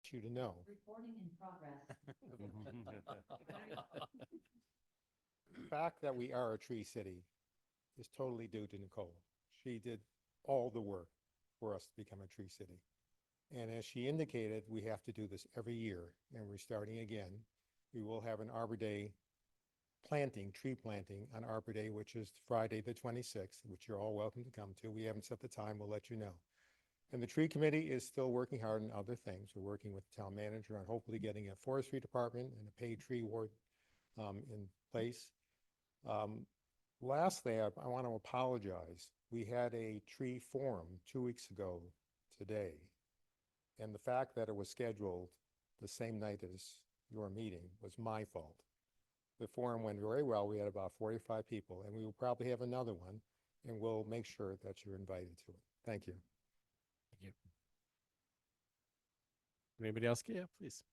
want you to know. Reporting in progress. The fact that we are a tree city is totally due to Nicole. She did all the work for us to become a tree city. And as she indicated, we have to do this every year, and we're starting again. We will have an Arbor Day planting, tree planting on Arbor Day, which is Friday the 26th, which you're all welcome to come to. We haven't set the time, we'll let you know. And the tree committee is still working hard on other things. We're working with the town manager on hopefully getting a forestry department and a paid tree ward in place. Lastly, I want to apologize. We had a tree forum 2 weeks ago today, and the fact that it was scheduled the same night as your meeting was my fault. The forum went very well. We had about 45 people, and we will probably have another one, and we'll make sure that you're invited to it. Thank you. Thank you. Anybody else? Yeah, please.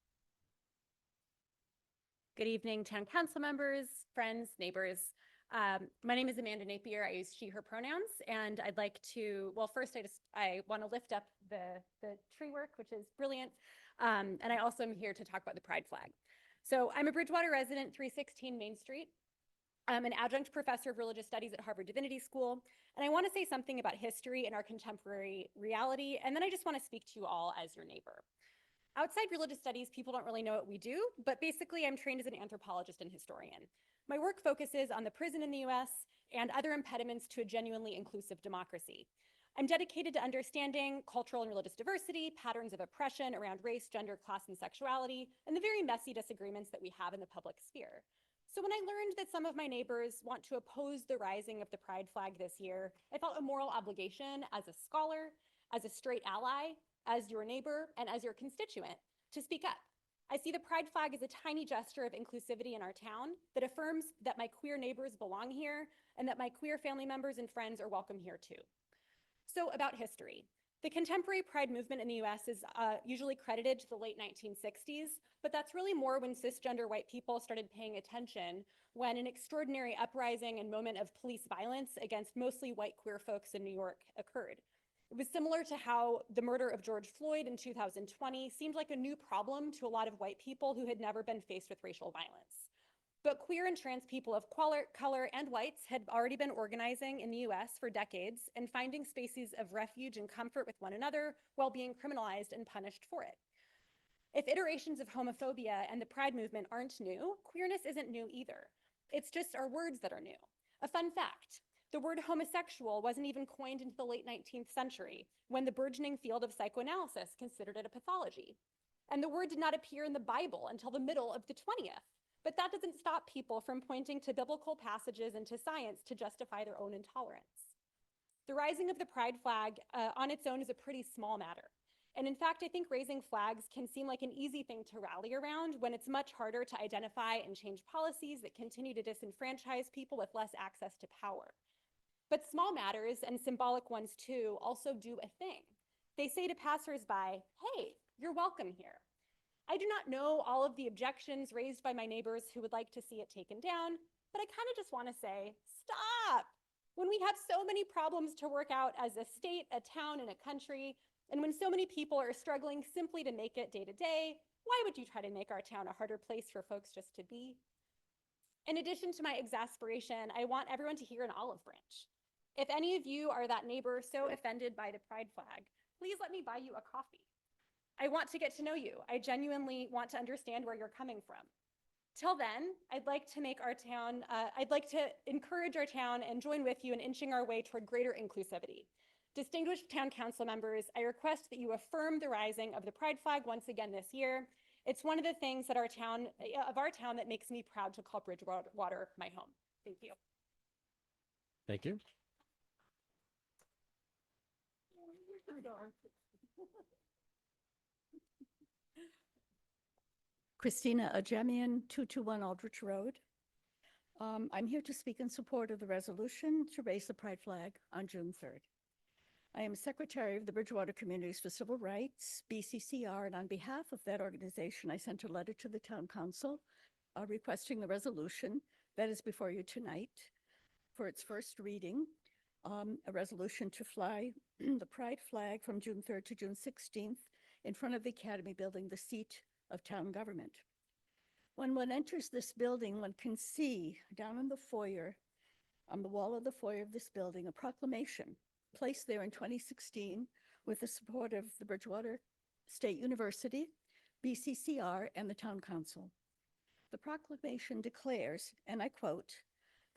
Good evening, town council members, friends, neighbors. My name is Amanda Napier. I use she, her pronouns, and I'd like to, well, first I want to lift up the tree work, which is brilliant. And I also am here to talk about the pride flag. So I'm a Bridgewater resident, 316 Main Street. I'm an adjunct professor of religious studies at Harvard Divinity School. And I want to say something about history and our contemporary reality. And then I just want to speak to you all as your neighbor. Outside religious studies, people don't really know what we do, but basically I'm trained as an anthropologist and historian. My work focuses on the prison in the US and other impediments to a genuinely inclusive democracy. I'm dedicated to understanding cultural and religious diversity, patterns of oppression around race, gender, class, and sexuality, and the very messy disagreements that we have in the public sphere. So when I learned that some of my neighbors want to oppose the rising of the pride flag this year, I felt a moral obligation as a scholar, as a straight ally, as your neighbor, and as your constituent to speak up. I see the pride flag as a tiny gesture of inclusivity in our town that affirms that my queer neighbors belong here and that my queer family members and friends are welcome here too. So about history. The contemporary pride movement in the US is usually credited to the late 1960s, but that's really more when cisgender white people started paying attention when an extraordinary uprising and moment of police violence against mostly white queer folks in New York occurred. It was similar to how the murder of George Floyd in 2020 seemed like a new problem to a lot of white people who had never been faced with racial violence. But queer and trans people of color and whites had already been organizing in the US for decades and finding spaces of refuge and comfort with one another while being criminalized and punished for it. If iterations of homophobia and the pride movement aren't new, queerness isn't new either. It's just our words that are new. A fun fact. The word homosexual wasn't even coined into the late 19th century, when the burgeoning field of psychoanalysis considered it a pathology. And the word did not appear in the Bible until the middle of the 20th. But that doesn't stop people from pointing to biblical passages and to science to justify their own intolerance. The rising of the pride flag on its own is a pretty small matter. And in fact, I think raising flags can seem like an easy thing to rally around when it's much harder to identify and change policies that continue to disenfranchise people with less access to power. But small matters, and symbolic ones too, also do a thing. They say to passersby, hey, you're welcome here. I do not know all of the objections raised by my neighbors who would like to see it taken down, but I kind of just want to say, stop. When we have so many problems to work out as a state, a town, and a country, and when so many people are struggling simply to make it day to day, why would you try to make our town a harder place for folks just to be? In addition to my exasperation, I want everyone to hear an olive branch. If any of you are that neighbor so offended by the pride flag, please let me buy you a coffee. I want to get to know you. I genuinely want to understand where you're coming from. Till then, I'd like to encourage our town and join with you in inching our way toward greater inclusivity. Distinguished town council members, I request that you affirm the rising of the pride flag once again this year. It's one of the things that our town that makes me proud to call Bridgewater my home. Thank you. Thank you. Christina Ajemian, 221 Aldrich Road. I'm here to speak in support of the resolution to raise the pride flag on June 3rd. I am Secretary of the Bridgewater Communities for Civil Rights, BCCR, and on behalf of that organization, I sent a letter to the Town Council requesting the resolution that is before you tonight for its first reading, a resolution to fly the pride flag from June 3rd to June 16th in front of the Academy Building, the seat of town government. When one enters this building, one can see down in the foyer, on the wall of the foyer of this building, a proclamation placed there in 2016 with the support of the Bridgewater State University, BCCR, and the Town Council. The proclamation declares, and I quote,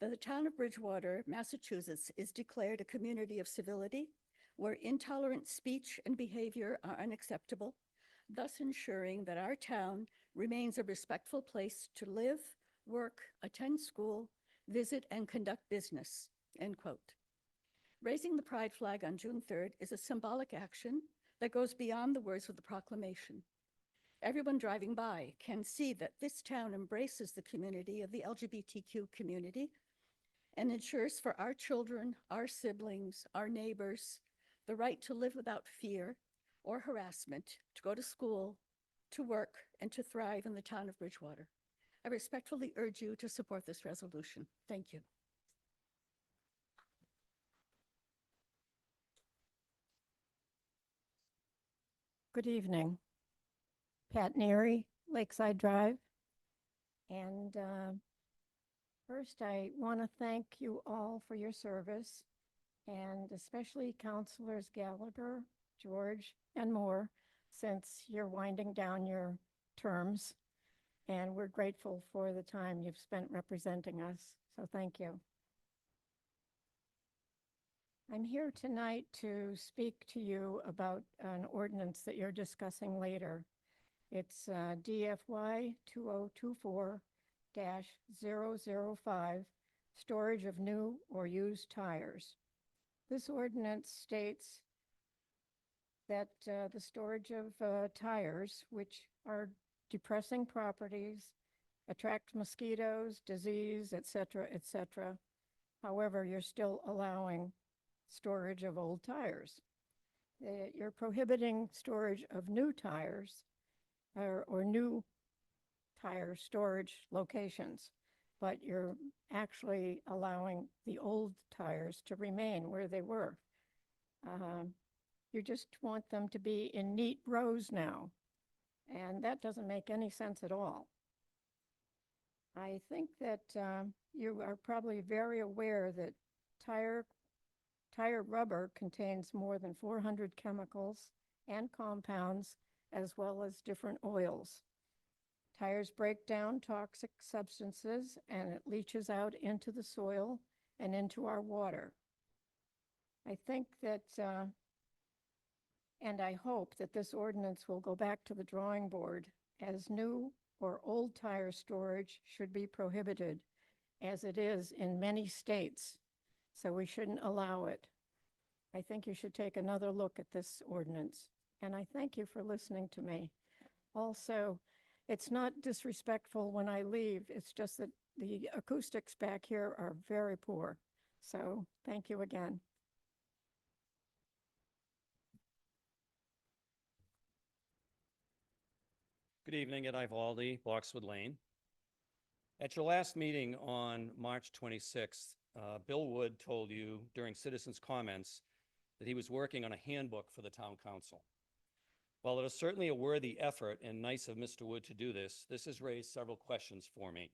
that the town of Bridgewater, Massachusetts is declared a community of civility where intolerant speech and behavior are unacceptable, thus ensuring that our town remains a respectful place to live, work, attend school, visit, and conduct business, end quote. Raising the pride flag on June 3rd is a symbolic action that goes beyond the words of the proclamation. Everyone driving by can see that this town embraces the community of the LGBTQ community and ensures for our children, our siblings, our neighbors, the right to live without fear or harassment, to go to school, to work, and to thrive in the town of Bridgewater. I respectfully urge you to support this resolution. Thank you. Good evening. Pat Neary, Lakeside Drive. And first, I want to thank you all for your service, and especially Councilors Gallagher, George, and Moore, since you're winding down your terms. And we're grateful for the time you've spent representing us, so thank you. I'm here tonight to speak to you about an ordinance that you're discussing later. It's DFY 2024-005, storage of new or used tires. This ordinance states that the storage of tires, which are depressing properties, attract mosquitoes, disease, et cetera, et cetera. However, you're still allowing storage of old tires. You're prohibiting storage of new tires or new tire storage locations, but you're actually allowing the old tires to remain where they were. You just want them to be in neat rows now, and that doesn't make any sense at all. I think that you are probably very aware that tire rubber contains more than 400 chemicals and compounds, as well as different oils. Tires break down toxic substances and it leaches out into the soil and into our water. I think that, and I hope that this ordinance will go back to the drawing board, as new or old tire storage should be prohibited, as it is in many states. So we shouldn't allow it. I think you should take another look at this ordinance. And I thank you for listening to me. Also, it's not disrespectful when I leave. It's just that the acoustics back here are very poor. So thank you again. Good evening, Ed Ivaldi, Boxwood Lane. At your last meeting on March 26th, Bill Wood told you during citizens' comments that he was working on a handbook for the town council. While it is certainly a worthy effort and nice of Mr. Wood to do this, this has raised several questions for me.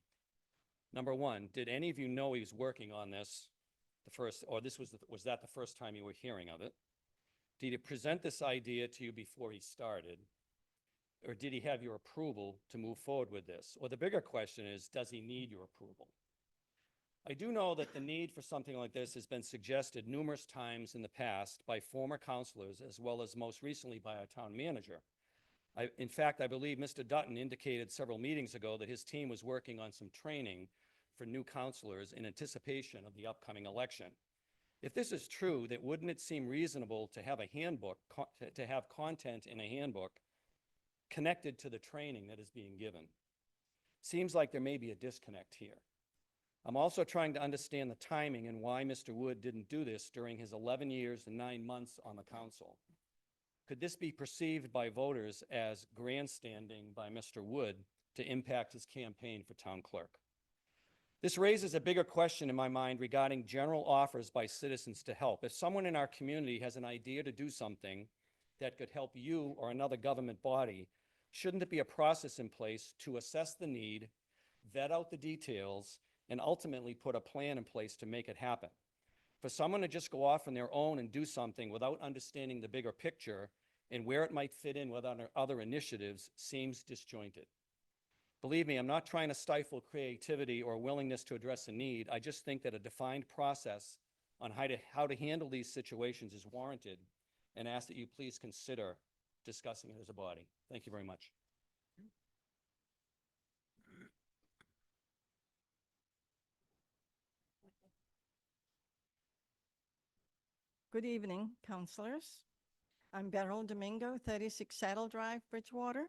Number one, did any of you know he was working on this was that the first time you were hearing of it? Did he present this idea to you before he started? Or did he have your approval to move forward with this? Or the bigger question is, does he need your approval? I do know that the need for something like this has been suggested numerous times in the past by former councilors, as well as most recently by our town manager. In fact, I believe Mr. Dutton indicated several meetings ago that his team was working on some training for new councilors in anticipation of the upcoming election. If this is true, then wouldn't it seem reasonable to have a handbook, to have content in a handbook connected to the training that is being given? Seems like there may be a disconnect here. I'm also trying to understand the timing and why Mr. Wood didn't do this during his 11 years and 9 months on the council. Could this be perceived by voters as grandstanding by Mr. Wood to impact his campaign for town clerk? This raises a bigger question in my mind regarding general offers by citizens to help. If someone in our community has an idea to do something that could help you or another government body, shouldn't there be a process in place to assess the need, vet out the details, and ultimately put a plan in place to make it happen? For someone to just go off on their own and do something without understanding the bigger picture and where it might fit in with other initiatives seems disjointed. Believe me, I'm not trying to stifle creativity or willingness to address a need. I just think that a defined process on how to handle these situations is warranted, and ask that you please consider discussing it as a body. Thank you very much. Good evening, councilors. I'm Beryl Domingo, 36 Saddle Drive, Bridgewater.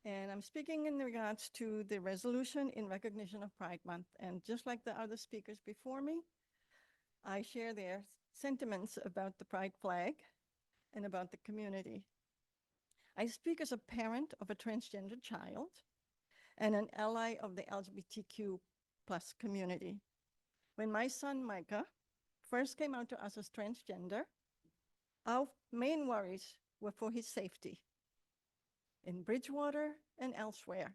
And I'm speaking in regards to the resolution in recognition of Pride Month. And just like the other speakers before me, I share their sentiments about the Pride flag and about the community. I speak as a parent of a transgender child and an ally of the LGBTQ plus community. When my son Micah first came out to us as transgender, our main worries were for his safety in Bridgewater and elsewhere.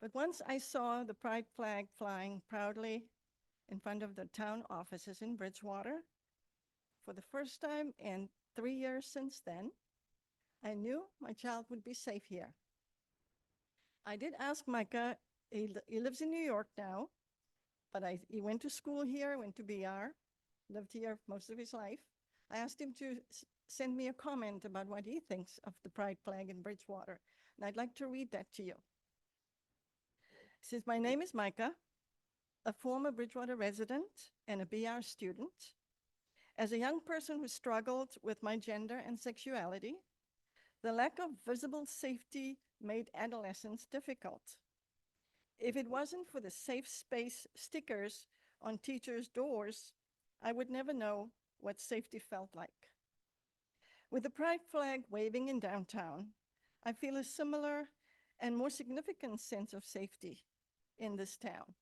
But once I saw the Pride flag flying proudly in front of the town offices in Bridgewater for the first time in 3 years since then, I knew my child would be safe here. I did ask Micah, he lives in New York now, but he went to school here, went to BR, lived here most of his life. I asked him to send me a comment about what he thinks of the Pride flag in Bridgewater, and I'd like to read that to you. It says, my name is Micah, a former Bridgewater resident and a BR student. As a young person who struggled with my gender and sexuality, the lack of visible safety made adolescence difficult. If it wasn't for the safe space stickers on teachers' doors, I would never know what safety felt like. With the Pride flag waving in downtown, I feel a similar and more significant sense of safety in this town.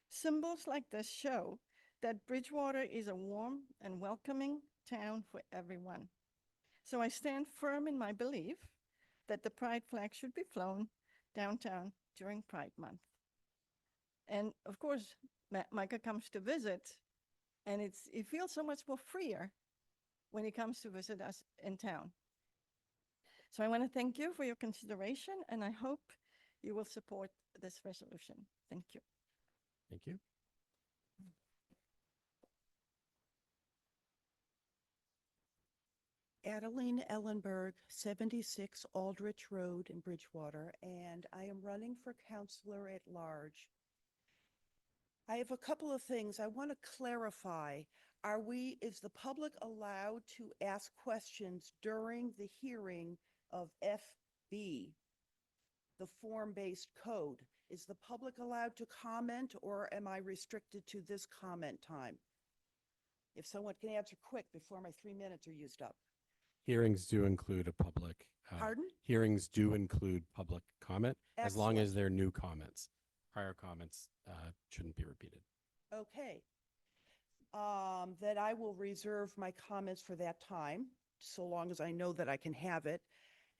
Symbols like this show that Bridgewater is a warm and welcoming town for everyone. So I stand firm in my belief that the Pride flag should be flown downtown during Pride Month. And of course, Micah comes to visit, and it feels so much more freer when he comes to visit us in town. So I want to thank you for your consideration, and I hope you will support this resolution. Thank you. Thank you. Adeline Ellenberg, 76 Aldrich Road in Bridgewater, and I am running for counselor at large. I have a couple of things I want to clarify. Is the public allowed to ask questions during the hearing of FB, the form-based code? Is the public allowed to comment, or am I restricted to this comment time? If someone can answer quick before my 3 minutes are used up. Hearings do include a public. Pardon? Hearings do include public comment, as long as Excellent. they're new comments. Prior comments shouldn't be repeated. Okay. Then I will reserve my comments for that time, so long as I know that I can have it.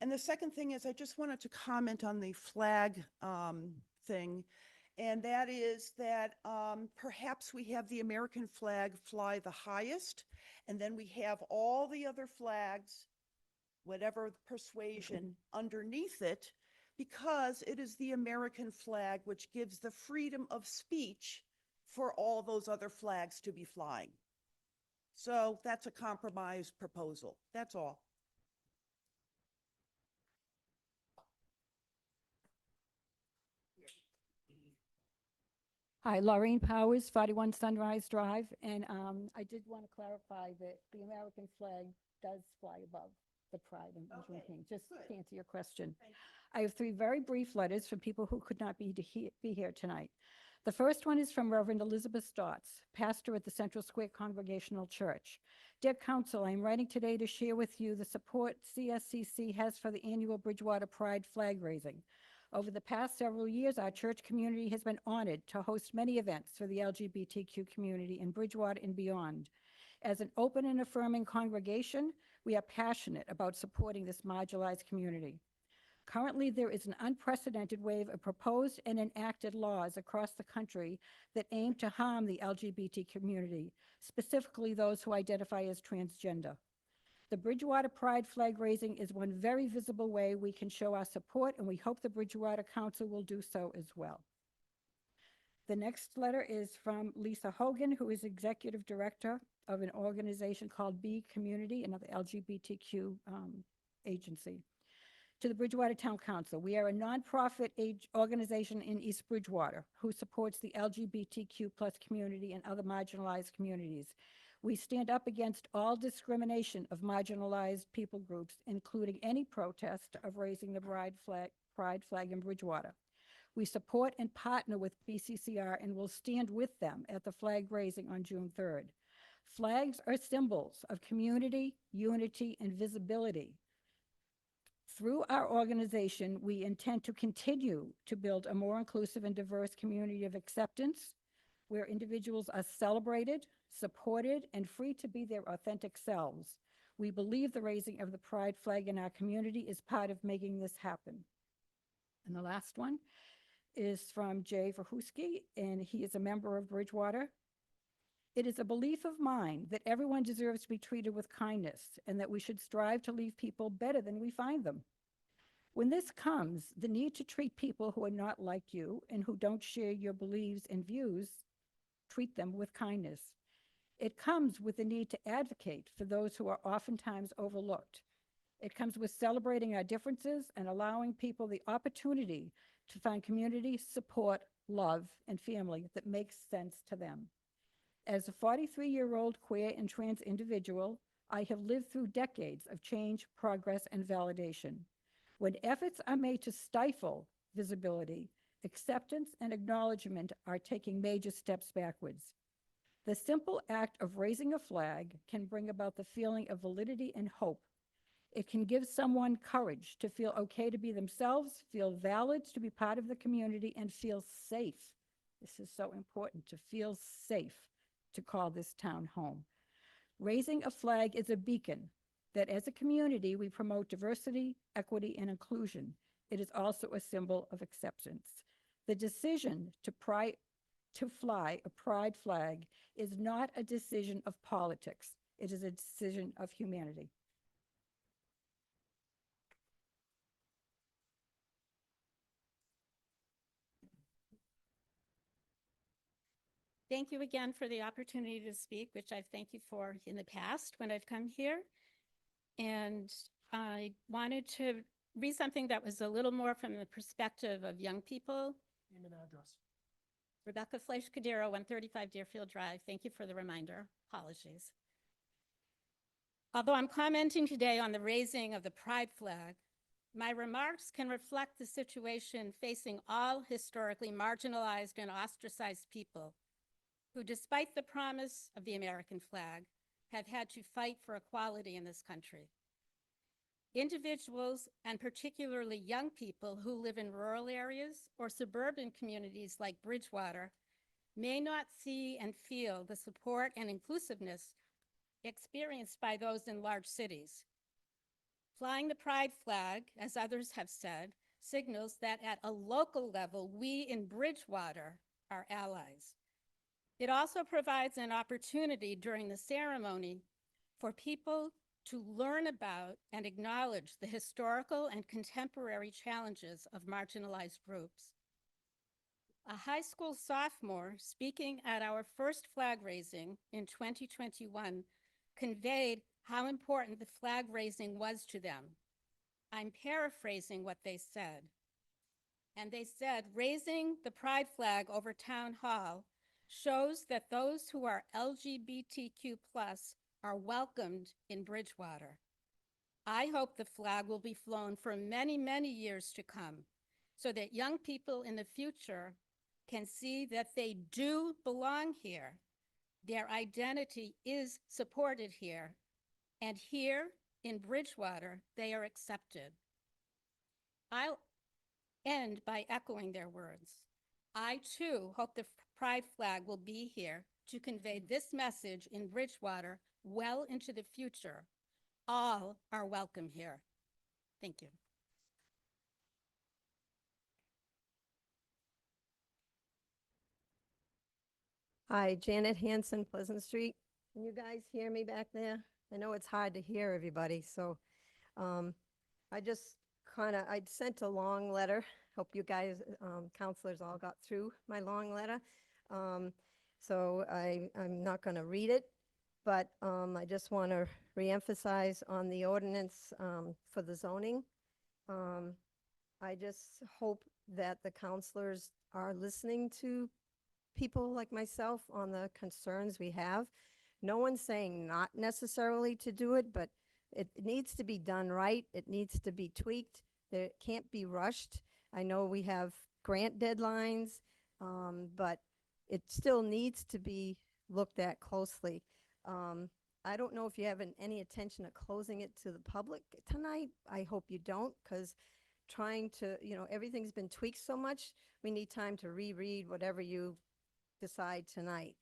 And the second thing is, I just wanted to comment on the flag thing. And that is that perhaps we have the American flag fly the highest, and then we have all the other flags, whatever persuasion, underneath it, because it is the American flag which gives the freedom of speech for all those other flags to be flying. So that's a compromise proposal. That's all. Hi, Laureen Powers, 41 Sunrise Drive, and I did want to clarify that the American flag does fly above the Pride and Okay, Juneteenth, just good. to answer your question. Thank you. I have 3 very brief letters from people who could not be here tonight. The first one is from Reverend Elizabeth Stotts, pastor at the Central Square Congregational Church. Dear Council, I am writing today to share with you the support CSCC has for the annual Bridgewater Pride flag raising. Over the past several years, our church community has been honored to host many events for the LGBTQ community in Bridgewater and beyond. As an open and affirming congregation, we are passionate about supporting this marginalized community. Currently, there is an unprecedented wave of proposed and enacted laws across the country that aim to harm the LGBT community, specifically those who identify as transgender. The Bridgewater Pride flag raising is one very visible way we can show our support, and we hope the Bridgewater Council will do so as well. The next letter is from Lisa Hogan, who is Executive Director of an organization called B Community, another LGBTQ agency. To the Bridgewater Town Council, we are a nonprofit organization in East Bridgewater who supports the LGBTQ+ community and other marginalized communities. We stand up against all discrimination of marginalized people groups, including any protest of raising the pride flag in Bridgewater. We support and partner with BCCR and will stand with them at the flag raising on June 3rd. Flags are symbols of community, unity, and visibility. Through our organization, we intend to continue to build a more inclusive and diverse community of acceptance where individuals are celebrated, supported, and free to be their authentic selves. We believe the raising of the pride flag in our community is part of making this happen. And the last one is from Jay Verhusky, and he is a member of Bridgewater. It is a belief of mine that everyone deserves to be treated with kindness and that we should strive to leave people better than we find them. When this comes, the need to treat people who are not like you and who don't share your beliefs and views, treat them with kindness. It comes with the need to advocate for those who are oftentimes overlooked. It comes with celebrating our differences and allowing people the opportunity to find community, support, love, and family that makes sense to them. As a 43-year-old queer and trans individual, I have lived through decades of change, progress, and validation. When efforts are made to stifle visibility, acceptance and acknowledgement are taking major steps backwards. The simple act of raising a flag can bring about the feeling of validity and hope. It can give someone courage to feel okay to be themselves, feel valid to be part of the community, and feel safe. This is so important, to feel safe to call this town home. Raising a flag is a beacon that as a community we promote diversity, equity, and inclusion. It is also a symbol of acceptance. The decision to fly a pride flag is not a decision of politics. It is a decision of humanity. Thank you again for the opportunity to speak, which I've thanked you for in the past when I've come here. And I wanted to read something that was a little more from the perspective of young people. Name and address. Rebecca Fleisch Cadero, 135 Deerfield Drive. Thank you for the reminder. Apologies. Although I'm commenting today on the raising of the pride flag, my remarks can reflect the situation facing all historically marginalized and ostracized people who, despite the promise of the American flag, have had to fight for equality in this country. Individuals, and particularly young people who live in rural areas or suburban communities like Bridgewater, may not see and feel the support and inclusiveness experienced by those in large cities. Flying the pride flag, as others have said, signals that at a local level, we in Bridgewater are allies. It also provides an opportunity during the ceremony for people to learn about and acknowledge the historical and contemporary challenges of marginalized groups. A high school sophomore speaking at our first flag raising in 2021 conveyed how important the flag raising was to them. I'm paraphrasing what they said. And they said, raising the pride flag over Town Hall shows that those who are LGBTQ+ are welcomed in Bridgewater. I hope the flag will be flown for many, many years to come so that young people in the future can see that they do belong here. Their identity is supported here, and here in Bridgewater, they are accepted. I'll end by echoing their words. I too hope the pride flag will be here to convey this message in Bridgewater well into the future. All are welcome here. Thank you. Hi, Janet Hanson, Pleasant Street. Can you guys hear me back there? I know it's hard to hear everybody, so I just I sent a long letter. Hope you guys, counselors all got through my long letter. So I'm not going to read it, but I just want to reemphasize on the ordinance for the zoning. I just hope that the counselors are listening to people like myself on the concerns we have. No one's saying not necessarily to do it, but it needs to be done right. It needs to be tweaked. It can't be rushed. I know we have grant deadlines, but it still needs to be looked at closely. I don't know if you have any intention of closing it to the public tonight. I hope you don't, because trying to, everything's been tweaked so much. We need time to reread whatever you decide tonight.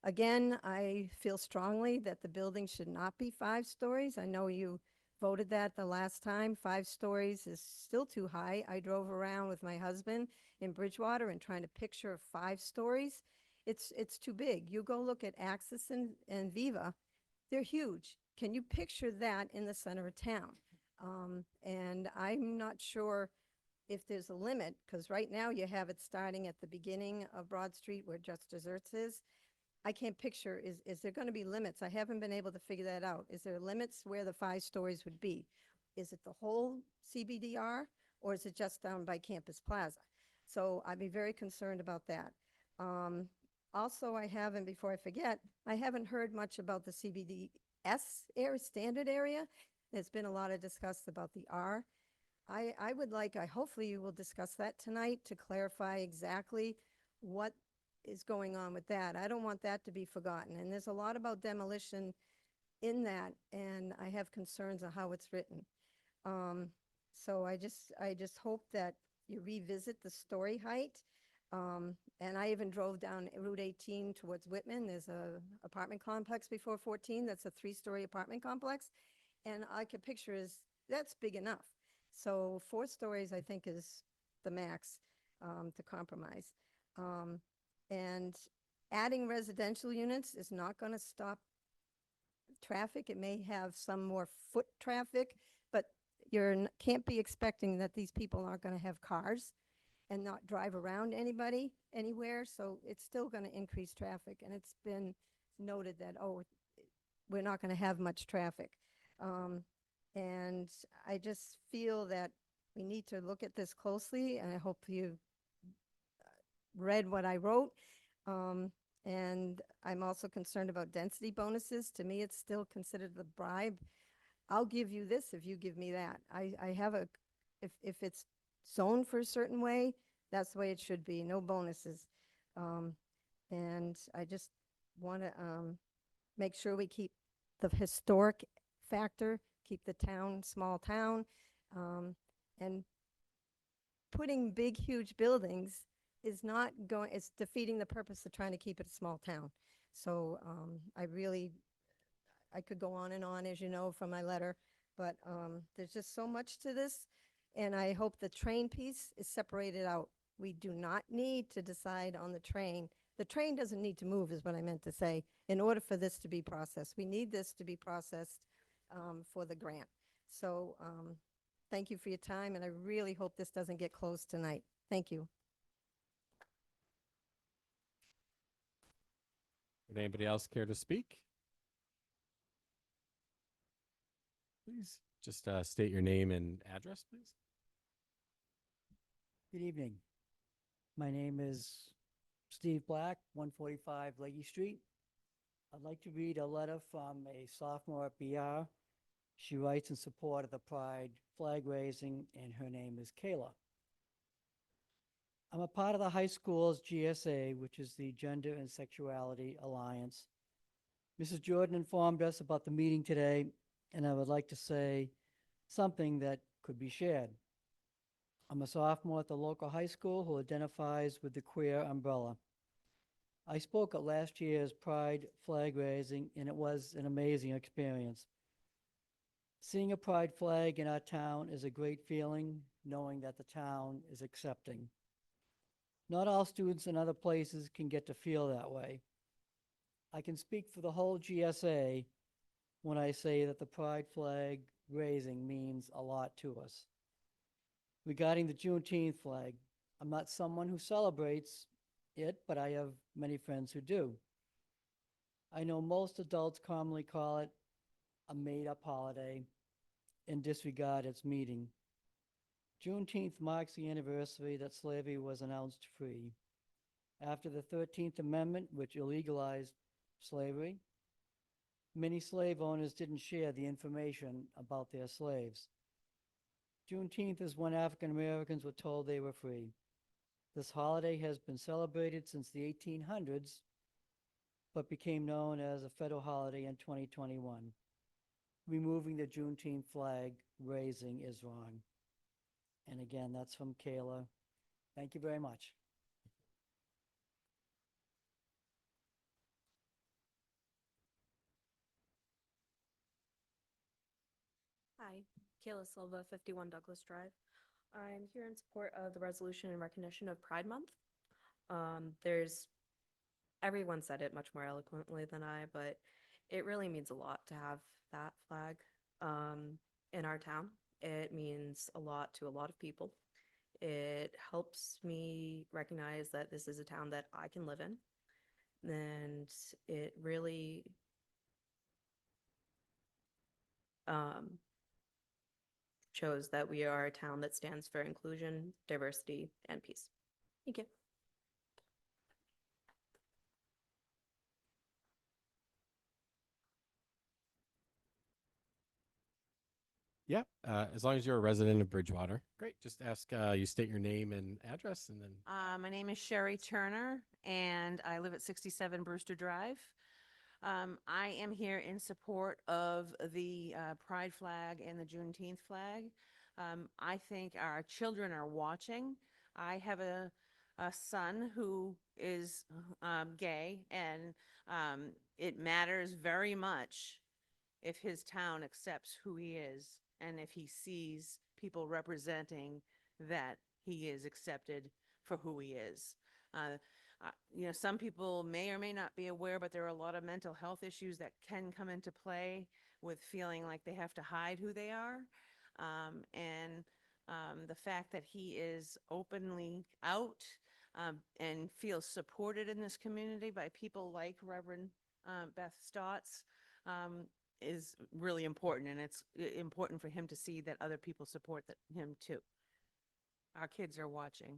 Again, I feel strongly that the building should not be 5 stories. I know you voted that the last time. 5 stories is still too high. I drove around with my husband in Bridgewater and trying to picture 5 stories. It's too big. You go look at Axis and Viva, they're huge. Can you picture that in the center of town? And I'm not sure if there's a limit, because right now you have it starting at the beginning of Broad Street where Just Desserts is. I can't picture, is there going to be limits? I haven't been able to figure that out. Is there limits where the 5 stories would be? Is it the whole CBDR, or is it just down by Campus Plaza? So I'd be very concerned about that. Also, I haven't, before I forget, I haven't heard much about the CBDS area, standard area. There's been a lot of discuss about the R. I would like, hopefully you will discuss that tonight to clarify exactly what is going on with that. I don't want that to be forgotten. And there's a lot about demolition in that, and I have concerns on how it's written. So I just hope that you revisit the story height. And I even drove down Route 18 towards Whitman. There's a apartment complex before 14 that's a 3-story apartment complex. And I could picture that's big enough. So 4 stories, I think, is the max to compromise. And adding residential units is not going to stop traffic. It may have some more foot traffic, but you can't be expecting that these people aren't going to have cars and not drive around anywhere. So it's still going to increase traffic. And it's been noted that, we're not going to have much traffic. And I just feel that we need to look at this closely, and I hope you read what I wrote. And I'm also concerned about density bonuses. To me, it's still considered the bribe. I'll give you this if you give me that. I have if it's zoned for a certain way, that's the way it should be, no bonuses. And I just want to make sure we keep the historic factor, keep the town, small town, and putting big, huge buildings is not going, it's defeating the purpose of trying to keep it a small town. So I could go on and on, as you know, from my letter, but there's just so much to this. And I hope the train piece is separated out. We do not need to decide on the train. The train doesn't need to move, is what I meant to say, in order for this to be processed. We need this to be processed for the grant. So thank you for your time, and I really hope this doesn't get closed tonight. Thank you. Would anybody else care to speak? Please just state your name and address, please. Good evening. My name is Steve Black, 145 Leggy Street. I'd like to read a letter from a sophomore at BR. She writes in support of the Pride flag raising, and her name is Kayla. I'm a part of the high school's GSA, which is the Gender and Sexuality Alliance. Mrs. Jordan informed us about the meeting today, and I would like to say something that could be shared. I'm a sophomore at the local high school who identifies with the queer umbrella. I spoke at last year's Pride flag raising, and it was an amazing experience. Seeing a pride flag in our town is a great feeling, knowing that the town is accepting. Not all students in other places can get to feel that way. I can speak for the whole GSA when I say that the pride flag raising means a lot to us. Regarding the Juneteenth flag, I'm not someone who celebrates it, but I have many friends who do. I know most adults commonly call it a made-up holiday and disregard its meaning. Juneteenth marks the anniversary that slavery was announced free. After the 13th Amendment, which illegalized slavery, many slave owners didn't share the information about their slaves. Juneteenth is when African Americans were told they were free. This holiday has been celebrated since the 1800s, but became known as a federal holiday in 2021. Removing the Juneteenth flag raising is wrong. And again, that's from Kayla. Thank you very much. Hi, Kayla Silva, 51 Douglas Drive. I'm here in support of the resolution in recognition of Pride Month. Everyone said it much more eloquently than I, but it really means a lot to have that flag in our town. It means a lot to a lot of people. It helps me recognize that this is a town that I can live in. And it really shows that we are a town that stands for inclusion, diversity, and peace. Thank you. Yeah, as long as you're a resident of Bridgewater. Great. Just ask, you state your name and address and then. My name is Sherry Turner, and I live at 67 Brewster Drive. I am here in support of the Pride flag and the Juneteenth flag. I think our children are watching. I have a son who is gay, and it matters very much if his town accepts who he is and if he sees people representing that he is accepted for who he is. Some people may or may not be aware, but there are a lot of mental health issues that can come into play with feeling like they have to hide who they are. The fact that he is openly out and feels supported in this community by people like Reverend Beth Stotts is really important, and it's important for him to see that other people support him too. Our kids are watching.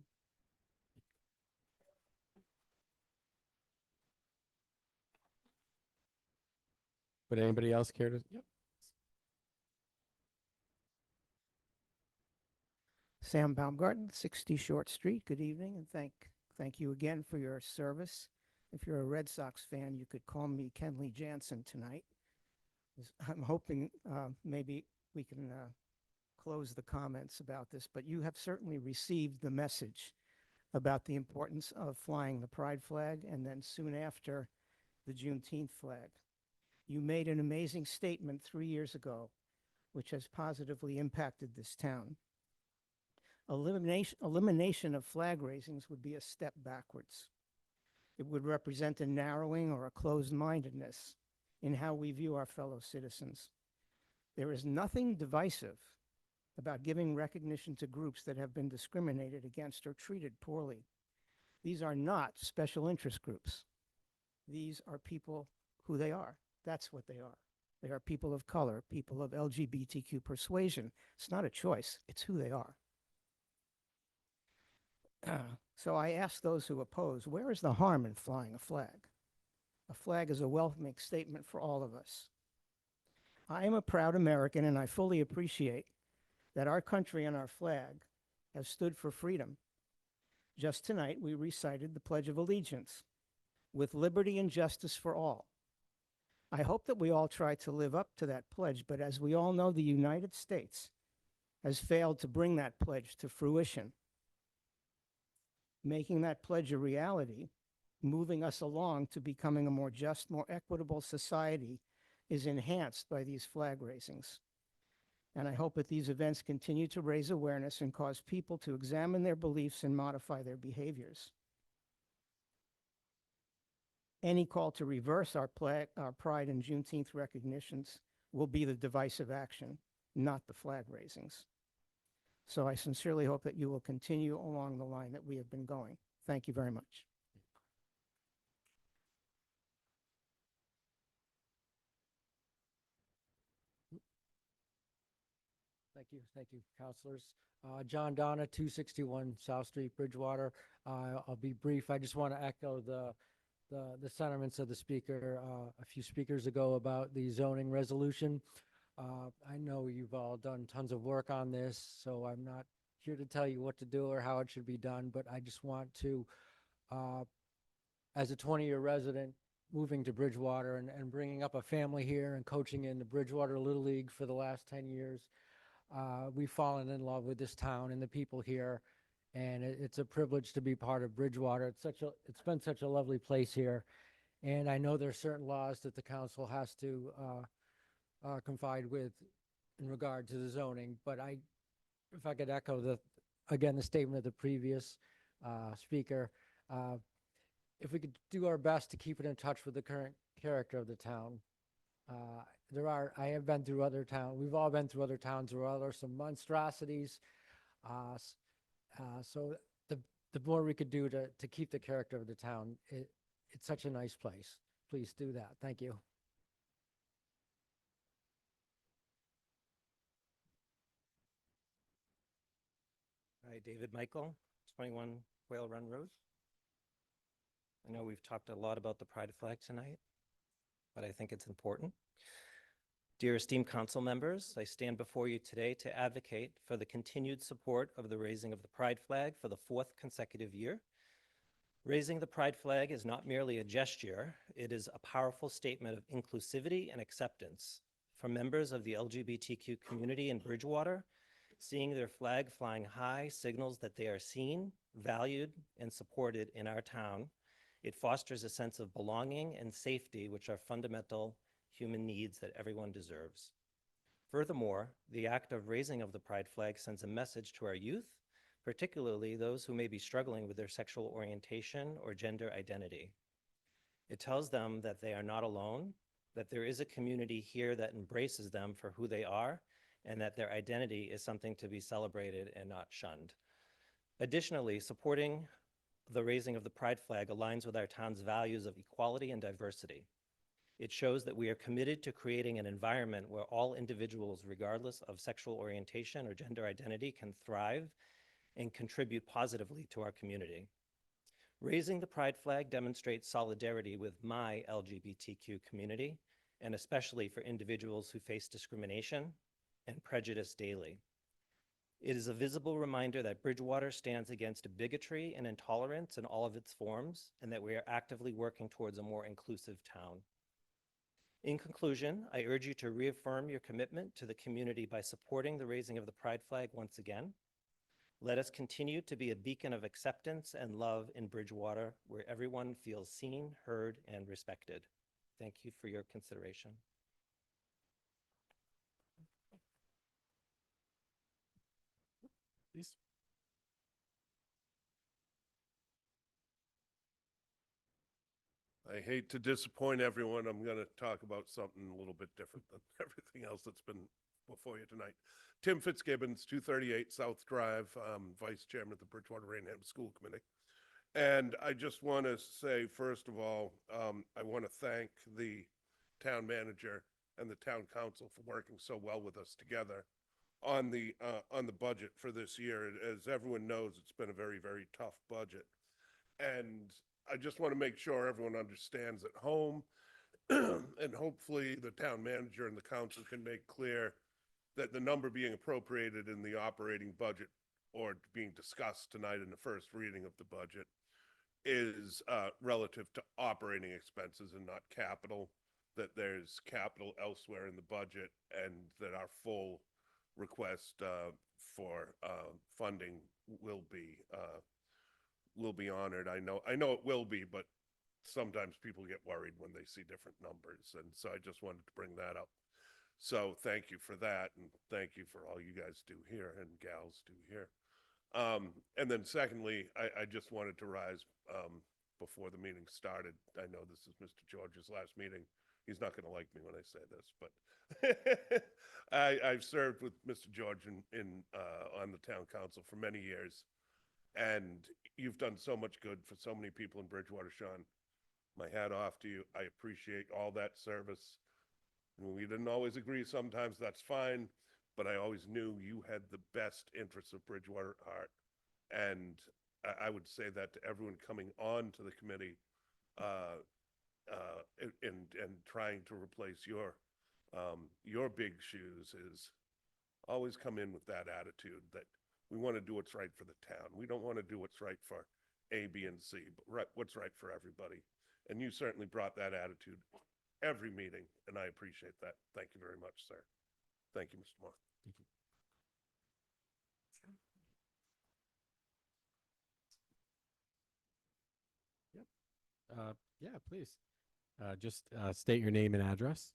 Would anybody else care to? Yep. Sam Baumgarten, 60 Short Street. Good evening, and thank you again for your service. If you're a Red Sox fan, you could call me Kenley Jansen tonight. I'm hoping maybe we can close the comments about this, but you have certainly received the message about the importance of flying the Pride flag and then soon after the Juneteenth flag. You made an amazing statement 3 years ago, which has positively impacted this town. Elimination of flag raisings would be a step backwards. It would represent a narrowing or a closed-mindedness in how we view our fellow citizens. There is nothing divisive about giving recognition to groups that have been discriminated against or treated poorly. These are not special interest groups. These are people who they are. That's what they are. They are people of color, people of LGBTQ persuasion. It's not a choice, it's who they are. So I ask those who oppose, where is the harm in flying a flag? A flag is a welcoming statement for all of us. I am a proud American, and I fully appreciate that our country and our flag have stood for freedom. Just tonight, we recited the Pledge of Allegiance, with liberty and justice for all. I hope that we all try to live up to that pledge, but as we all know, the United States has failed to bring that pledge to fruition. Making that pledge a reality moving us along to becoming a more just, more equitable society is enhanced by these flag raisings. And I hope that these events continue to raise awareness and cause people to examine their beliefs and modify their behaviors. Any call to reverse our Pride and Juneteenth recognitions will be the divisive action, not the flag raisings. So I sincerely hope that you will continue along the line that we have been going. Thank you very much. Thank you, counselors. John Donna, 261 South Street, Bridgewater. I'll be brief. I just want to echo the sentiments of the speaker a few speakers ago about the zoning resolution. I know you've all done tons of work on this, so I'm not here to tell you what to do or how it should be done, but I just want to, as a 20-year resident, moving to Bridgewater and bringing up a family here and coaching in the Bridgewater Little League for the last 10 years, we've fallen in love with this town and the people here, and it's a privilege to be part of Bridgewater. It's been such a lovely place here, and I know there's certain laws that the council has to confide with in regard to the zoning, but if I could echo the statement of the previous speaker, if we could do our best to keep it in touch with the current character of the town. I have been through other towns. We've all been through other towns where there are some monstrosities. So the more we could do to keep the character of the town, it's such a nice place. Please do that. Thank you. Hi, David Michael, 21 Whale Run Road. I know we've talked a lot about the pride flag tonight, but I think it's important. Dear esteemed council members, I stand before you today to advocate for the continued support of the raising of the pride flag for the 4th consecutive year. Raising the pride flag is not merely a gesture, it is a powerful statement of inclusivity and acceptance. For members of the LGBTQ community in Bridgewater, seeing their flag flying high signals that they are seen, valued, and supported in our town. It fosters a sense of belonging and safety, which are fundamental human needs that everyone deserves. Furthermore, the act of raising of the pride flag sends a message to our youth, particularly those who may be struggling with their sexual orientation or gender identity. It tells them that they are not alone, that there is a community here that embraces them for who they are, and that their identity is something to be celebrated and not shunned. Additionally, supporting the raising of the pride flag aligns with our town's values of equality and diversity. It shows that we are committed to creating an environment where all individuals, regardless of sexual orientation or gender identity, can thrive and contribute positively to our community. Raising the pride flag demonstrates solidarity with my LGBTQ community, and especially for individuals who face discrimination and prejudice daily. It is a visible reminder that Bridgewater stands against bigotry and intolerance in all of its forms, and that we are actively working towards a more inclusive town. In conclusion, I urge you to reaffirm your commitment to the community by supporting the raising of the pride flag once again. Let us continue to be a beacon of acceptance and love in Bridgewater, where everyone feels seen, heard, and respected. Thank you for your consideration. Please. I hate to disappoint everyone. I'm going to talk about something a little bit different than everything else that's been before you tonight. Tim Fitzgibbons, 238 South Drive, Vice Chairman of the Bridgewater Rainham School Committee. And I just want to say, first of all, I want to thank the town manager and the town council for working so well with us together on the budget for this year. As everyone knows, it's been a very, very tough budget. And I just want to make sure everyone understands at home, and hopefully the town manager and the council can make clear that the number being appropriated in the operating budget or being discussed tonight in the first reading of the budget is relative to operating expenses and not capital, that there's capital elsewhere in the budget, and that our full request for funding will be honored. I know it will be, but sometimes people get worried when they see different numbers. And so I just wanted to bring that up. So thank you for that. And thank you for all you guys do here and gals do here. And then secondly, I just wanted to rise, before the meeting started. I know this is Mr. George's last meeting. He's not going to like me when I say this, but I've served with Mr. George on the town council for many years. And you've done so much good for so many people in Bridgewater, Sean. My hat off to you. I appreciate all that service. We didn't always agree sometimes, that's fine, but I always knew you had the best interests of Bridgewater at heart. And I would say that to everyone coming on to the committee, and trying to replace your big shoes, is always come in with that attitude that we want to do what's right for the town. We don't want to do what's right for A, B, and C, but what's right for everybody. And you certainly brought that attitude every meeting, and I appreciate that. Thank you very much, sir. Thank you, Mr. Moore. Thank you. Yep. Yeah, please. Just state your name and address.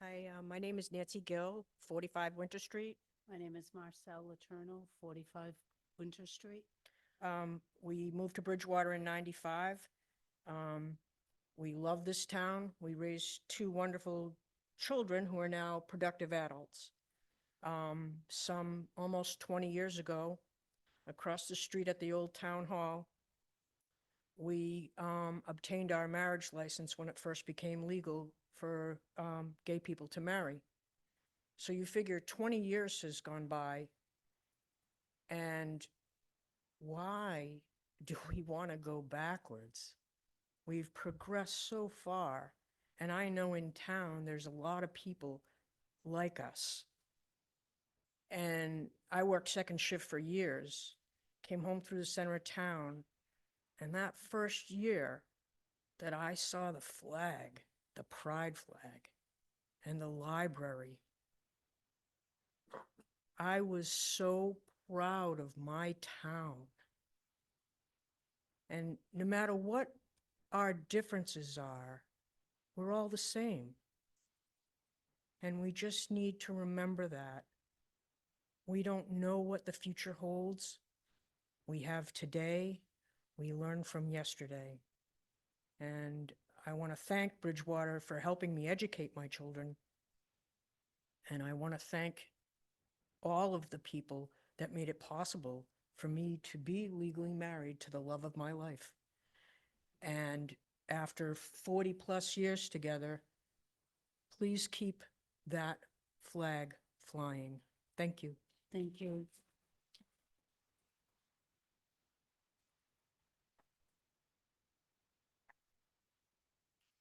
Hi, my name is Nancy Gill, 45 Winter Street. My name is Marcel Letourneau, 45 Winter Street. We moved to Bridgewater in 95. We love this town. We raised two wonderful children who are now productive adults. Some almost 20 years ago, across the street at the old town hall, we obtained our marriage license when it first became legal for gay people to marry. So you figure 20 years has gone by, and why do we want to go backwards? We've progressed so far, and I know in town there's a lot of people like us. And I worked second shift for years, came home through the center of town, and that first year that I saw the flag, the pride flag, and the library, I was so proud of my town. And no matter what our differences are, we're all the same. And we just need to remember that. We don't know what the future holds. We have today. We learn from yesterday. And I want to thank Bridgewater for helping me educate my children. And I want to thank all of the people that made it possible for me to be legally married to the love of my life. And after 40 plus years together, please keep that flag flying. Thank you. Thank you.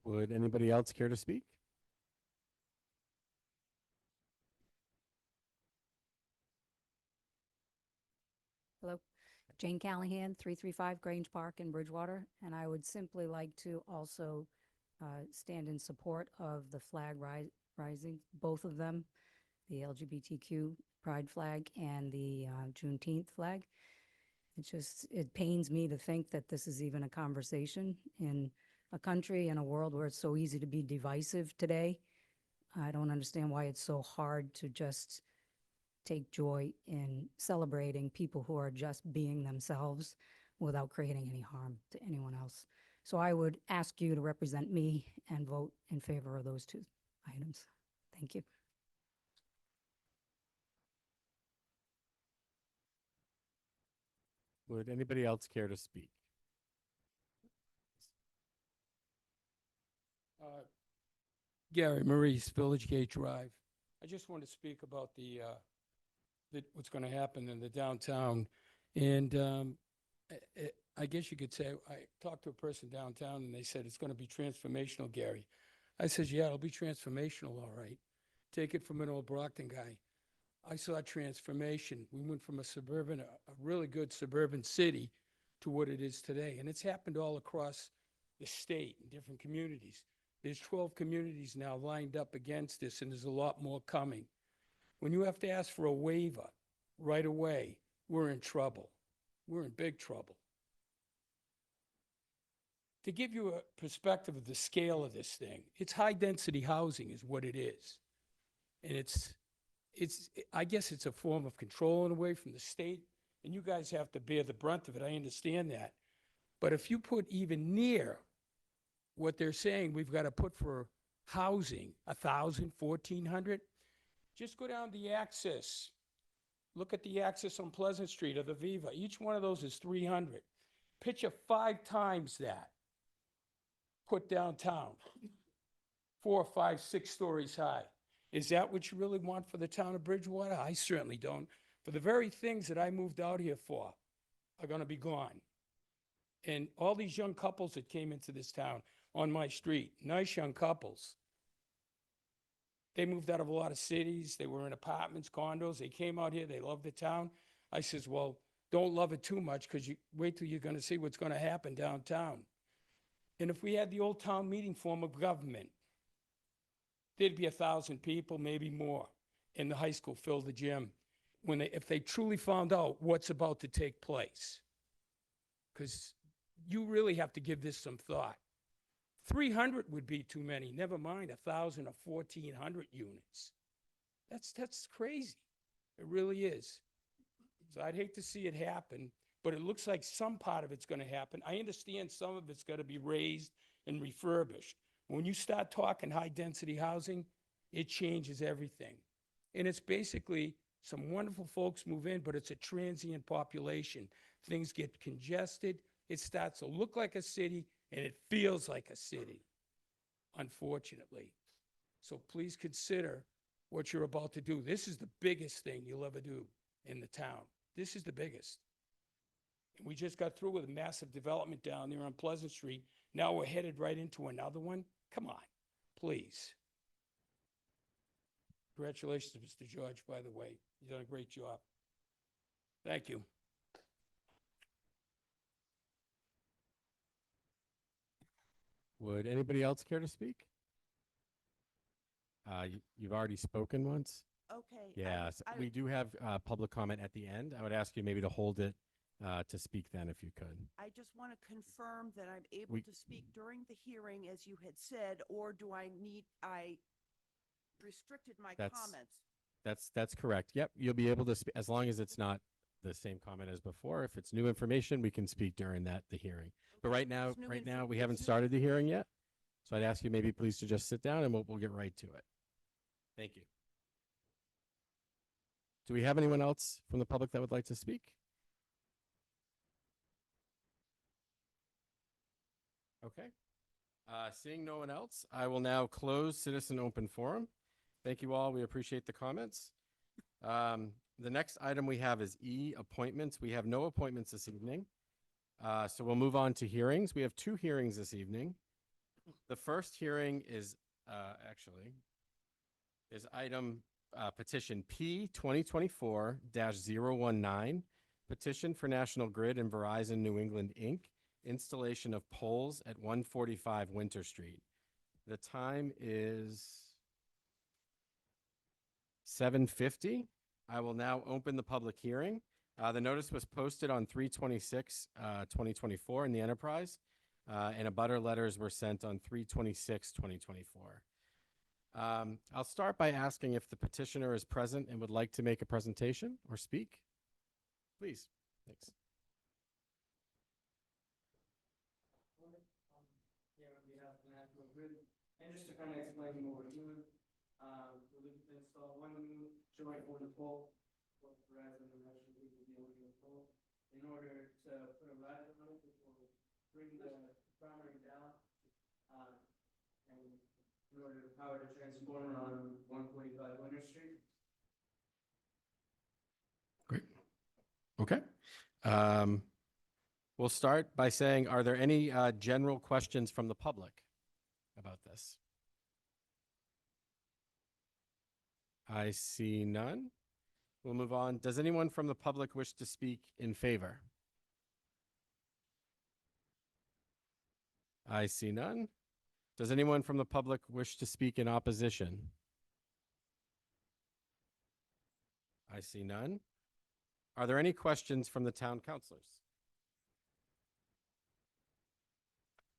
Would anybody else care to speak? Hello, Jane Callahan, 335 Grange Park in Bridgewater, and I would simply like to also stand in support of the flag rising, both of them, the LGBTQ pride flag and the Juneteenth flag. It pains me to think that this is even a conversation in a country and a world where it's so easy to be divisive today. I don't understand why it's so hard to just take joy in celebrating people who are just being themselves without creating any harm to anyone else. So I would ask you to represent me and vote in favor of those two items. Thank you. Would anybody else care to speak? Gary Maurice, Village Gate Drive. I just want to speak about what's going to happen in the downtown. And I guess you could say, I talked to a person downtown and they said it's going to be transformational, Gary. I said, yeah, it'll be transformational, all right. Take it from an old Brockton guy. I saw transformation. We went from a really good suburban city to what it is today. And it's happened all across the state in different communities. There's 12 communities now lined up against this, and there's a lot more coming. When you have to ask for a waiver right away, we're in trouble. We're in big trouble. to give you a perspective of the scale of this thing, it's high-density housing is what it is. And I guess it's a form of control in a way from the state, and you guys have to bear the brunt of it. I understand that. But if you put even near what they're saying we've got to put for housing, 1,000, 1,400, just go down the Axis. Look at the Axis on Pleasant Street or the Viva. Each one of those is 300. Picture 5 times that put downtown, 4, 5, 6 stories high. Is that what you really want for the town of Bridgewater? I certainly don't. For the very things that I moved out here for are going to be gone. And all these young couples that came into this town on my street, nice young couples, they moved out of a lot of cities. They were in apartments, condos. They came out here. They loved the town. I says, well, don't love it too much because you wait till you're going to see what's going to happen downtown. And if we had the old town meeting form of government, there'd be 1,000 people, maybe more, in the high school, fill the gym, if they truly found out what's about to take place. Because you really have to give this some thought. 300 would be too many, never mind 1,000 or 1,400 units. That's crazy. It really is. So I'd hate to see it happen, but it looks like some part of it's going to happen. I understand some of it's got to be raised and refurbished. When you start talking high-density housing, it changes everything. And it's basically some wonderful folks move in, but it's a transient population. Things get congested. It starts to look like a city, and it feels like a city, unfortunately. So please consider what you're about to do. This is the biggest thing you'll ever do in the town. This is the biggest. And we just got through with a massive development down there on Pleasant Street. Now we're headed right into another one. Come on, please. Congratulations, Mr. George, by the way. You've done a great job. Thank you. Would anybody else care to speak? You've already spoken once. Okay. Yes, we do have public comment at the end. I would ask you maybe to hold it to speak then if you could. I just want to confirm that I'm able to speak during the hearing as you had said, or do I restricted my comments? That's correct. Yep, you'll be able to speak as long as it's not the same comment as before. If it's new information, we can speak during the hearing. But right now, we haven't started the hearing yet. So I'd ask you maybe please to just sit down and we'll get right to it. Thank you. Do we have anyone else from the public that would like to speak? Okay. Seeing no one else, I will now close Citizen Open Forum. Thank you all. We appreciate the comments. The next item we have is E, appointments. We have no appointments this evening. So we'll move on to hearings. We have 2 hearings this evening. The first hearing is item petition P 2024-019, petition for National Grid and Verizon New England, Inc., installation of poles at 145 Winter Street. The time is 7:50. I will now open the public hearing. The notice was posted on 3/26/2024 in the Enterprise, and abutter letters were sent on 3/26/2024. I'll start by asking if the petitioner is present and would like to make a presentation or speak. Please. Thanks. Here on behalf of National Grid, and just to kind of explain what we're doing, we're looking to install 1 new joint order pole, what Verizon and National Grid will be able to pole, in order to put a riser on it, which will bring the primary down, and in order to power the transformer on 145 Winter Street. Great. Okay. We'll start by saying, are there any general questions from the public about this? I see none. We'll move on. Does anyone from the public wish to speak in favor? I see none. Does anyone from the public wish to speak in opposition? I see none. Are there any questions from the town councilors?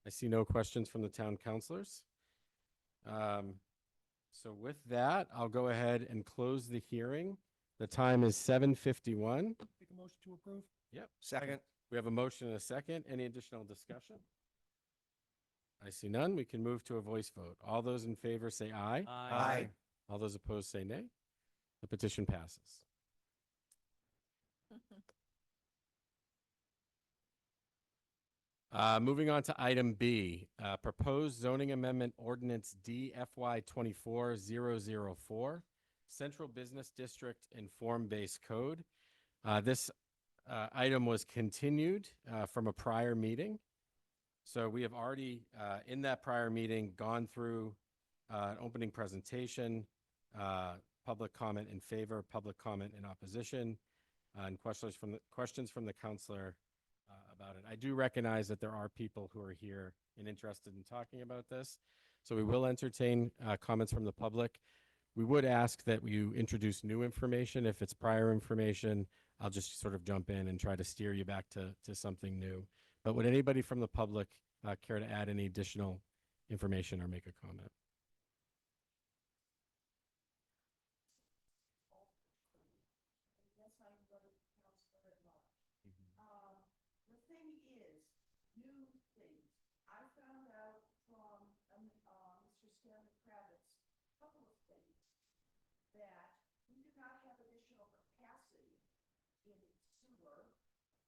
I see no questions from the town councilors. So with that, I'll go ahead and close the hearing. The time is 7:51. Make a motion to approve? Yep. Second. We have a motion and a second. Any additional discussion? I see none. We can move to a voice vote. All those in favor say aye. Aye. All those opposed say nay. The petition passes. Moving on to item B, proposed zoning amendment ordinance DFY 24004, Central Business District and Form-Based Code. This item was continued from a prior meeting. So we have already, in that prior meeting, gone through an opening presentation, public comment in favor, public comment in opposition, and questions from the counselor about it. I do recognize that there are people who are here and interested in talking about this, so we will entertain comments from the public. We would ask that you introduce new information. If it's prior information, I'll just sort of jump in and try to steer you back to something new. But would anybody from the public care to add any additional information or make a comment? The thing is, new things. I found out from Mr. Stanley Kravitz, a couple of things, that we do not have additional capacity in sewer,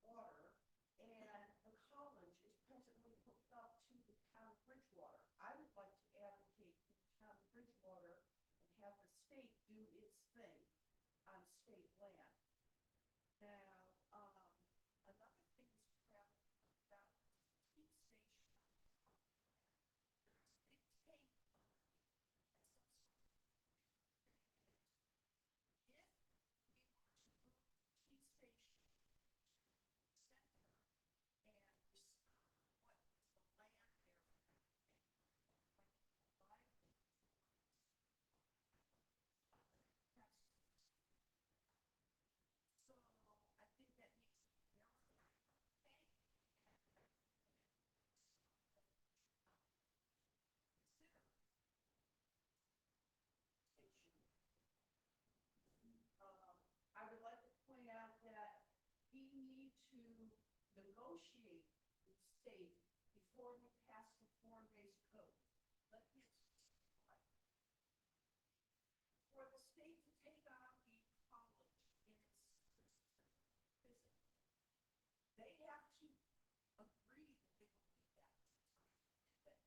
water, and the college is presently hooked up to the town of Bridgewater. I would like to advocate for the town of Bridgewater and have the state do its thing on state land. Now, another thing is about heat station. Big tank. If we were to move heat station center and what is the land there? So I think that needs to be I would like to point out that we need to negotiate with state before we pass the form-based code. Let me explain. For the state to take on the college in its visit, they have to agree that they will do that.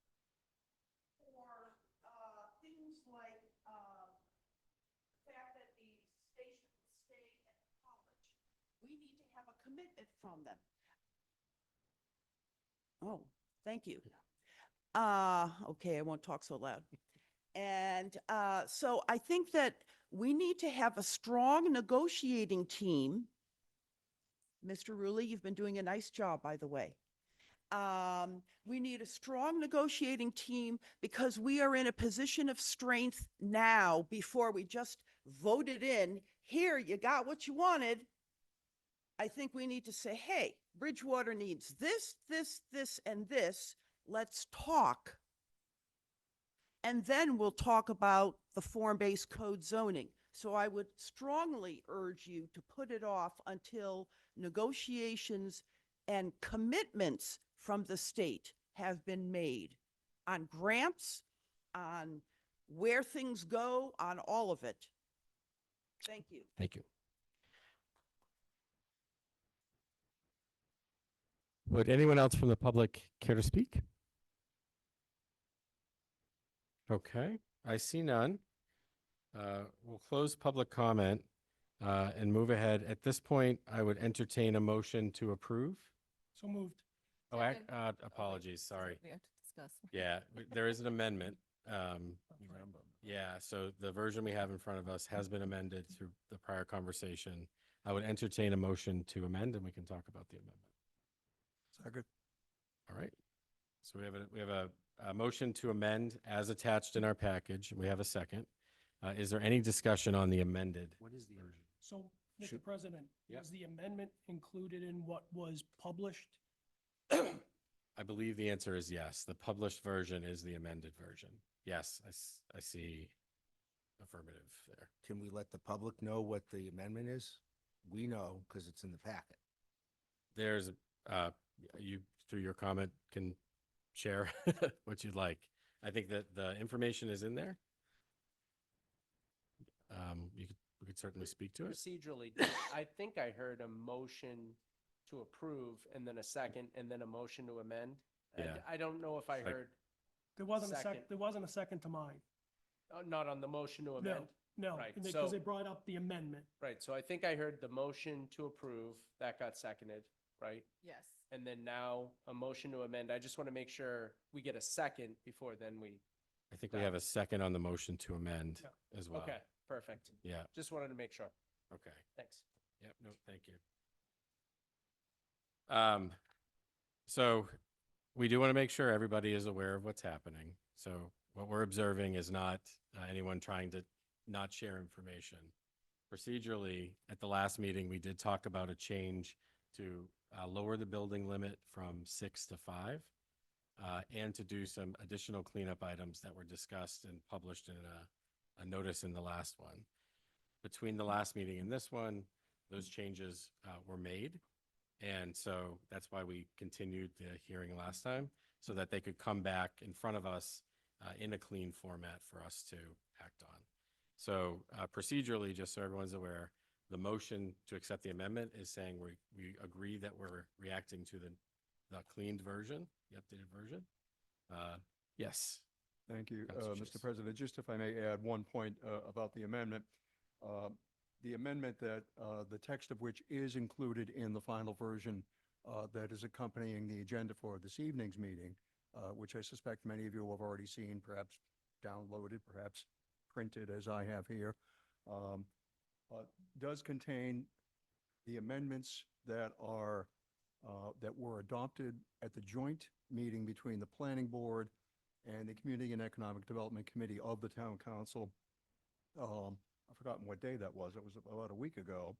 For things like the fact that the station will stay at the college, we need to have a commitment from them. Oh, thank you. Okay, I won't talk so loud. And so I think that we need to have a strong negotiating team. Mr. Rulli, you've been doing a nice job, by the way. We need a strong negotiating team because we are in a position of strength now before we just voted in, here, you got what you wanted. I think we need to say, hey, Bridgewater needs this, this, this, and this. Let's talk. And then we'll talk about the form-based code zoning. So I would strongly urge you to put it off until negotiations and commitments from the state have been made on grants, on where things go, on all of it. Thank you. Thank you. Would anyone else from the public care to speak? Okay, I see none. We'll close public comment and move ahead. At this point, I would entertain a motion to approve. So moved. Oh, apologies, sorry. We have to discuss. Yeah, there is an amendment. Yeah, so the version we have in front of us has been amended through the prior conversation. I would entertain a motion to amend, and we can talk about the amendment. Second. All right. So we have a motion to amend as attached in our package. We have a second. Is there any discussion on the amended? What is the version? So, Mr. Should- President, Yep. is the amendment included in what was published? I believe the answer is yes. The published version is the amended version. Yes, I see affirmative there. Can we let the public know what the amendment is? We know because it's in the packet. There's, you, through your comment, can share what you'd like. I think that the information is in there. We could certainly speak to it. Procedurally, I think I heard a motion to approve and then a second and then a motion to amend. Yeah. I don't know if I Like- heard, There wasn't a Second. there wasn't a second to mine. not on the motion to amend. No, Right, because so- they brought up the amendment. Right, so I think I heard the motion to approve, that got seconded, right? Yes. And then now a motion to amend. I just want to make sure we get a second before then we, I think we have a second on the motion to amend as well. okay, perfect. Yeah, Just wanted to make sure. okay. Thanks. Yep, no, thank you. So we do want to make sure everybody is aware of what's happening. So what we're observing is not anyone trying to not share information. Procedurally, at the last meeting, we did talk about a change to lower the building limit from 6 to 5 and to do some additional cleanup items that were discussed and published in a notice in the last one. Between the last meeting and this one, those changes were made. And so that's why we continued the hearing last time, so that they could come back in front of us in a clean format for us to act on. So procedurally, just so everyone's aware, the motion to accept the amendment is saying we agree that we're reacting to the cleaned version, the updated version. Yes. Thank you, Councilor Mr. Chase. President. Just if I may add one point about the amendment. The amendment that the text of which is included in the final version that is accompanying the agenda for this evening's meeting, which I suspect many of you have already seen, perhaps downloaded, perhaps printed as I have here, does contain the amendments that were adopted at the joint meeting between the Planning Board and the Community and Economic Development Committee of the Town Council. I've forgotten what day that was. It was about a week ago,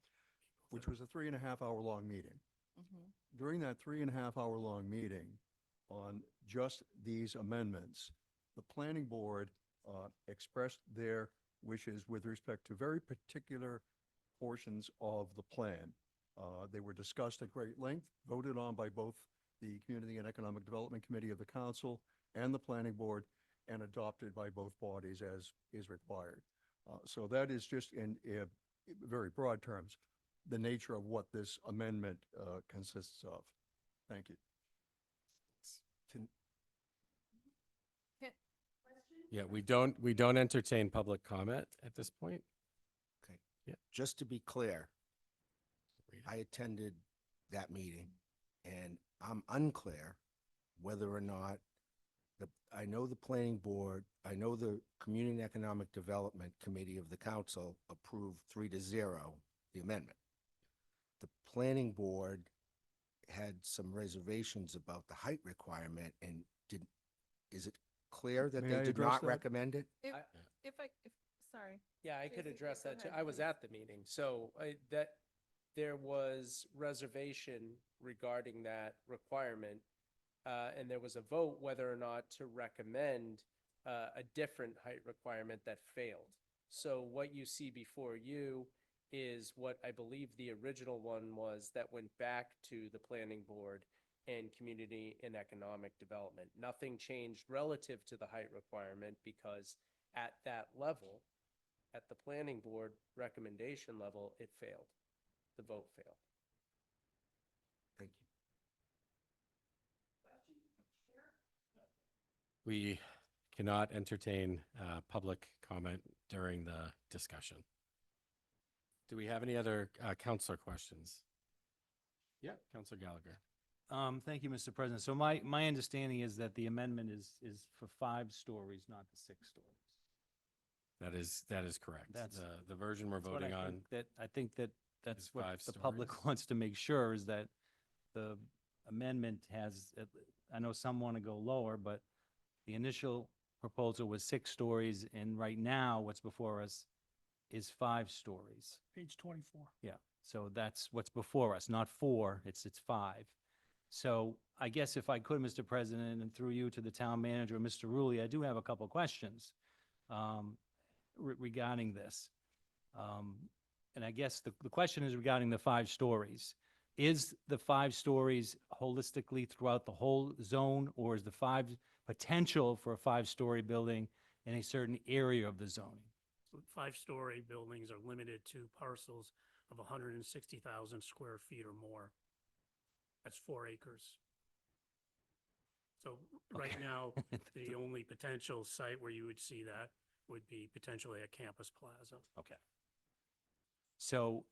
which was a 3.5 hour long meeting. During that 3.5 hour long meeting on just these amendments, the Planning Board expressed their wishes with respect to very particular portions of the plan. They were discussed at great length, voted on by both the Community and Economic Development Committee of the Council and the Planning Board, and adopted by both bodies as is required. So that is just in very broad terms, the nature of what this amendment consists of. Thank you. Yeah, we don't entertain public comment at this point. Okay. Yeah. Just to be clear, I attended that meeting and I'm unclear whether or not I know the Planning Board, I know the Community and Economic Development Committee of the Council approved 3-0 the amendment. The Planning Board had some reservations about the height requirement and is it clear that May they I did address not that? recommend it? Sorry. Yeah, I could Jason, address go that too. ahead, I was please. at the meeting, so that there was reservation regarding that requirement. And there was a vote whether or not to recommend a different height requirement that failed. So what you see before you is what I believe the original one was that went back to the Planning Board and Community and Economic Development. Nothing changed relative to the height requirement because at that level, at the Planning Board recommendation level, it failed. The vote failed. Thank you. We cannot entertain public comment during the discussion. Do we have any other counselor questions? Yeah, Counselor Gallagher. Thank you, Mr. President. So my understanding is that the amendment is for 5 stories, not the 6 stories. That is correct. That's- The version we're That's what voting I on. think that I think that that's is what 5 the public stories. wants to make sure is that the amendment has, I know some want to go lower, but the initial proposal was 6 stories, and right now what's before us is 5 stories. Page 24. Yeah, so that's what's before us, not 4, it's 5. So I guess if I could, Mr. President, and through you to the town manager, Mr. Rulli, I do have a couple questions regarding this. And I guess the question is regarding the 5 stories. Is the 5 stories holistically throughout the whole zone, or is the potential for a 5-story building in a certain area of the zoning? So 5-story buildings are limited to parcels of 160,000 square feet or more. That's 4 acres. So right Okay. now, the only potential site where you would see that would be potentially at Campus Plaza. Okay. So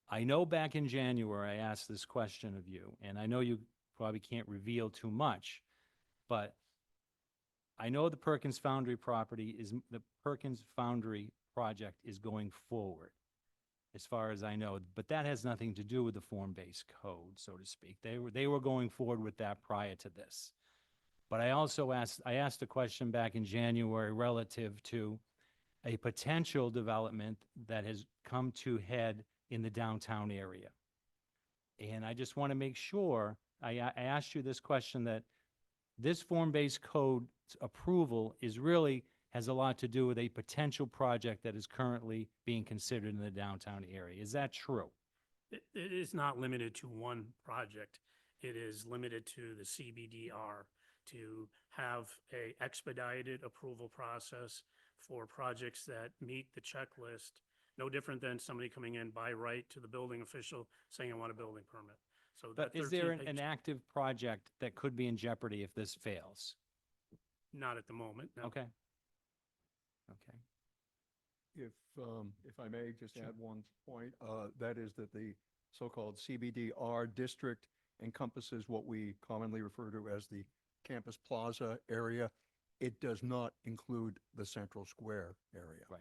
I know back in January, I asked this question of you, and I know you probably can't reveal too much, but I know the Perkins Foundry the Perkins Foundry project is going forward, as far as I know, but that has nothing to do with the form-based code, so to speak. They were going forward with that prior to this. But I also asked a question back in January relative to a potential development that has come to head in the downtown area. And I just want to make sure, I asked you this question, that this form-based code approval has a lot to do with a potential project that is currently being considered in the downtown area. Is that true? It is not limited to one project. It is limited to the CBDR to have a expedited approval process for projects that meet the checklist, no different than somebody coming in by right to the building official saying, I want a building permit. So But that is there 13 an page- active project that could be in jeopardy if this fails? Not at the moment, no. Okay. Okay. If I may just add one point, that is that the so-called CBDR district encompasses what we commonly refer to as the Campus Plaza area. It does not include the Central Square area. Right.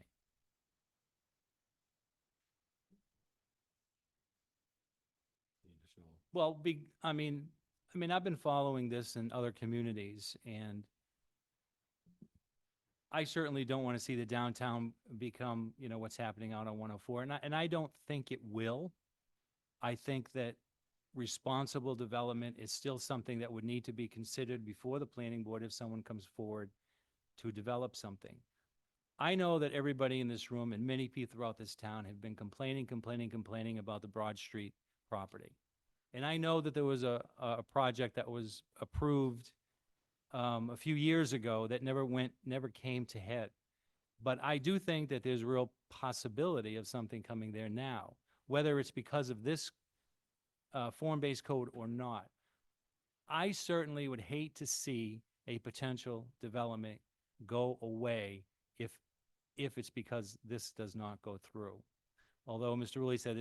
Well, I've been following this in other communities, and I certainly don't want to see the downtown become, what's happening out on 104, and I don't think it will. I think that responsible development is still something that would need to be considered before the planning board if someone comes forward to develop something. I know that everybody in this room and many people throughout this town have been complaining about the Broad Street property. And I know that there was a project that was approved a few years ago that never came to head. But I do think that there's real possibility of something coming there now, whether it's because of this form-based code or not. I certainly would hate to see a potential development go away if it's because this does not go through. Although Mr. Rulli said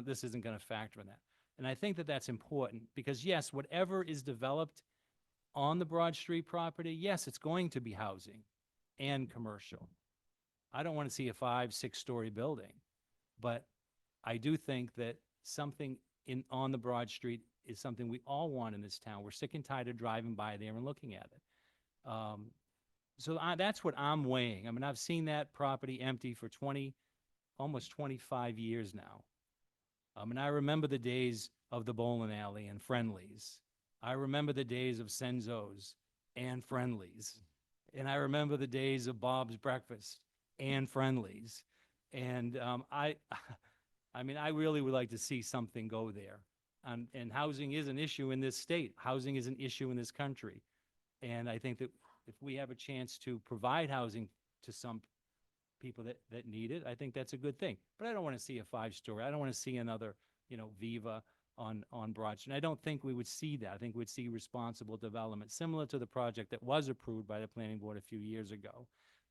this isn't going to factor in that. And I think that that's important because yes, whatever is developed on the Broad Street property, yes, it's going to be housing and commercial. I don't want to see a 5-6-story building, but I do think that something on the Broad Street is something we all want in this town. We're sick and tired of driving by there and looking at it. So that's what I'm weighing. I've seen that property empty for almost 25 years now. And I remember the days of the bowling alley and Friendlies. I remember the days of Senzo's and Friendlies. And I remember the days of Bob's Breakfast and Friendlies. And I really would like to see something go there. And housing is an issue in this state. Housing is an issue in this country. And I think that if we have a chance to provide housing to some people that need it, I think that's a good thing. But I don't want to see a 5-story. I don't want to see another, Viva on Broad Street. I don't think we would see that. I think we'd see responsible development, similar to the project that was approved by the planning board a few years ago.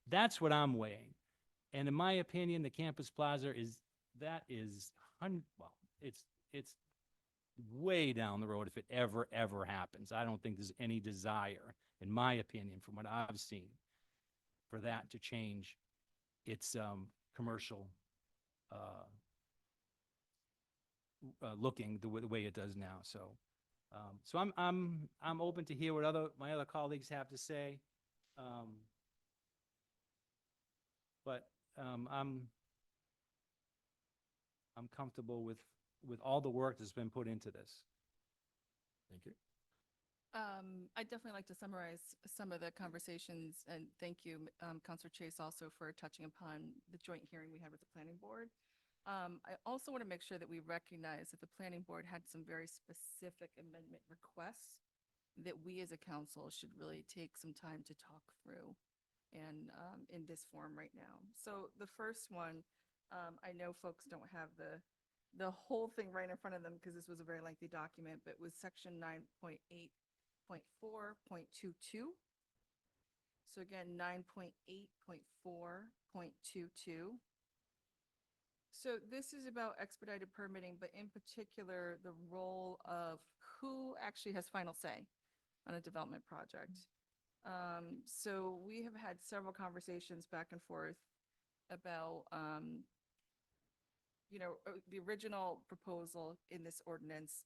That's what I'm weighing. And in my opinion, the Campus Plaza it's way down the road if it ever happens. I don't think there's any desire, in my opinion, from what I've seen, for that to change its commercial looking the way it does now. So I'm open to hear what my other colleagues have to say. But I'm comfortable with all the work that's been put into this. Thank you. I'd definitely like to summarize some of the conversations, and thank you, Counselor Chase, also for touching upon the joint hearing we had with the planning board. I also want to make sure that we recognize that the planning board had some very specific amendment requests that we as a council should really take some time to talk through and in this form right now. So the first one, I know folks don't have the whole thing right in front of them because this was a very lengthy document, but it was section 9.8.4.22. So again, 9.8.4.22. So this is about expedited permitting, but in particular, the role of who actually has final say on a development project. So we have had several conversations back and forth about, the original proposal in this ordinance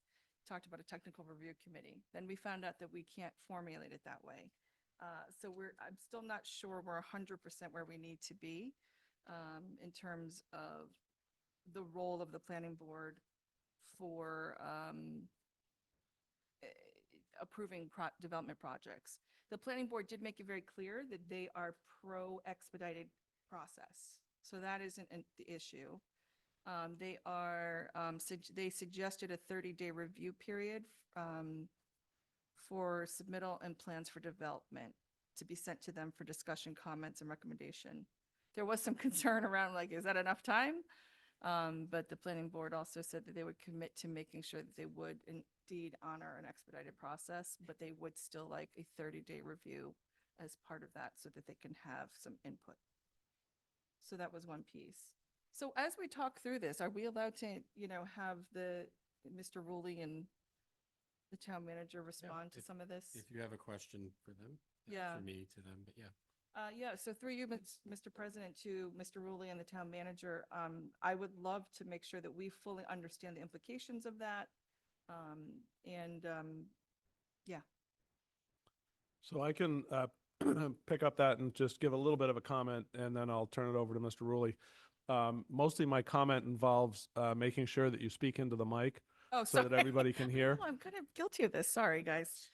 talked about a technical review committee. Then we found out that we can't formulate it that way. So I'm still not sure we're 100% where we need to be in terms of the role of the planning board for approving development projects. The planning board did make it very clear that they are pro-expedited process. So that isn't the issue. They suggested a 30-day review period for submittal and plans for development to be sent to them for discussion, comments, and recommendation. There was some concern around, like, is that enough time? But the planning board also said that they would commit to making sure that they would indeed honor an expedited process, but they would still like a 30-day review as part of that so that they can have some input. So that was one piece. So as we talk through this, are we allowed to, have Mr. Rulli and the town manager respond to if- some of this? If you have a question for them. Yeah. For me, to them, but yeah. So through you, Mr. President, to Mr. Rulli and the town manager, I would love to make sure that we fully understand the implications of that. Yeah. So I can pick up that and just give a little bit of a comment, and then I'll turn it over to Mr. Rulli. Mostly my comment involves making sure that you speak into the mic Oh, so that sorry. everybody can hear. Oh, I'm kind of guilty of this. Sorry, guys.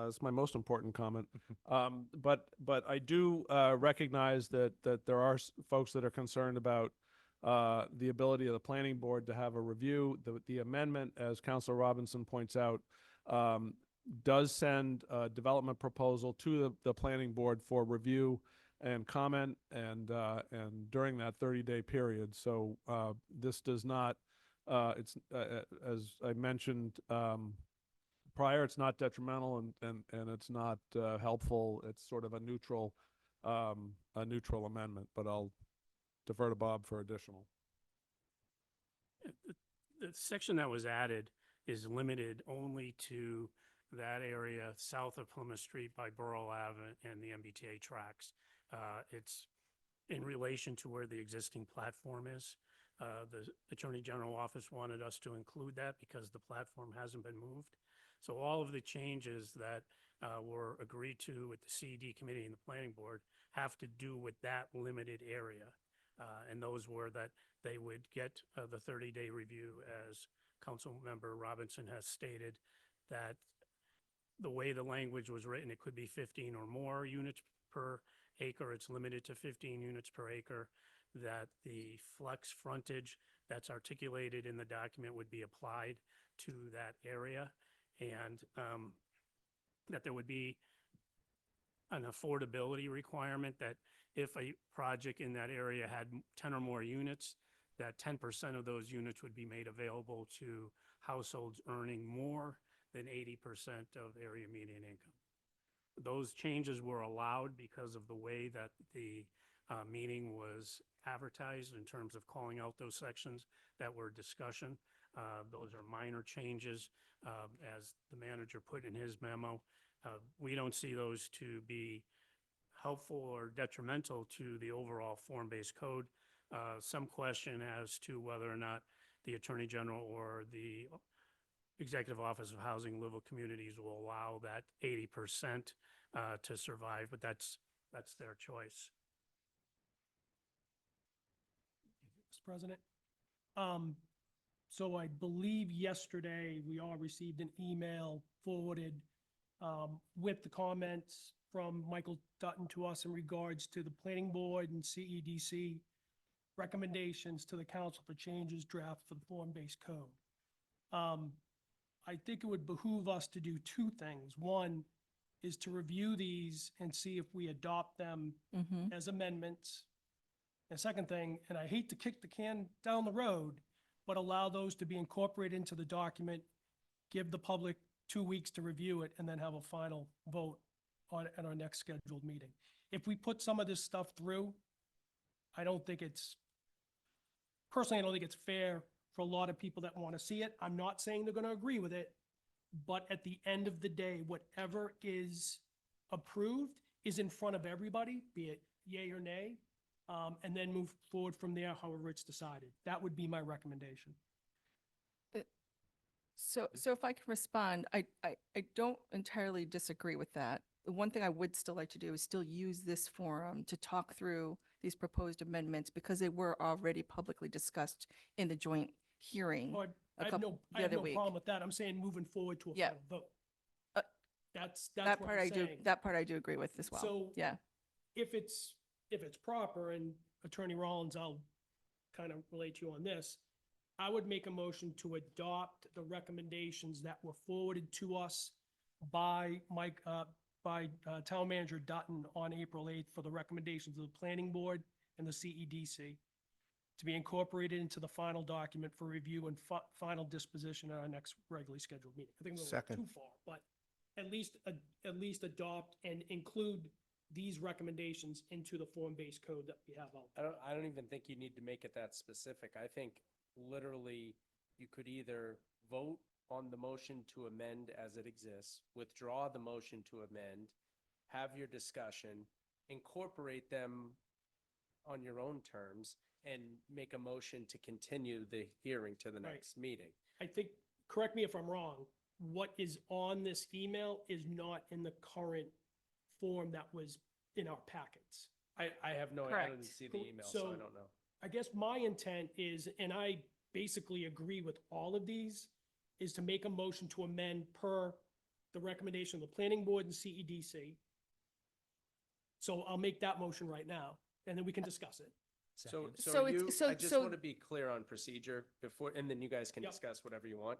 It's my most important comment. But I do recognize that there are folks that are concerned about the ability of the planning board to have a review. The amendment, as Councilor Robinson points out, does send a development proposal to the planning board for review and comment and during that 30-day period. So this does not, it's as I mentioned prior, it's not detrimental and it's not helpful. It's sort of a neutral amendment, but I'll defer to Bob for additional. The section that was added is limited only to that area south of Plymouth Street by Borough Ave and the MBTA tracks. It's in relation to where the existing platform is. The Attorney General Office wanted us to include that because the platform hasn't been moved. So all of the changes that were agreed to with the CD committee and the planning board have to do with that limited area. And those were that they would get the 30-day review, as Councilmember Robinson has stated, that the way the language was written, it could be 15 or more units per acre. It's limited to 15 units per acre, that the flex frontage that's articulated in the document would be applied to that area, and that there would be an affordability requirement that if a project in that area had 10 or more units, that 10% of those units would be made available to households earning more than 80% of area median income. Those changes were allowed because of the way that the meeting was advertised in terms of calling out those sections that were discussion. Those are minor changes, as the manager put in his memo. We don't see those to be helpful or detrimental to the overall form-based code. Some question as to whether or not the Attorney General or the Executive Office of Housing and Livable Communities will allow that 80% to survive, but that's their choice. Mr. President. So I believe yesterday we all received an email forwarded with the comments from Michael Dutton to us in regards to the planning board and CEDC recommendations to the council for changes draft for the form-based code. I think it would behoove us to do two things. One is to review these and see if we adopt them as amendments. And second thing, and I hate to kick the can down the road, but allow those to be incorporated into the document, give the public 2 weeks to review it, and then have a final vote on it at our next scheduled meeting. If we put some of this stuff through, I don't think it's, personally, I don't think it's fair for a lot of people that want to see it. I'm not saying they're going to agree with it, but at the end of the day, whatever is approved is in front of everybody, be it yay or nay, and then move forward from there, however it's decided. That would be my recommendation. So if I can respond, I don't entirely disagree with that. The one thing I would still like to do is still use this forum to talk through these proposed amendments because they were already publicly discussed in the joint hearing Oh, I a have couple, no, I the have other no week. problem with that. I'm saying moving forward to a Yeah. final vote. Uh, That's That what part I'm I do, saying. that part I do agree with as well. So Yeah. if it's proper, and Attorney Rollins, I'll kind of relate to you on this, I would make a motion to adopt the recommendations that were forwarded to us by Town Manager Dutton on April 8th for the recommendations of the Planning Board and the CEDC to be incorporated into the final document for review and final disposition at our next regularly scheduled meeting. I think we're Second. too far, but at least adopt and include these recommendations into the form-based code that we have out. I don't even think you need to make it that specific. I think literally you could either vote on the motion to amend as it exists, withdraw the motion to amend, have your discussion, incorporate them on your own terms, and make a motion to continue the hearing to the Right. next meeting. I think, correct me if I'm wrong, what is on this email is not in the current form that was in our packets. I have no, I didn't Correct. see the Cool. email, so I So- don't know. I guess my intent is, and I basically agree with all of these, is to make a motion to amend per the recommendation of the planning board and CEDC. So I'll make that motion right now, and then we can discuss it. So, So so it's- you, so- I just so- want to be clear on procedure before, and then you guys can Yep. discuss whatever you want.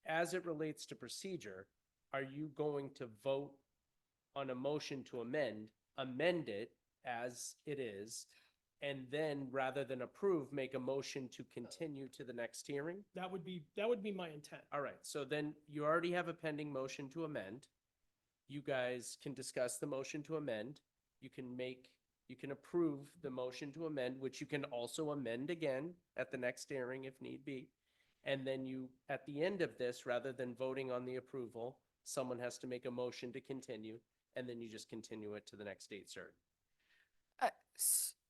As it relates to procedure, are you going to vote on a motion to amend it as it is, and then rather than approve, make a motion to continue to the next hearing? That would be my intent. All right, so then you already have a pending motion to amend. You guys can discuss the motion to amend. You can approve the motion to amend, which you can also amend again at the next hearing if need be. And then you, at the end of this, rather than voting on the approval, someone has to make a motion to continue, and then you just continue it to the next date certain.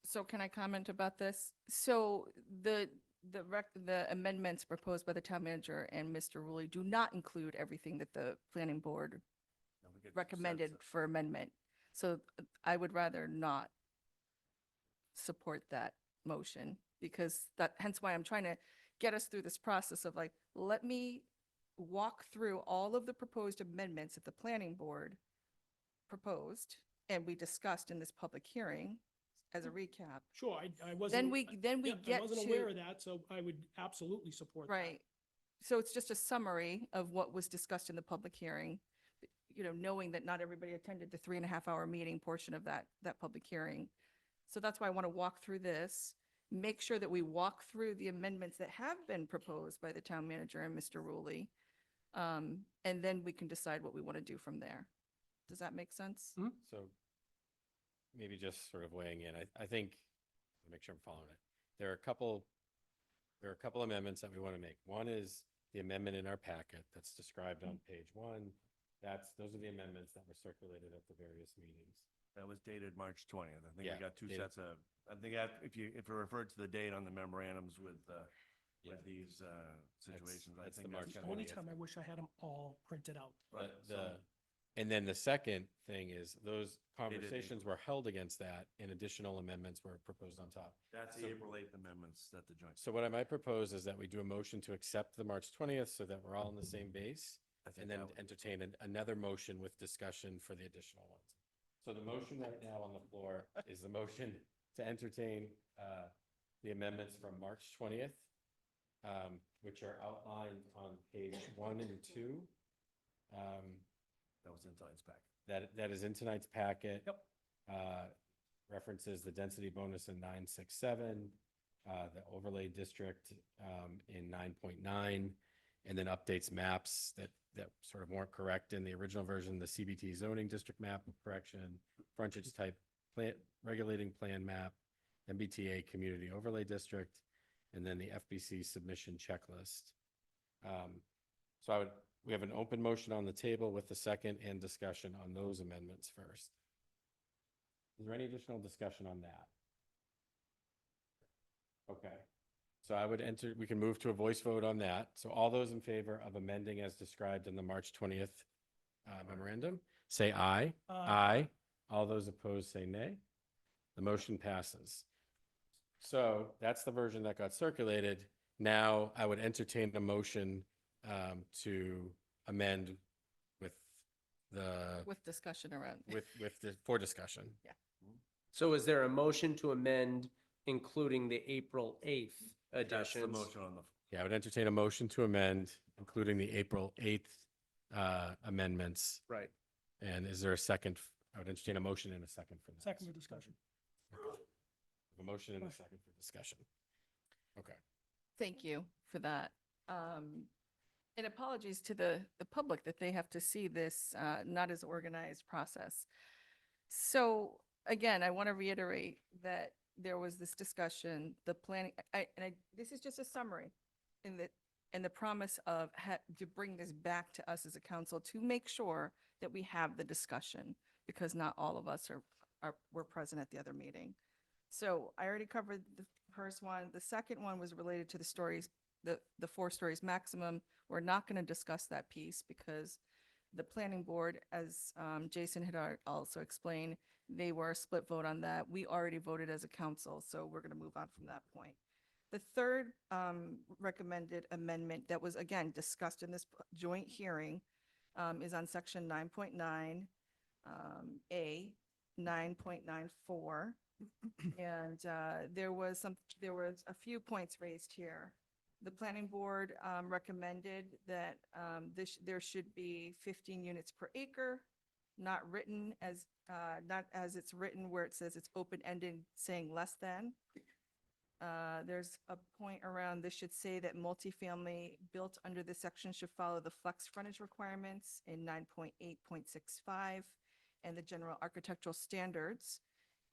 So can I comment about this? So the amendments proposed by the town manager and Mr. Rulli do not include everything that the planning board recommended for amendment. So I would rather not support that motion because hence why I'm trying to get us through this process of like, let me walk through all of the proposed amendments that the planning board proposed and we discussed in this public hearing as a recap. Sure, I wasn't. Then we yeah, get I wasn't to. aware of that, so I would absolutely support that. Right. So it's just a summary of what was discussed in the public hearing, knowing that not everybody attended the 3.5-hour meeting portion of that public hearing. So that's why I want to walk through this, make sure that we walk through the amendments that have been proposed by the town manager and Mr. Rulli. And then we can decide what we want to do from there. Does that make sense? So maybe just sort of weighing in, I think, to make sure I'm following it. There are a couple amendments that we want to make. One is the amendment in our packet that's described on page 1. Those are the amendments that were circulated at the various meetings. That was dated March 20th. I think Yeah, we got two dated- sets of, I think if you referred to the date on the memorandums with these situations, I that's think the that's March kind Only of. time I wish I had them all printed out. And then the second thing is those conversations were held against that and additional amendments were proposed on top. That's the So- April 8th amendments that the joint. So what I might propose is that we do a motion to accept the March 20th so that we're all on the same base. think and then that would- entertain another motion with discussion for the additional ones. So the motion right now on the floor is the motion to entertain the amendments from March 20th, which are outlined on page 1 and 2. That was in tonight's pack. That is in tonight's packet. Yep. References the density bonus in 967, the overlay district in 9.9, and then updates maps that sort of weren't correct in the original version, the CBT zoning district map correction, frontage type plant regulating plan map, MBTA community overlay district, and then the FBC submission checklist. So we have an open motion on the table with the second and discussion on those amendments first. Is there any additional discussion on that? Okay. So we can move to a voice vote on that. So all those in favor of amending as described in the March 20th memorandum, say aye. Aye. All those opposed say nay. The motion passes. So that's the version that got circulated. Now I would entertain a motion to amend With discussion around. for discussion. Yeah. So is there a motion to amend, including the April 8th That's additions? the motion on the, Yeah, I would entertain a motion to amend, including the April 8th amendments. Right. And is there a second? I would entertain a motion and a second for that. Second for discussion. A motion and a second for discussion. Okay. Thank you for that. And apologies to the public that they have to see this not as organized process. So again, I want to reiterate that there was this discussion, the planning, this is just a summary in the promise of to bring this back to us as a council to make sure that we have the discussion, because not all of us were present at the other meeting. So I already covered the first one. The second one was related to the stories, the 4 stories maximum. We're not going to discuss that piece because the planning board, as Jason had also explained, they were a split vote on that. We already voted as a council, so we're going to move on from that point. The third recommended amendment that was, again, discussed in this joint hearing is on section 9.9, A, 9.94. And there was a few points raised here. The planning board recommended that there should be 15 units per acre, not as it's written where it says it's open-ended, saying less than. There's a point around, this should say that multifamily built under this section should follow the flex frontage requirements in 9.8.65 and the general architectural standards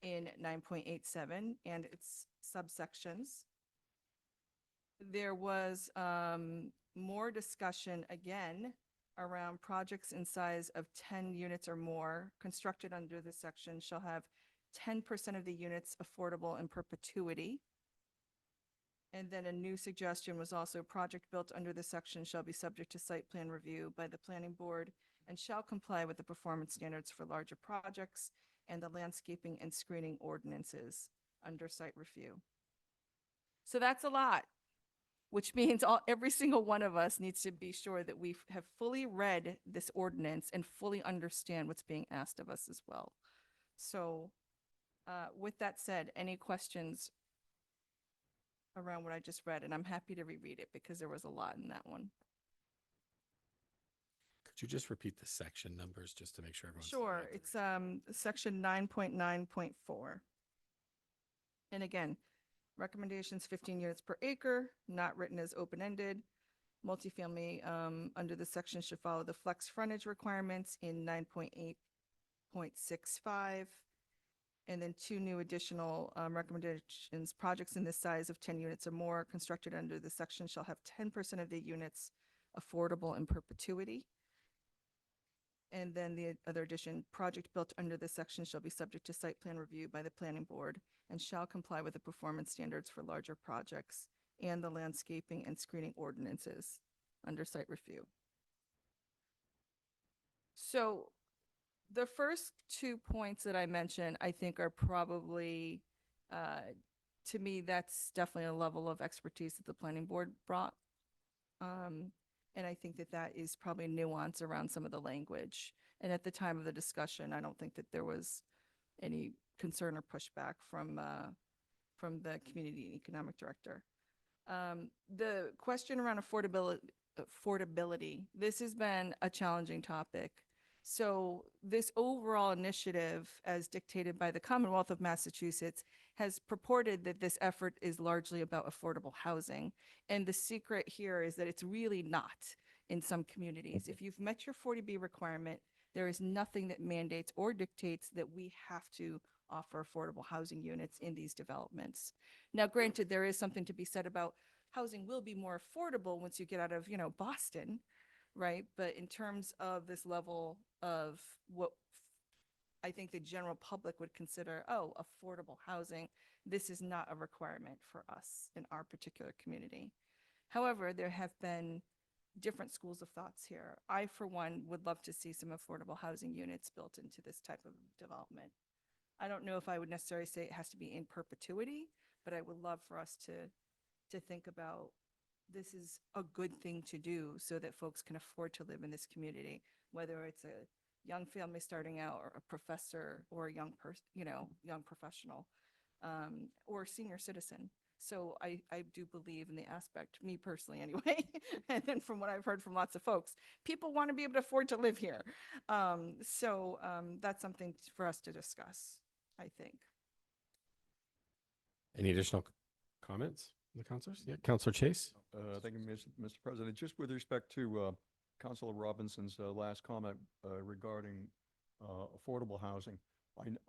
in 9.87 and its subsections. There was more discussion again around projects in size of 10 units or more constructed under this section shall have 10% of the units affordable in perpetuity. And then a new suggestion was also project built under this section shall be subject to site plan review by the planning board and shall comply with the performance standards for larger projects and the landscaping and screening ordinances under site review. So that's a lot, which means every single one of us needs to be sure that we have fully read this ordinance and fully understand what's being asked of us as well. So with that said, any questions around what I just read? And I'm happy to reread it because there was a lot in that one. Could you just repeat the section numbers just to make sure everyone's. Sure, it's section 9.9.4. And again, recommendations 15 units per acre, not written as open-ended. Multifamily under the section should follow the flex frontage requirements in 9.8.65. And then 2 new additional recommendations, projects in the size of 10 units or more constructed under the section shall have 10% of the units affordable in perpetuity. And then the other addition, project built under this section shall be subject to site plan review by the planning board and shall comply with the performance standards for larger projects and the landscaping and screening ordinances under site review. So the first 2 points that I mentioned, I think are probably, to me, that's definitely a level of expertise that the planning board brought. And I think that that is probably nuance around some of the language. And at the time of the discussion, I don't think that there was any concern or pushback from the community and economic director. The question around affordability, this has been a challenging topic. So this overall initiative, as dictated by the Commonwealth of Massachusetts, has purported that this effort is largely about affordable housing. And the secret here is that it's really not in some communities. If you've met your 40B requirement, there is nothing that mandates or dictates that we have to offer affordable housing units in these developments. Now, granted, there is something to be said about housing will be more affordable once you get out of, Boston, right? But in terms of this level of what I think the general public would consider, affordable housing, this is not a requirement for us in our particular community. However, there have been different schools of thoughts here. I, for one, would love to see some affordable housing units built into this type of development. I don't know if I would necessarily say it has to be in perpetuity, but I would love for us to think about this is a good thing to do so that folks can afford to live in this community, whether it's a young family starting out or a professor or a young young professional, or senior citizen. So I do believe in the aspect, me personally anyway, and then from what I've heard from lots of folks, people want to be able to afford to live here. So that's something for us to discuss, I think. Any additional comments from the counselors? Yeah, Counselor Chase? Thank you, Mr. President. Just with respect to Councilor Robinson's last comment regarding affordable housing,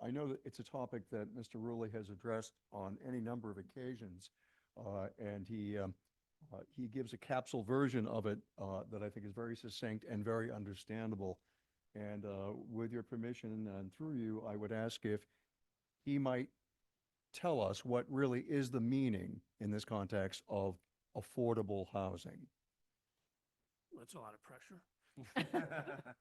I know that it's a topic that Mr. Rulli has addressed on any number of occasions, and he gives a capsule version of it that I think is very succinct and very understandable. And with your permission and through you, I would ask if he might tell us what really is the meaning in this context of affordable housing. That's a lot of pressure.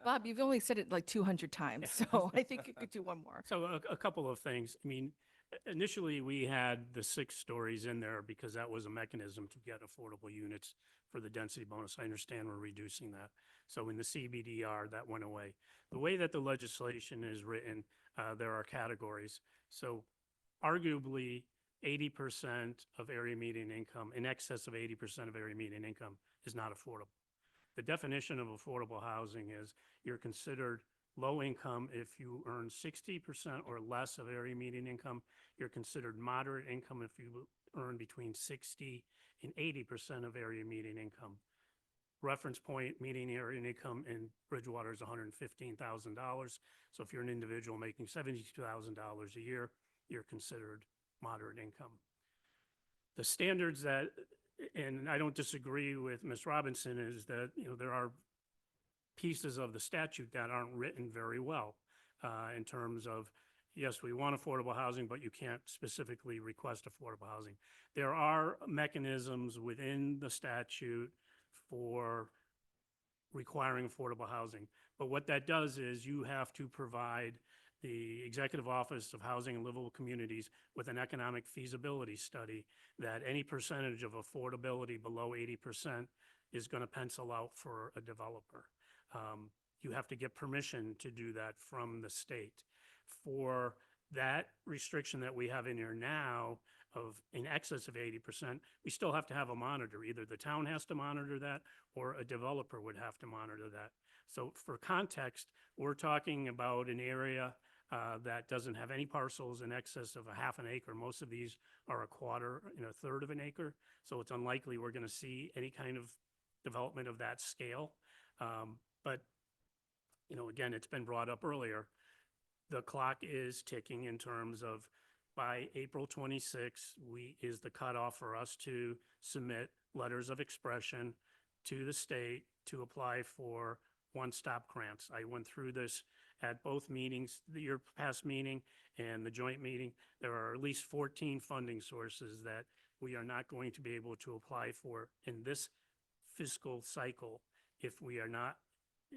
Bob, you've only said it like 200 times, so I think you could do one more. So a couple of things. I mean, initially we had the 6 stories in there because that was a mechanism to get affordable units for the density bonus. I understand we're reducing that. So in the CBDR, that went away. The way that the legislation is written, there are categories. So arguably 80% of area median income, in excess of 80% of area median income is not affordable. The definition of affordable housing is you're considered low income if you earn 60% or less of area median income. You're considered moderate income if you earn between 60 and 80% of area median income. Reference point, median area income in Bridgewater is $115,000. So if you're an individual making $72,000 a year, you're considered moderate income. The standards that, and I don't disagree with Ms. Robinson, is that, there are pieces of the statute that aren't written very well in terms of, yes, we want affordable housing, but you can't specifically request affordable housing. There are mechanisms within the statute for requiring affordable housing. But what that does is you have to provide the Executive Office of Housing and Livable Communities with an economic feasibility study that any percentage of affordability below 80% is going to pencil out for a developer. You have to get permission to do that from the state. For that restriction that we have in here now of in excess of 80%, we still have to have a monitor. Either the town has to monitor that or a developer would have to monitor that. So for context, we're talking about an area that doesn't have any parcels in excess of a half an acre. Most of these are a quarter and a third of an acre. So it's unlikely we're going to see any kind of development of that scale. But, again, it's been brought up earlier. The clock is ticking in terms of by April 26th, is the cutoff for us to submit letters of expression to the state to apply for one-stop grants. I went through this at both meetings, your past meeting and the joint meeting. There are at least 14 funding sources that we are not going to be able to apply for in this fiscal cycle if we are not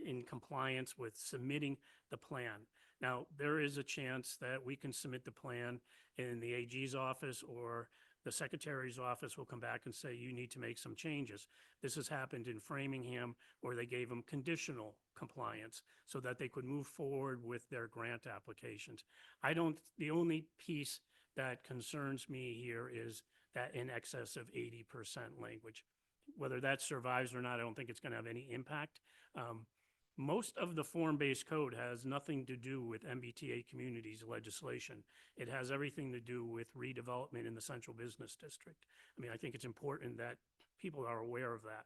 in compliance with submitting the plan. Now, there is a chance that we can submit the plan in the AG's office or the secretary's office will come back and say, you need to make some changes. This has happened in Framingham, where they gave them conditional compliance so that they could move forward with their grant applications. The only piece that concerns me here is that in excess of 80% language. Whether that survives or not, I don't think it's going to have any impact. Most of the form-based code has nothing to do with MBTA communities legislation. It has everything to do with redevelopment in the central business district. I mean, I think it's important that people are aware of that.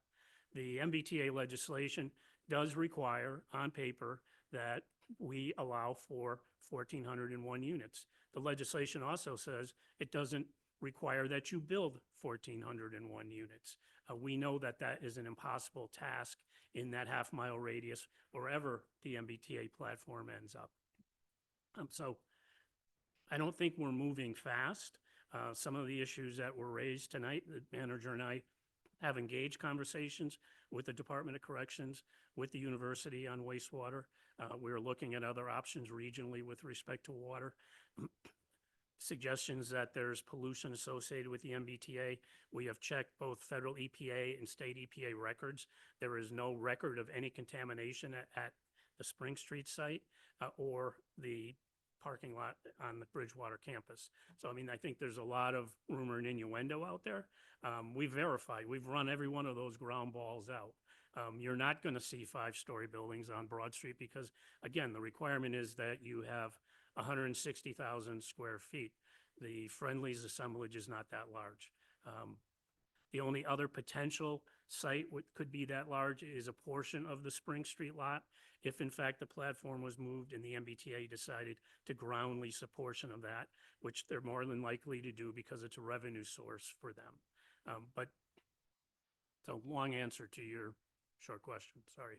The MBTA legislation does require, on paper, that we allow for 1,401 units. The legislation also says it doesn't require that you build 1,401 units. We know that that is an impossible task in that half-mile radius, wherever the MBTA platform ends up. So I don't think we're moving fast. Some of the issues that were raised tonight, the manager and I have engaged conversations with the Department of Corrections, with the university on wastewater. We're looking at other options regionally with respect to water. Suggestions that there's pollution associated with the MBTA. We have checked both federal EPA and state EPA records. There is no record of any contamination at the Spring Street site or the parking lot on the Bridgewater campus. So, I mean, I think there's a lot of rumor and innuendo out there. We've verified, we've run every one of those ground balls out. You're not going to see 5-story buildings on Broad Street because, again, the requirement is that you have 160,000 square feet. The Friendly's assemblage is not that large. The only other potential site could be that large is a portion of the Spring Street lot. If in fact the platform was moved and the MBTA decided to ground lease a portion of that, which they're more than likely to do because it's a revenue source for them. But it's a long answer to your short question, sorry.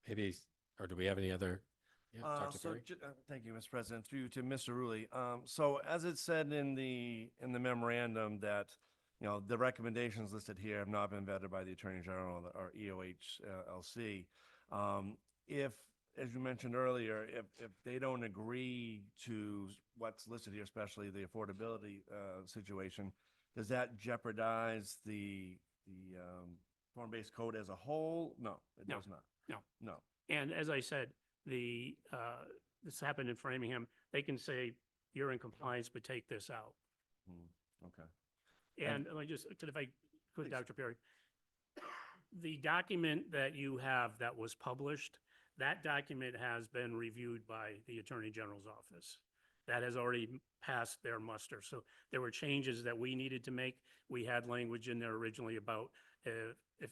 Maybe, or do we have any other? Yeah, Dr. Perry? Thank you, Mr. President. Through you to Mr. Rulli. So as it said in the memorandum that, you know, the recommendations listed here have not been vetted by the Attorney General or EOHLC. If, as you mentioned earlier, if they don't agree to what's listed here, especially the affordability situation, does that jeopardize the form-based code as a whole? No, it does not. No. And as I said, this happened in Framingham. They can say, you're in compliance, but take this out. Okay. And I just, if I could, Dr. Perry, the document that you have that was published, that document has been reviewed by the Attorney General's office. That has already passed their muster. So there were changes that we needed to make. We had language in there originally about if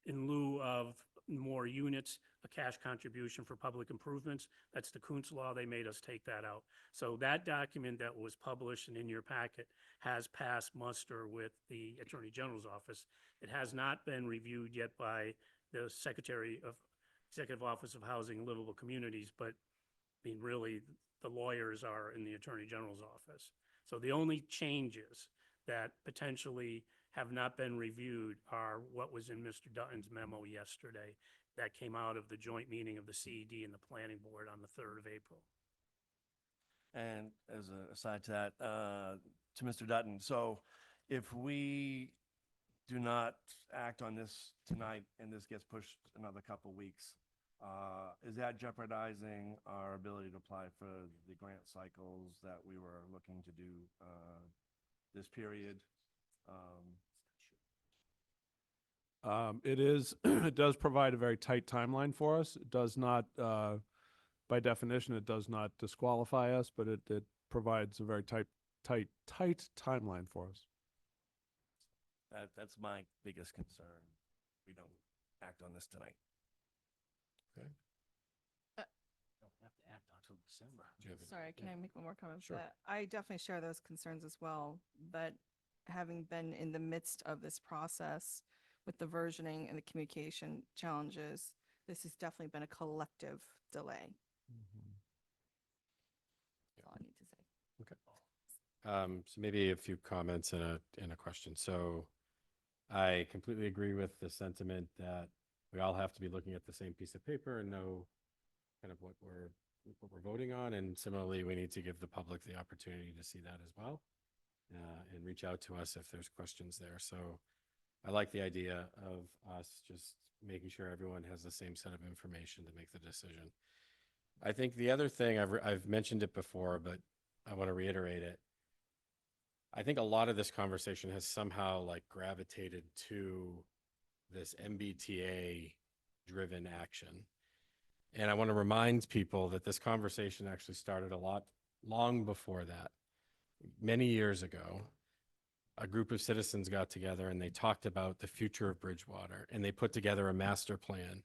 in lieu of more units, a cash contribution for public improvements. That's the Kuntz law. They made us take that out. So that document that was published and in your packet has passed muster with the Attorney General's office. It has not been reviewed yet by the Secretary of Executive Office of Housing and Livable Communities, but I mean, really, the lawyers are in the Attorney General's office. So the only changes that potentially have not been reviewed are what was in Mr. Dutton's memo yesterday that came out of the joint meeting of the CED and the Planning Board on the 3rd of April. And as a aside to that, to Mr. Dutton, so if we do not act on this tonight and this gets pushed another couple weeks, is that jeopardizing our ability to apply for the grant cycles that we were looking to do this period? It is, it does provide a very tight timeline for us. It does not, by definition, it does not disqualify us, but it provides a very tight timeline for us. That's my biggest concern. We don't act on this tonight. Okay. Don't have to act until December. Sorry, can I make one more comment? Sure. I definitely share those concerns as well, but having been in the midst of this process with the versioning and the communication challenges, this has definitely been a collective delay. That's all I need to say. Okay. So maybe a few comments and a question. So I completely agree with the sentiment that we all have to be looking at the same piece of paper and know kind of what we're what we're voting on. And similarly, we need to give the public the opportunity to see that as well, and reach out to us if there's questions there. So I like the idea of us just making sure everyone has the same set of information to make the decision. I think the other thing, I've mentioned it before, but I want to reiterate it. I think a lot of this conversation has somehow like gravitated to this MBTA driven action. And I want to remind people that this conversation actually started a lot long before that. Many years ago, a group of citizens got together and they talked about the future of Bridgewater, and they put together a master plan.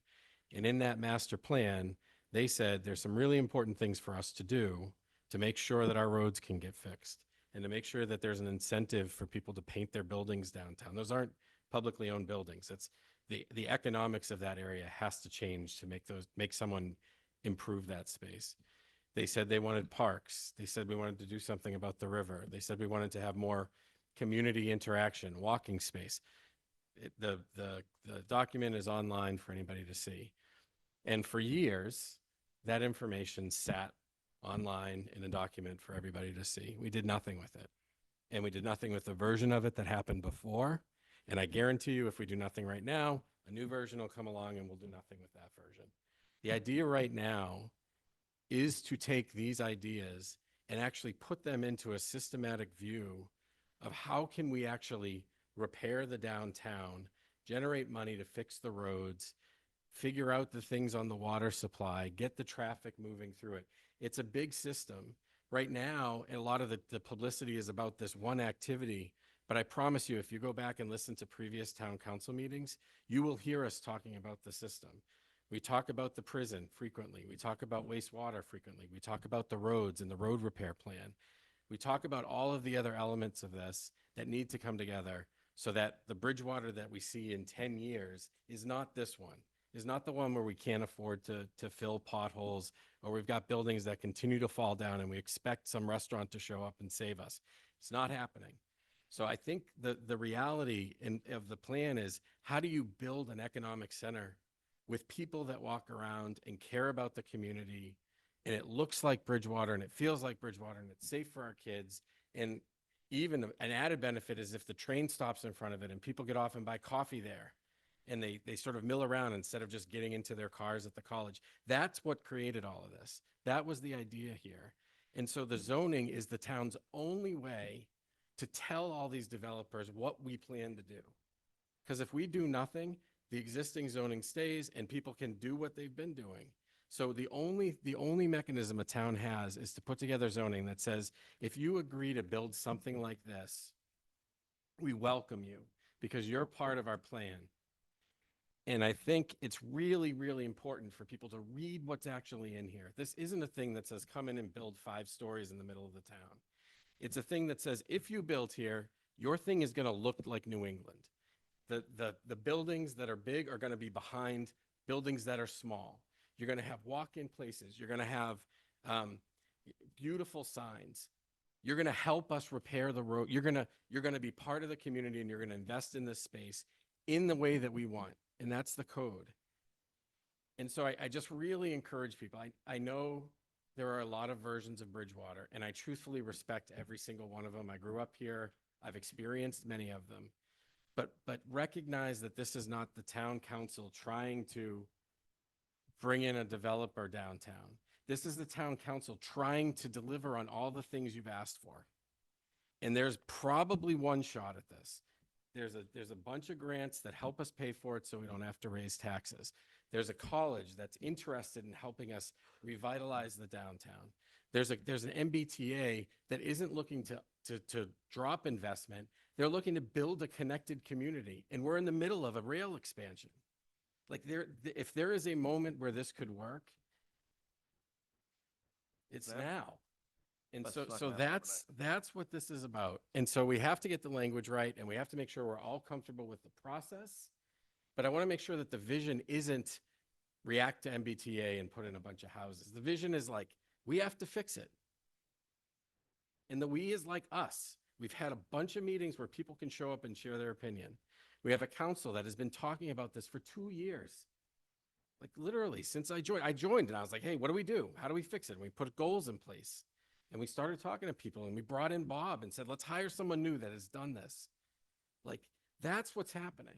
And in that master plan, they said there's some really important things for us to do to make sure that our roads can get fixed, and to make sure that there's an incentive for people to paint their buildings downtown. Those aren't publicly owned buildings. It's the economics of that area has to change to make someone improve that space. They said they wanted parks. They said we wanted to do something about the river. They said we wanted to have more community interaction, walking space. The document is online for anybody to see. And for years, that information sat online in a document for everybody to see. We did nothing with it. And we did nothing with the version of it that happened before. And I guarantee you, if we do nothing right now, a new version will come along and we'll do nothing with that version. The idea right now is to take these ideas and actually put them into a systematic view of how can we actually repair the downtown, generate money to fix the roads, figure out the things on the water supply, get the traffic moving through it. It's a big system. Right now, a lot of the publicity is about this one activity, but I promise you, if you go back and listen to previous town council meetings, you will hear us talking about the system. We talk about the prison frequently. We talk about wastewater frequently. We talk about the roads and the road repair plan. We talk about all of the other elements of this that need to come together so that the Bridgewater that we see in 10 years is not this one, is not the one where we can't afford to fill potholes, or we've got buildings that continue to fall down and we expect some restaurant to show up and save us. It's not happening. So I think the reality of the plan is, how do you build an economic center with people that walk around and care about the community, and it looks like Bridgewater and it feels like Bridgewater and it's safe for our kids? And even an added benefit is if the train stops in front of it and people get off and buy coffee there, and they sort of mill around instead of just getting into their cars at the college. That's what created all of this. That was the idea here. And so the zoning is the town's only way to tell all these developers what we plan to do. Because if we do nothing, the existing zoning stays and people can do what they've been doing. So the only mechanism a town has is to put together zoning that says, if you agree to build something like this, we welcome you because you're part of our plan. And I think it's really, really important for people to read what's actually in here. This isn't a thing that says, come in and build 5 stories in the middle of the town. It's a thing that says, if you build here, your thing is going to look like New England. The buildings that are big are going to be behind buildings that are small. You're going to have walk-in places. You're going to have beautiful signs. You're going to help us repair the road. You're going to be part of the community, and you're going to invest in this space in the way that we want. And that's the code. And so I just really encourage people. I know there are a lot of versions of Bridgewater, and I truthfully respect every single one of them. I grew up here. I've experienced many of them. But recognize that this is not the town council trying to bring in a developer downtown. This is the town council trying to deliver on all the things you've asked for. And there's probably one shot at this. There's a bunch of grants that help us pay for it so we don't have to raise taxes. There's a college that's interested in helping us revitalize the downtown. There's an MBTA that isn't looking to drop investment. They're looking to build a connected community, and we're in the middle of a rail expansion. Like if there is a moment where this could work, it's now. And That's so not gonna happen that's what this is about. And so we have to get the language right, and we have to make sure we're all comfortable with the process. But I want to make sure that the vision isn't react to MBTA and put in a bunch of houses. The vision is like, we have to fix it. And the we is like us. We've had a bunch of meetings where people can show up and share their opinion. We have a council that has been talking about this for 2 years. Like literally since I joined and I was like, hey, what do we do? How do we fix it? And we put goals in place and we started talking to people and we brought in Bob and said, let's hire someone new that has done this. Like that's what's happening.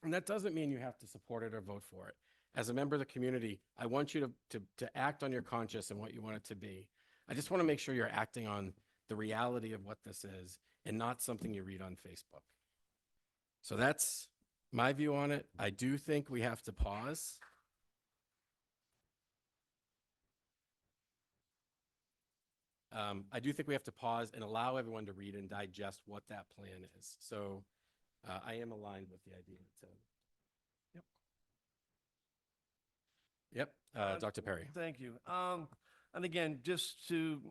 And that doesn't mean you have to support it or vote for it. As a member of the community, I want you to act on your conscience and what you want it to be. I just want to make sure you're acting on the reality of what this is and not something you read on Facebook. So that's my view on it. I do think we have to pause. I do think we have to pause and allow everyone to read and digest what that plan is. So I am aligned with the idea. Yep. Dr. Perry. Thank you. And again, just to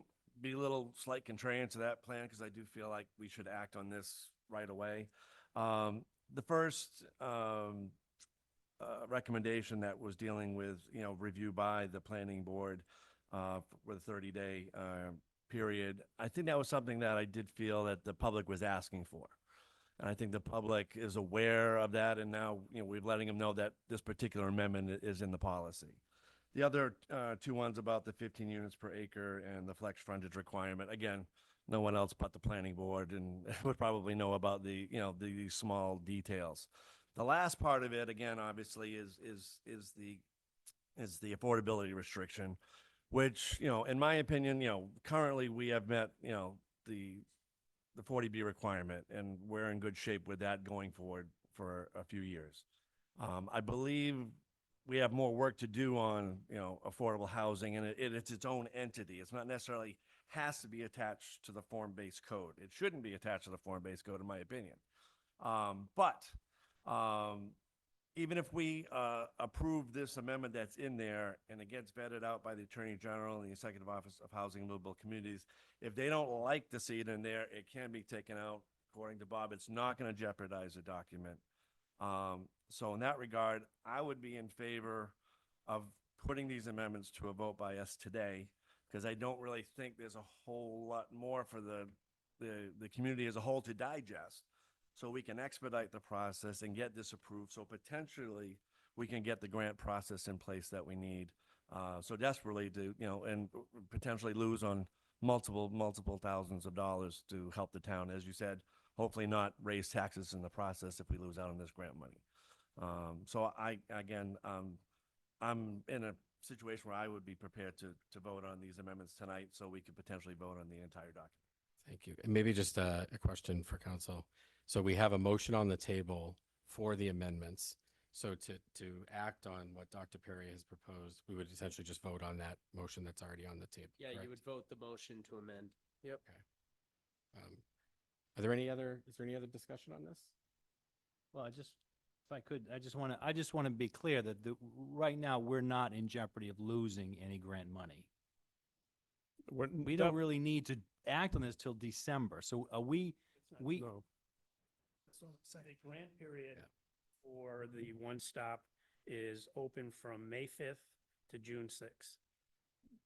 be a little slight contrarian to that plan, because I do feel like we should act on this right away. The first recommendation that was dealing with, review by the planning board with a 30-day period, I think that was something that I did feel that the public was asking for. And I think the public is aware of that, and now, we're letting them know that this particular amendment is in the policy. The other two ones about the 15 units per acre and the flex frontage requirement, again, no one else but the planning board and would probably know about the small details. The last part of it, again, obviously is the affordability restriction, which, in my opinion, currently we have met, the 40B requirement, and we're in good shape with that going forward for a few years. I believe we have more work to do on, affordable housing, and it's its own entity. It's not necessarily has to be attached to the form-based code. It shouldn't be attached to the form-based code, in my opinion. But even if we approve this amendment that's in there and it gets vetted out by the Attorney General and the Executive Office of Housing and Livable Communities, if they don't like to see it in there, it can be taken out. According to Bob, it's not going to jeopardize the document. So in that regard, I would be in favor of putting these amendments to a vote by us today, because I don't really think there's a whole lot more for the community as a whole to digest. So we can expedite the process and get this approved. So potentially we can get the grant process in place that we need. So desperately to, and potentially lose on multiple thousands of dollars to help the town. As you said, hopefully not raise taxes in the process if we lose out on this grant money. So I'm in a situation where I would be prepared to vote on these amendments tonight so we could potentially vote on the entire document. Thank you. And maybe just a question for council. So we have a motion on the table for the amendments. So to act on what Dr. Perry has proposed, we would essentially just vote on that motion that's already on the table. Yeah, correct? you would vote the motion to amend. Yep. Okay. Is there any other discussion on this? Well, if I could, I just want to be clear that right now, we're not in jeopardy of losing any grant money. We don't really need to act on this till December. So are we? So the grant period for the one-stop is open from May 5th to June 6th.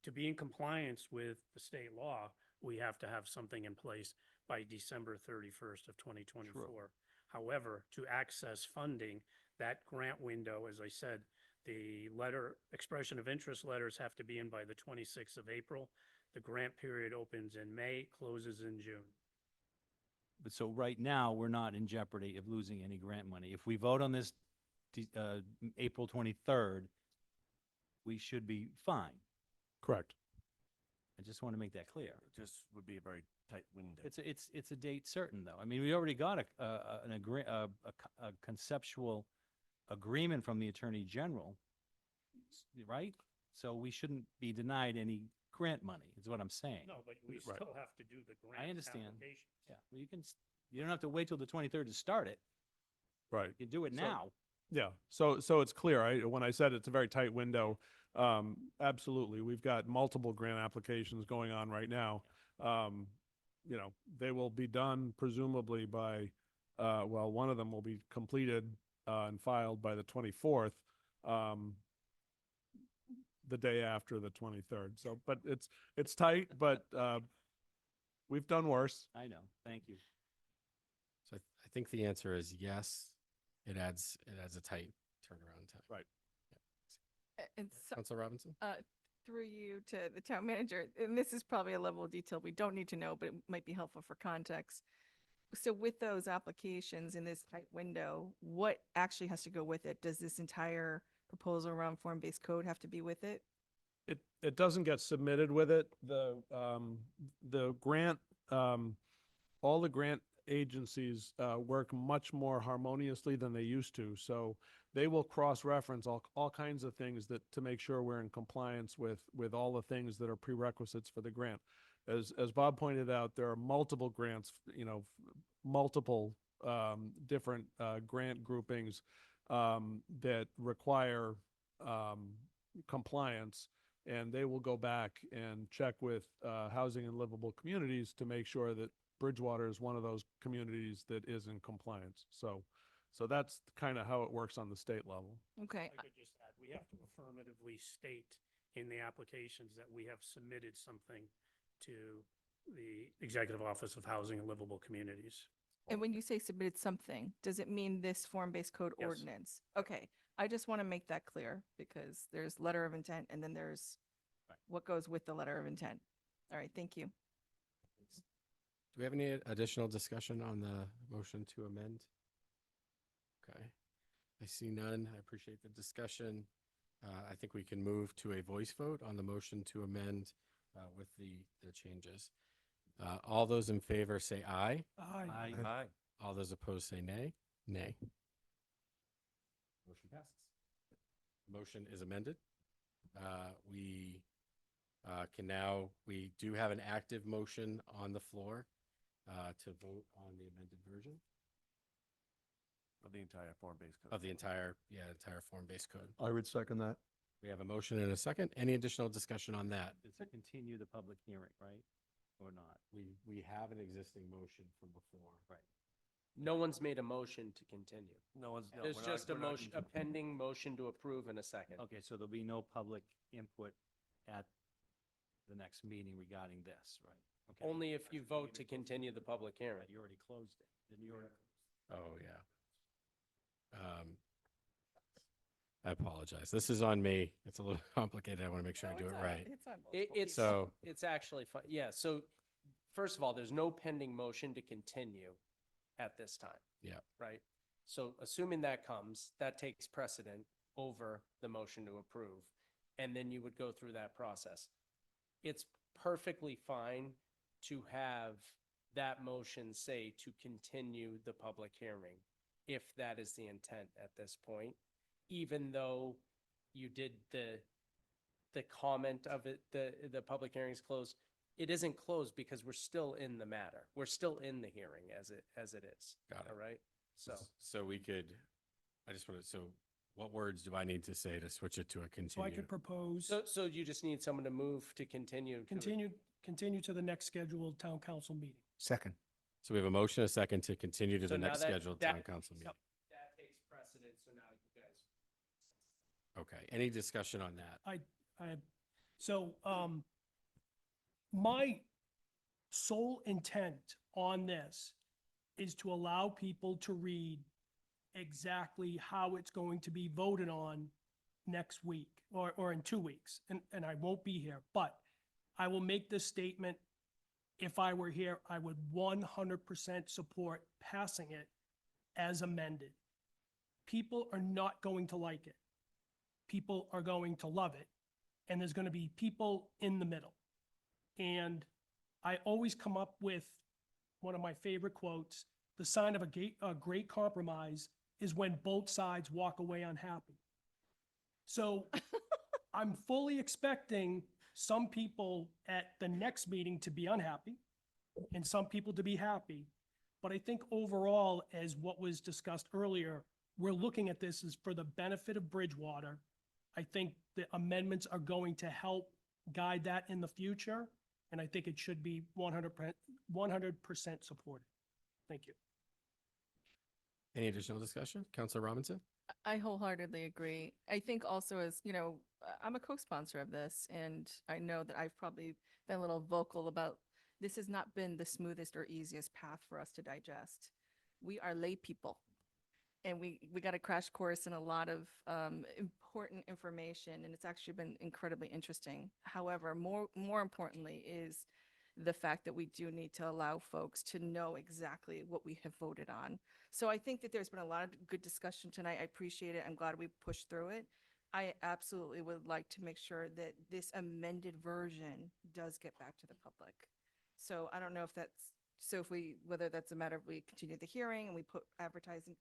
To be in compliance with the state law, we have to have something in place by December 31st of 2024. However, to access funding, that grant window, as I said, the expression of interest letters have to be in by the 26th of April. The grant period opens in May, closes in June. But so right now, we're not in jeopardy of losing any grant money. If we vote on this April 23rd, we should be fine. Correct. I just want to make that clear. It just would be a very tight window. It's a date certain, though. I mean, we already got a conceptual agreement from the Attorney General, right? So we shouldn't be denied any grant money, is what I'm saying. No, but we still have to do the grant I understand. application. Yeah, well, you don't have to wait till the 23rd to start it. Right. You do it So- now. Yeah. So it's clear. When I said it's a very tight window, absolutely. We've got multiple grant applications going on right now. They will be done presumably by, one of them will be completed and filed by the 24th, the day after the 23rd. So, but it's tight, but we've done worse. I know. Thank you. So I think the answer is yes. It adds a tight turnaround time. Right. Yeah. And so, Counselor Robinson? through you to the town manager, and this is probably a level of detail we don't need to know, but it might be helpful for context. So with those applications in this tight window, what actually has to go with it? Does this entire proposal around form-based code have to be with it? It doesn't get submitted with it. The grant, all the grant agencies work much more harmoniously than they used to. So they will cross-reference all kinds of things that, to make sure we're in compliance with all the things that are prerequisites for the grant. As Bob pointed out, there are multiple grants, multiple different grant groupings that require compliance. And they will go back and check with Housing and Livable Communities to make sure that Bridgewater is one of those communities that is in compliance. So that's kind of how it works on the state level. Okay. I could just add, we have to affirmatively state in the applications that we have submitted something to the Executive Office of Housing and Livable Communities. And when you say submitted something, does it mean this form-based code Yes. ordinance? Okay, I just want to make that clear because there's letter of intent and then there's what goes with the letter of intent. All right, thank you. Do we have any additional discussion on the motion to amend? Okay, I see none. I appreciate the discussion. I think we can move to a voice vote on the motion to amend with the changes. All those in favor say aye. Aye. Aye. All those opposed say nay. Nay. Motion passes. Motion is amended. We we do have an active motion on the floor to vote on the amended version Of the entire form-based code. of the entire form-based code. I would second that. We have a motion and a second. Any additional discussion on that? It's to continue the public hearing, right? Or not? We have an existing motion from before. Right. No one's made a motion to continue. No one's. no, There's we're not- just a we're not motion, a pending motion to approve in a second. Okay, so there'll be no public input at the next meeting regarding this, right? Okay. Only if you vote to continue the public hearing. You already closed it. Didn't you already? Oh, yeah. I apologize. This is on me. It's a little complicated. I want to make sure I do it right. It's on both. It's, So- it's actually fine. Yeah, so first of all, there's no pending motion to continue at this time. Yeah. Right? So assuming that comes, that takes precedent over the motion to approve. And then you would go through that process. It's perfectly fine to have that motion say to continue the public hearing, if that is the intent at this point, even though you did the comment of it, the public hearing is closed. It isn't closed because we're still in the matter. We're still in the hearing as it is. Got it. All right? So So we could, what words do I need to say to switch it to a So I continue? could propose, so you just need someone to move to continue. to the- continue to the next scheduled town council meeting. Second. So we have a motion, a second to continue to So the now next that- scheduled that- town council meeting. That takes precedent, so now you guys. Okay, any discussion on that? So, my sole intent on this is to allow people to read exactly how it's going to be voted on next week or in 2 weeks. And I won't be here, but I will make this statement. If I were here, I would 100% support passing it as amended. People are not going to like it. People are going to love it. And there's going to be people in the middle. And I always come up with one of my favorite quotes: the sign of a great compromise is when both sides walk away unhappy. So I'm fully expecting some people at the next meeting to be unhappy and some people to be happy. But I think overall, as what was discussed earlier, we're looking at this as for the benefit of Bridgewater. I think the amendments are going to help guide that in the future, and I think it should be 100% supported. Thank you. Any additional discussion? Counselor Robinson? I wholeheartedly agree. I think also as, I'm a co-sponsor of this and I know that I've probably been a little vocal about this has not been the smoothest or easiest path for us to digest. We are lay people. and we got a crash course in a lot of important information, and it's actually been incredibly interesting. However, more importantly is the fact that we do need to allow folks to know exactly what we have voted on. So I think that there's been a lot of good discussion tonight. I appreciate it. I'm glad we pushed through it. I absolutely would like to make sure that this amended version does get back to the public. So I don't know if that's, so if we, whether that's a matter of we continue the hearing and we put advertising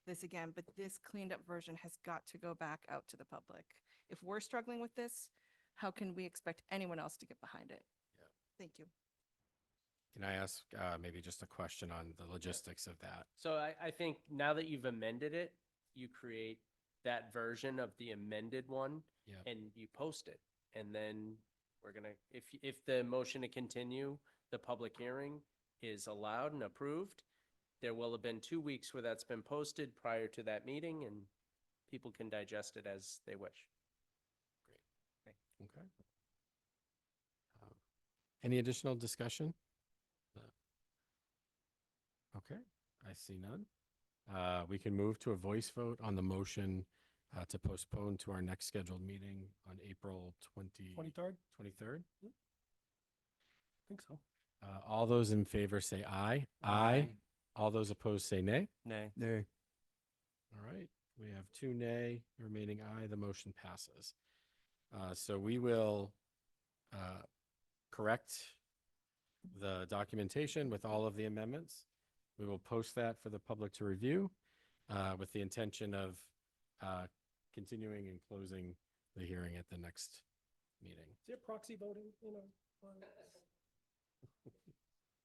this again, but this cleaned up version has got to go back out to the public. If we're struggling with this, how can we expect anyone else to get behind it? Yeah. Thank you. Can I ask maybe just a question on the logistics of that? So I think now that you've amended it, you create that version of the amended one Yep. and you post it. And then we're gonna, if the motion to continue the public hearing is allowed and approved, there will have been 2 weeks where that's been posted prior to that meeting and people can digest it as they wish. Okay. Any additional discussion? Okay, I see none. We can move to a voice vote on the motion to postpone to our next scheduled meeting on April 23rd? 23rd. I think so. All those in favor say aye. Aye. All those opposed say nay. Nay. Nay. All right, we have 2 nay, remaining aye, the motion passes. So we will correct the documentation with all of the amendments. We will post that for the public to review with the intention of continuing and closing the hearing at the next meeting. Is there proxy voting, you know?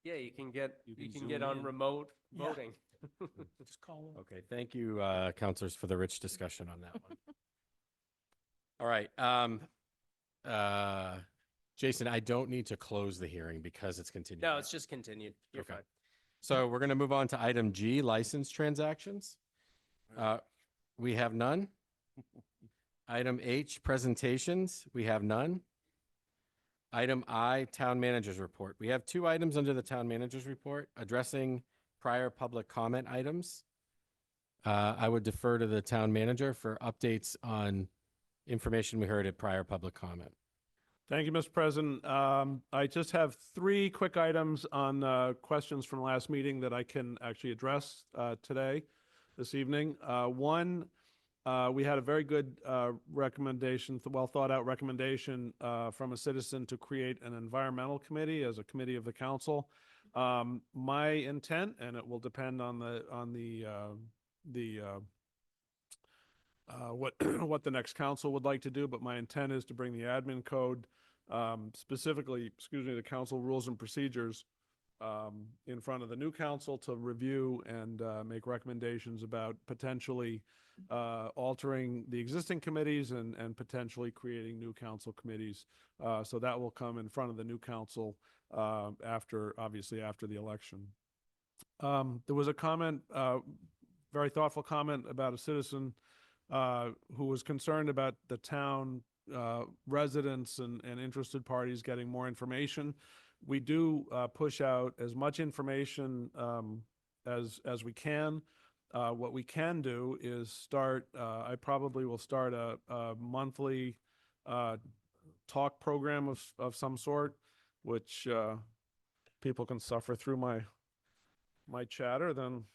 Yeah, you can get zoom on in. remote Yeah. voting. Just call them. Okay, thank you, counselors, for the rich discussion on that one. All right, Jason, I don't need to close the hearing because it's continued. No, right? it's just continued. You're Okay. fine. So we're going to move on to item G, license transactions. We have none. Item H, presentations. We have none. Item I, town manager's report. We have 2 items under the town manager's report addressing prior public comment items. I would defer to the town manager for updates on information we heard at prior public comment. Thank you, Mr. President. I just have 3 quick items on questions from last meeting that I can actually address today, this evening. One, we had a very good recommendation, well thought out recommendation from a citizen to create an environmental committee as a committee of the council. My intent, and it will depend on what the next council would like to do, but my intent is to bring the admin code, specifically, the council rules and procedures, in front of the new council to review and make recommendations about potentially altering the existing committees and potentially creating new council committees. So that will come in front of the new council obviously after the election. There was a comment, very thoughtful comment about a citizen who was concerned about the town residents and interested parties getting more information. We do push out as much information as we can. What we can do is start, I probably will start a monthly talk program of some sort, which people can suffer through my chatter, then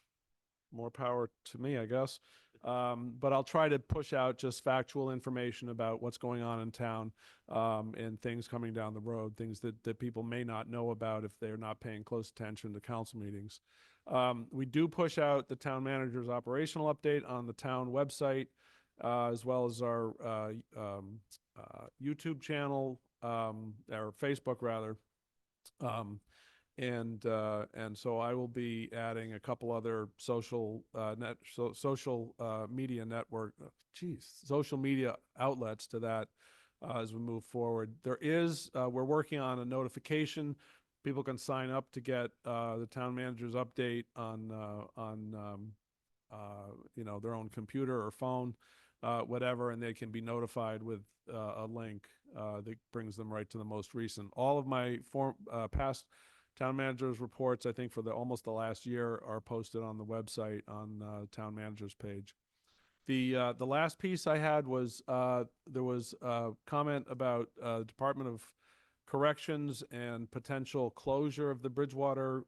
more power to me, I guess. But I'll try to push out just factual information about what's going on in town and things coming down the road, things that people may not know about if they're not paying close attention to council meetings. We do push out the town manager's operational update on the town website, as well as our YouTube channel, or Facebook rather. And so I will be adding a couple other social media network, social media outlets to that as we move forward. We're working on a notification. People can sign up to get the town manager's update on their own computer or phone, whatever, and they can be notified with a link that brings them right to the most recent. All of my past Town managers' reports, I think for almost the last year, are posted on the website on town manager's page. The last piece I had was, there was a comment about Department of Corrections and potential closure of the Bridgewater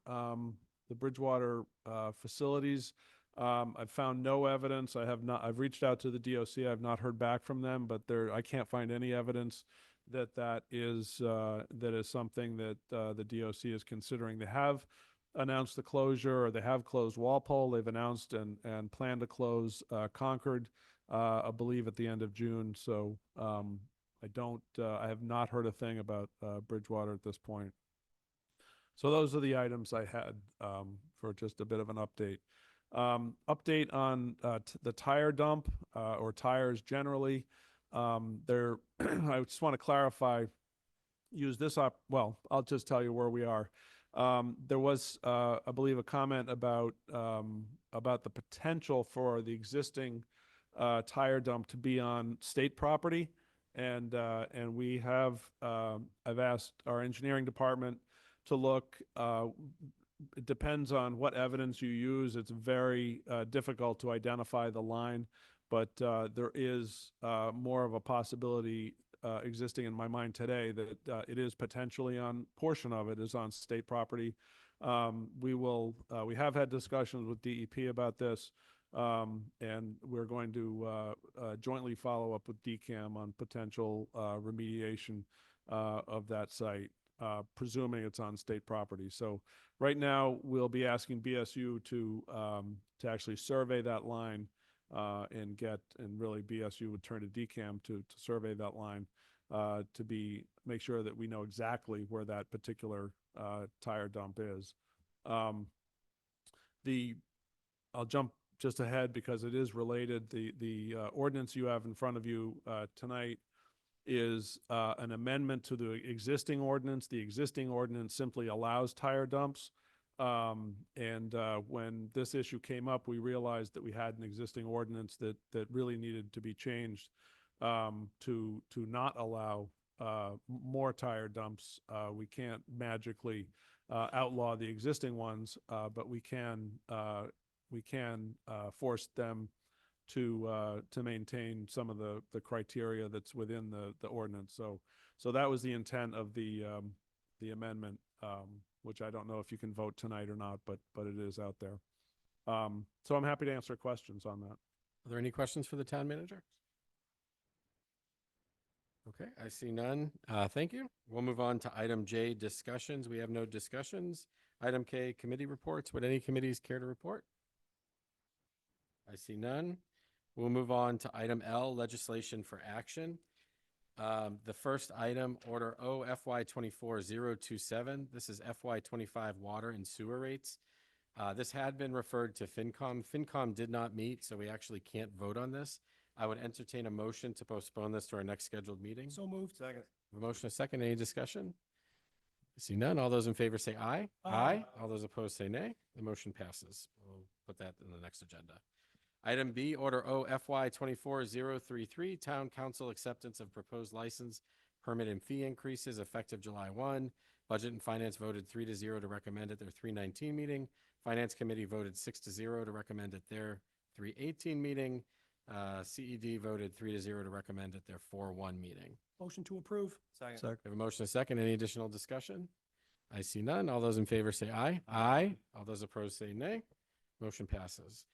facilities. I've found no evidence. I've reached out to the DOC. I've not heard back from them, but I can't find any evidence that is something that the DOC is considering. They have announced the closure, or they have closed Walpole. They've announced and plan to close Concord, I believe at the end of June. So I have not heard a thing about Bridgewater at this point. So those are the items I had for just a bit of an update. Update on the tire dump or tires generally. I just want to clarify, well, I'll just tell you where we are. There was, I believe, a comment about the potential for the existing tire dump to be on state property. And we have, I've asked our engineering department to look. It depends on what evidence you use. It's very difficult to identify the line, but there is more of a possibility existing in my mind today that it is potentially portion of it is on state property. We have had discussions with DEP about this, and we're going to jointly follow up with DCAM on potential remediation of that site, presuming it's on state property. So right now, we'll be asking BSU to actually survey that line and really BSU would turn to DCAM to survey that line to make sure that we know exactly where that particular tire dump is. I'll jump just ahead because it is related. The ordinance you have in front of you tonight is an amendment to the existing ordinance. The existing ordinance simply allows tire dumps. When this issue came up, we realized that we had an existing ordinance that really needed to be changed to not allow more tire dumps. We can't magically outlaw the existing ones, but we can force them to maintain some of the criteria that's within the ordinance. So that was the intent of the amendment, which I don't know if you can vote tonight or not, but it is out there. So I'm happy to answer questions on that. Are there any questions for the town manager? Okay, I see none. Thank you. We'll move on to item J, discussions. We have no discussions. Item K, committee reports. Would any committees care to report? I see none. We'll move on to item L, legislation for action. The first item, order O FY 24-027. This is FY 25 water and sewer rates. This had been referred to FinCom. FinCom did not meet, so we actually can't vote on this. I would entertain a motion to postpone this to our next scheduled meeting. So moved. Second. A motion, a second. Any discussion? I see none. All those in favor say aye. Aye. All those opposed say nay. The motion passes. We'll put that in the next agenda. Item B, order O FY 24-033, Town Council acceptance of proposed license, permit and fee increases effective July 1. Budget and Finance voted 3-0 to recommend at their 3/19 meeting. Finance Committee voted 6-0 to recommend at their 3/18 meeting. CED voted 3-0 to recommend at their 4/1 meeting. Motion to approve. Second. We have a motion, a second. Any additional discussion? I see none. All those in favor say aye. Aye. All those opposed say nay. Motion passes.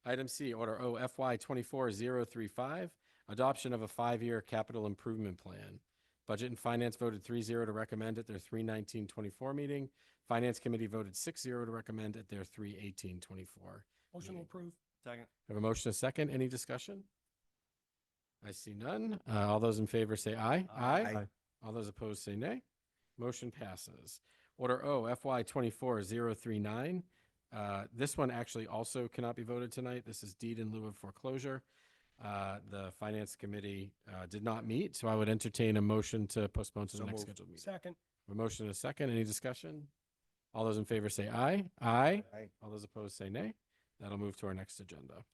Item C, order O FY 24-035, adoption of a 5-year capital improvement plan. Budget and Finance voted 3-0 to recommend at their 3/19/24 meeting. Finance Committee voted 6-0 to recommend at their 3/18/24. Motion to approve. Second. I have a motion, a second. Any discussion? I see none. All those in favor say aye. Aye. All those opposed say nay. Motion passes. Order O FY 24-039. This one actually also cannot be voted tonight. This is deed in lieu of foreclosure. The Finance Committee did not meet, so I would entertain a motion to postpone to the next scheduled meeting. Second. A motion and a second. Any discussion? All those in favor say aye. Aye. All those opposed say nay. That'll move to our next agenda.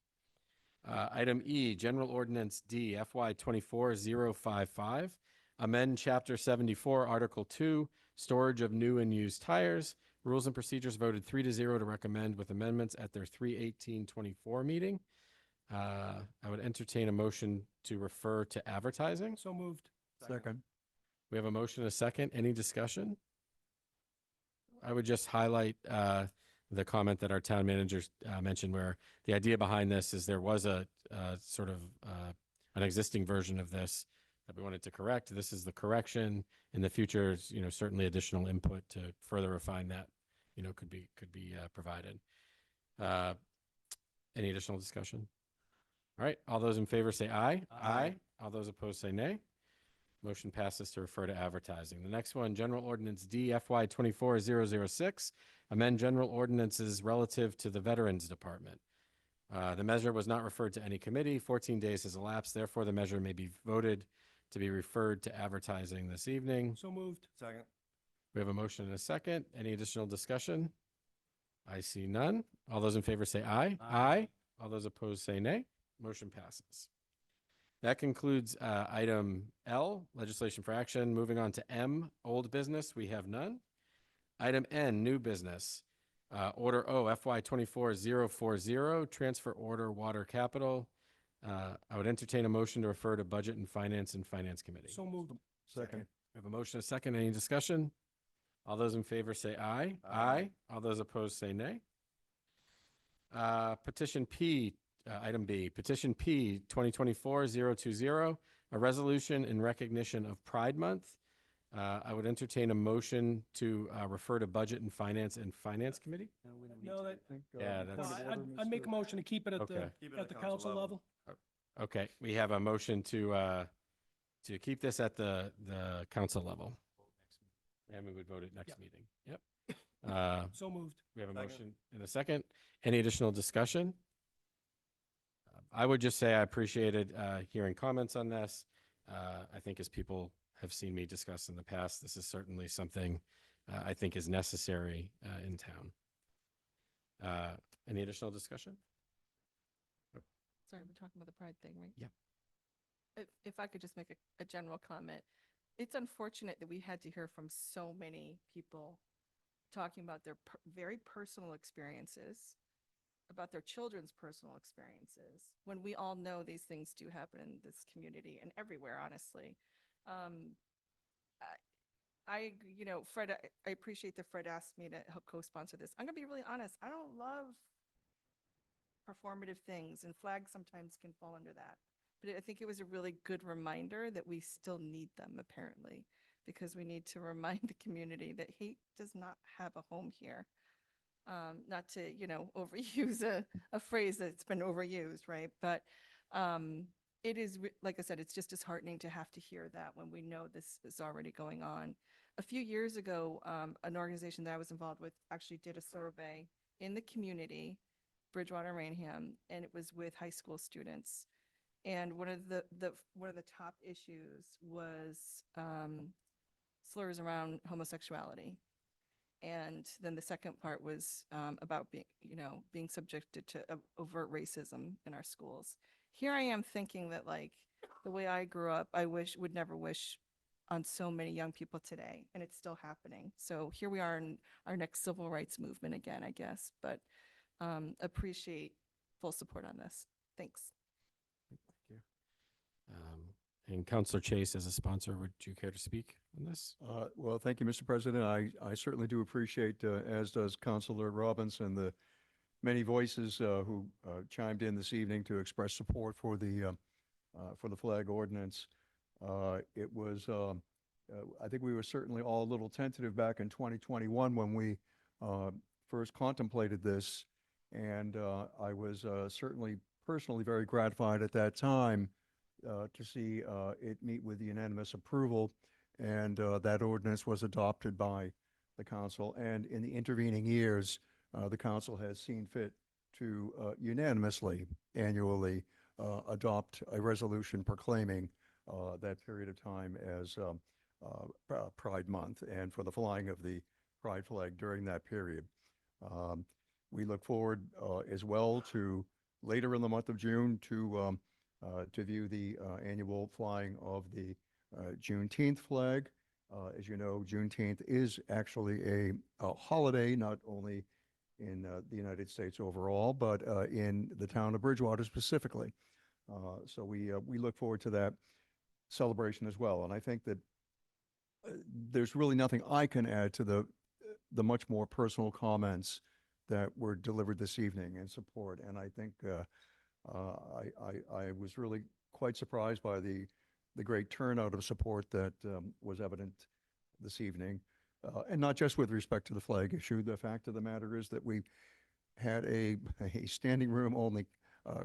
Item E, General Ordinance D, FY 24-055, amend Chapter 74, Article 2, storage of new and used tires. Rules and Procedures voted 3-0 to recommend with amendments at their 3/18/24 meeting. I would entertain a motion to refer to advertising. So moved. Second. We have a motion and a second. Any discussion? I would just highlight the comment that our town manager mentioned, where the idea behind this is there was a sort of an existing version of this that we wanted to correct. This is the correction. In the future, certainly additional input to further refine that, could be provided. Any additional discussion? All right. All those in favor say aye. Aye. All those opposed say nay. Motion passes to refer to advertising. The next one, General Ordinance D FY 24006, amend general ordinances relative to the Veterans Department. The measure was not referred to any committee. 14 days has elapsed. Therefore, the measure may be voted to be referred to advertising this evening. So moved. Second. We have a motion and a second. Any additional discussion? I see none. All those in favor say aye. Aye. All those opposed say nay. Motion passes. That concludes item L, legislation for action. Moving on to M, old business, we have none. Item N, new business. Order O, FY 24040, transfer order water capital. I would entertain a motion to refer to Budget and Finance Committee. So moved. Second. We have a motion, a second. Any discussion? All those in favor say aye. Aye. All those opposed say nay. Petition P, item B, Petition P 2024-020, a resolution in recognition of Pride Month. I would entertain a motion to refer to Budget and Finance Committee. No, that, Yeah, no, that's, I'd make a motion to keep it at Okay. at the council level. okay. We have a motion to keep this at the council level. And we would vote at next Yep. meeting. Yep. So moved. We have a Second. motion and a second. Any additional discussion? I would just say I appreciated hearing comments on this. I think as people have seen me discuss in the past, this is certainly something I think is necessary in town. Any additional discussion? Sorry, we're talking about the pride thing, right? Yeah. If I could just make a general comment. It's unfortunate that we had to hear from so many people talking about their very personal experiences, about their children's personal experiences, when we all know these things do happen in this community and everywhere, honestly. Fred, I appreciate that Fred asked me to help co-sponsor this. I'm gonna be really honest, I don't love performative things, and flags sometimes can fall under that. But I think it was a really good reminder that we still need them, apparently, because we need to remind the community that hate does not have a home here. Not to, overuse a phrase that's been overused, right? But it is, like I said, it's just disheartening to have to hear that when we know this is already going on. A few years ago, an organization that I was involved with actually did a survey in the community, Bridgewater, Rainham, and it was with high school students. And one of the top issues was slurs around homosexuality. And then the second part was about being subjected to overt racism in our schools. Here I am thinking that, like, the way I grew up, I would never wish on so many young people today, and it's still happening. So here we are in our next civil rights movement again, I guess, but appreciate full support on this. Thanks. Thank you. And Councillor Chase, as a sponsor, would you care to speak on this? Well, thank you, Mr. President. I certainly do appreciate, as does Councilor Robinson, the many voices who chimed in this evening to express support for the flag ordinance. It was, I think we were certainly all a little tentative back in 2021 when we first contemplated this. And I was certainly personally very gratified at that time to see it meet with unanimous approval, and that ordinance was adopted by the council. And in the intervening years, the council has seen fit to unanimously, annually, adopt a resolution proclaiming that period of time as Pride Month, and for the flying of the Pride flag during that period. We look forward as well to later in the month of June to view the annual flying of the Juneteenth flag. As you know, Juneteenth is actually a holiday, not only in the United States overall, but in the town of Bridgewater specifically. So we look forward to that celebration as well. And I think that there's really nothing I can add to the much more personal comments that were delivered this evening in support. And I think I was really quite surprised by the great turnout of support that was evident this evening. And not just with respect to the flag issue. The fact of the matter is that we had a standing room only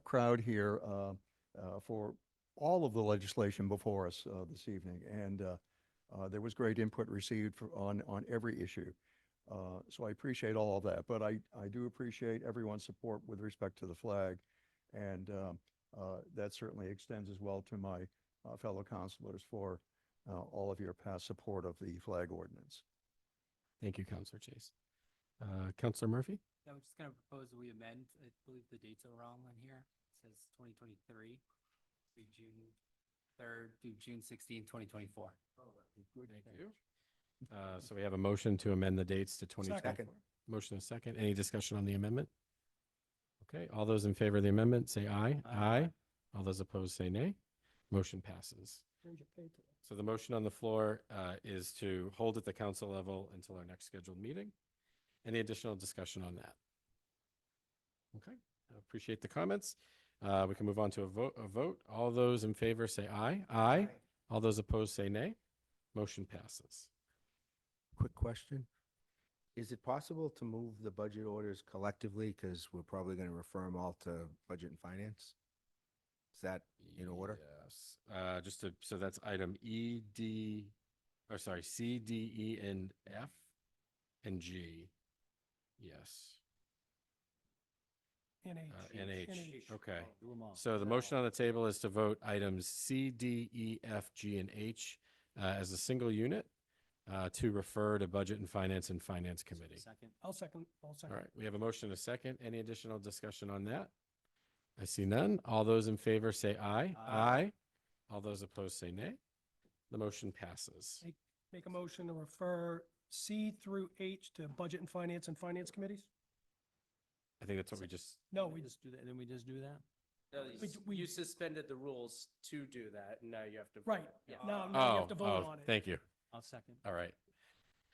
crowd here for all of the legislation before us this evening. And there was great input received on every issue. So I appreciate all of that. But I do appreciate everyone's support with respect to the flag. And that certainly extends as well to my fellow councilors for all of your past support of the flag ordinance. Thank you, Councilor Chase. Councilor Murphy? I was just going to propose that we amend, I believe the dates are wrong on here. It says 2023 through June 3rd through June 16th, 2024. Thank you. So we have a motion to amend the dates to 2024. Second. Motion and second. Any discussion on the amendment? Okay, all those in favor of the amendment, say aye. Aye. All those opposed, say nay. Motion passes. Change your pay to it. So the motion on the floor is to hold at the council level until our next scheduled meeting. Any additional discussion on that? Okay, I appreciate the comments. We can move on to a vote. All those in favor say aye. Aye. All those opposed say nay. Motion passes. Quick question. Is it possible to move the budget orders collectively? Because we're probably going to refer them all to Budget and Finance. Is that in order? Yes. So that's item C, D, E, and F, and G. Yes. NH. Okay. So the motion on the table is to vote items C, D, E, F, G, and H as a single unit to refer to Budget and Finance Committee. Second. I'll second. All right. We have a motion and a second. Any additional discussion on that? I see none. All those in favor say aye. Aye. All those opposed say nay. The motion passes. Make a motion to refer C through H to Budget and Finance Committees? I think that's what we just. No, we just do that. Didn't we just do that? No, We- you suspended the rules to do that, and now you have to. Right. vote. Yeah. Now you have to vote on it. Thank you. I'll second. All right.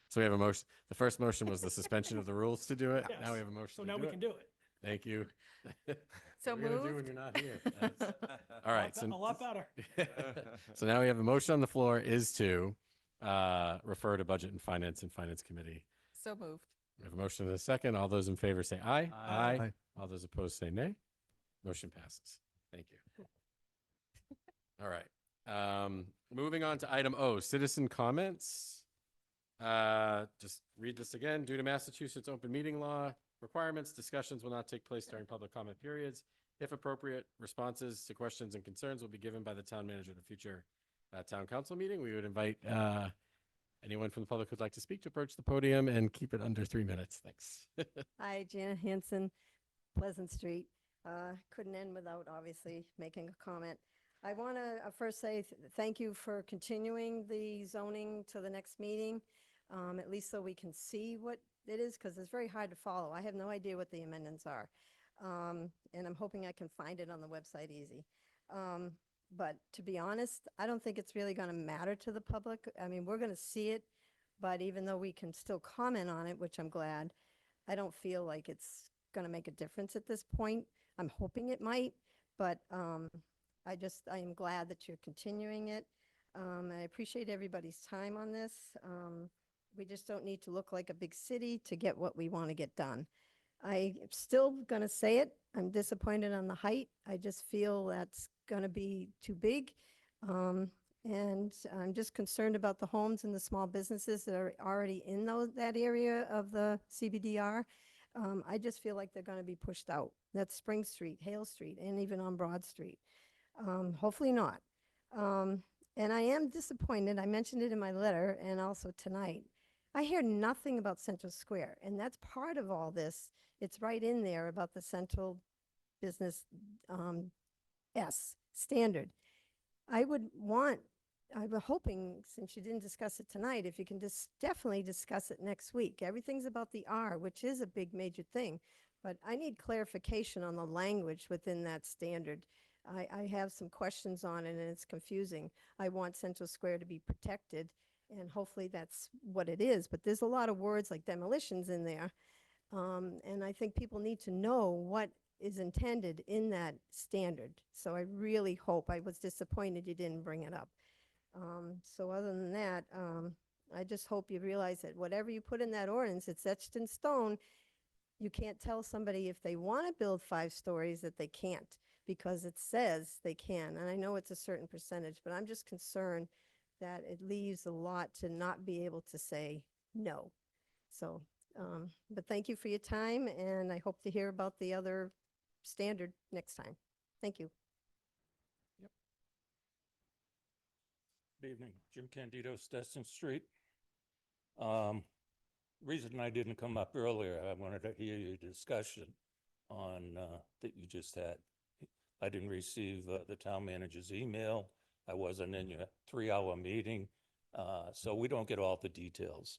So we have a motion. The first motion was the suspension of the rules to do it. Yes. Now we have a motion. So to now do we it. can do it. Thank you. So What are we gonna do when moved. you're not here? That's- All right. A lot better. So now we have a motion on the floor is to refer to Budget and Finance Committee. So moved. We have a motion and a second. All those in favor say aye. Aye. All those opposed say nay. Motion passes. Thank you. All right. Moving on to item O, citizen comments. Just read this again. Due to Massachusetts open meeting law requirements, discussions will not take place during public comment periods. If appropriate, responses to questions and concerns will be given by the town manager at a future town council meeting. We would invite anyone from the public who'd like to speak to approach the podium and keep it under 3 minutes. Thanks. Hi, Janet Hanson, Pleasant Street. Couldn't end without obviously making a comment. I want to first say thank you for continuing the zoning to the next meeting, at least so we can see what it is, because it's very hard to follow. I have no idea what the amendments are. And I'm hoping I can find it on the website easy. But to be honest, I don't think it's really going to matter to the public. I mean, we're going to see it, but even though we can still comment on it, which I'm glad, I don't feel like it's going to make a difference at this point. I'm hoping it might, but I am glad that you're continuing it. I appreciate everybody's time on this. We just don't need to look like a big city to get what we want to get done. I'm still going to say it. I'm disappointed on the height. I just feel that's going to be too big. And I'm just concerned about the homes and the small businesses that are already in that area of the CBDR. I just feel like they're going to be pushed out. That's Spring Street, Hale Street, and even on Broad Street. Hopefully not. And I am disappointed. I mentioned it in my letter and also tonight. I hear nothing about Central Square, and that's part of all this. It's right in there about the Central Business S standard. I would want I'm hoping, since you didn't discuss it tonight, if you can just definitely discuss it next week. Everything's about the R, which is a big major thing. But I need clarification on the language within that standard. I have some questions on it and it's confusing. I want Central Square to be protected and hopefully that's what it is. But there's a lot of words like demolitions in there. And I think people need to know what is intended in that standard. So I really hope, I was disappointed you didn't bring it up. So other than that, I just hope you realize that whatever you put in that ordinance, it's etched in stone. You can't tell somebody if they want to build 5 stories that they can't, because it says they can. And I know it's a certain percentage, but I'm just concerned that it leaves a lot to not be able to say no. So, but thank you for your time, and I hope to hear about the other standard next time. Thank you. Good evening, Jim Candido, Stetson Street. Reason I didn't come up earlier, I wanted to hear your discussion on, that you just had. I didn't receive the town manager's email. I wasn't in your 3-hour meeting, so we don't get all the details.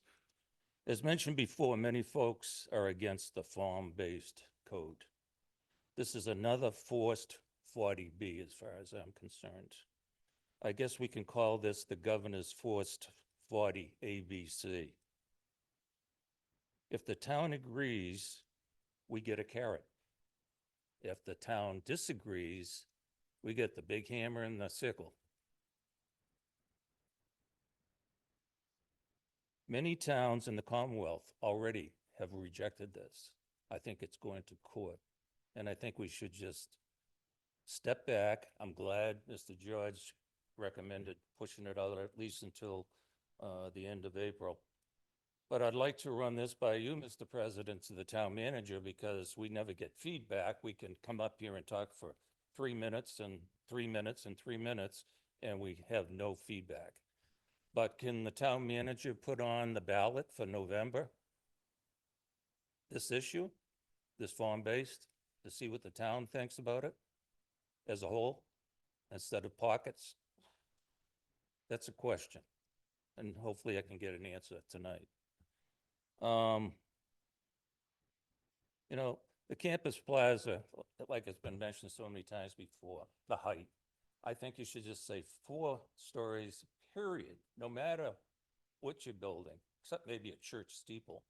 As mentioned before, many folks are against the farm-based code. This is another forced 40B as far as I'm concerned. I guess we can call this the governor's forced 40 ABC. If the town agrees, we get a carrot. If the town disagrees, we get the big hammer and the sickle. Many towns in the Commonwealth already have rejected this. I think it's going to court. And I think we should just step back. I'm glad Mr. George recommended pushing it out at least until the end of April. But I'd like to run this by you, Mr. President, to the town manager, because we never get feedback. We can come up here and talk for 3 minutes and 3 minutes and 3 minutes, and we have no feedback. But can the town manager put on the ballot for November this issue, this farm-based, to see what the town thinks about it as a whole, instead of pockets? That's a question, and hopefully I can get an answer tonight. You know, the Campus Plaza, like it's been mentioned so many times before, the height, I think you should just say 4 stories, period, no matter what you're building, except maybe a church steeple,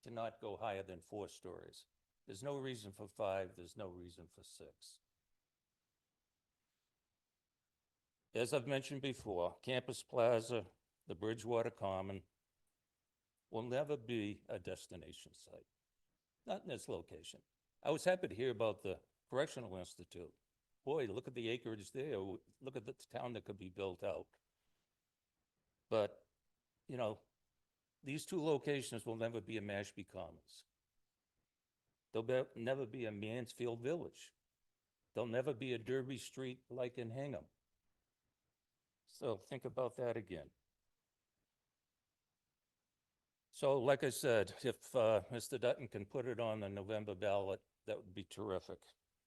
to not go higher than 4 stories. There's no reason for 5, there's no reason for 6. As I've mentioned before, Campus Plaza, the Bridgewater Common, will never be a destination site, not in this location. I was happy to hear about the Correctional Institute. Boy, look at the acreage there. Look at the town that could be built out. But, you know, these 2 locations will never be a Mashpee Commons. They'll never be a Mansfield Village. They'll never be a Derby Street like in Hingham. So think about that again. So like I said, if Mr. Dutton can put it on the November ballot, that would be terrific.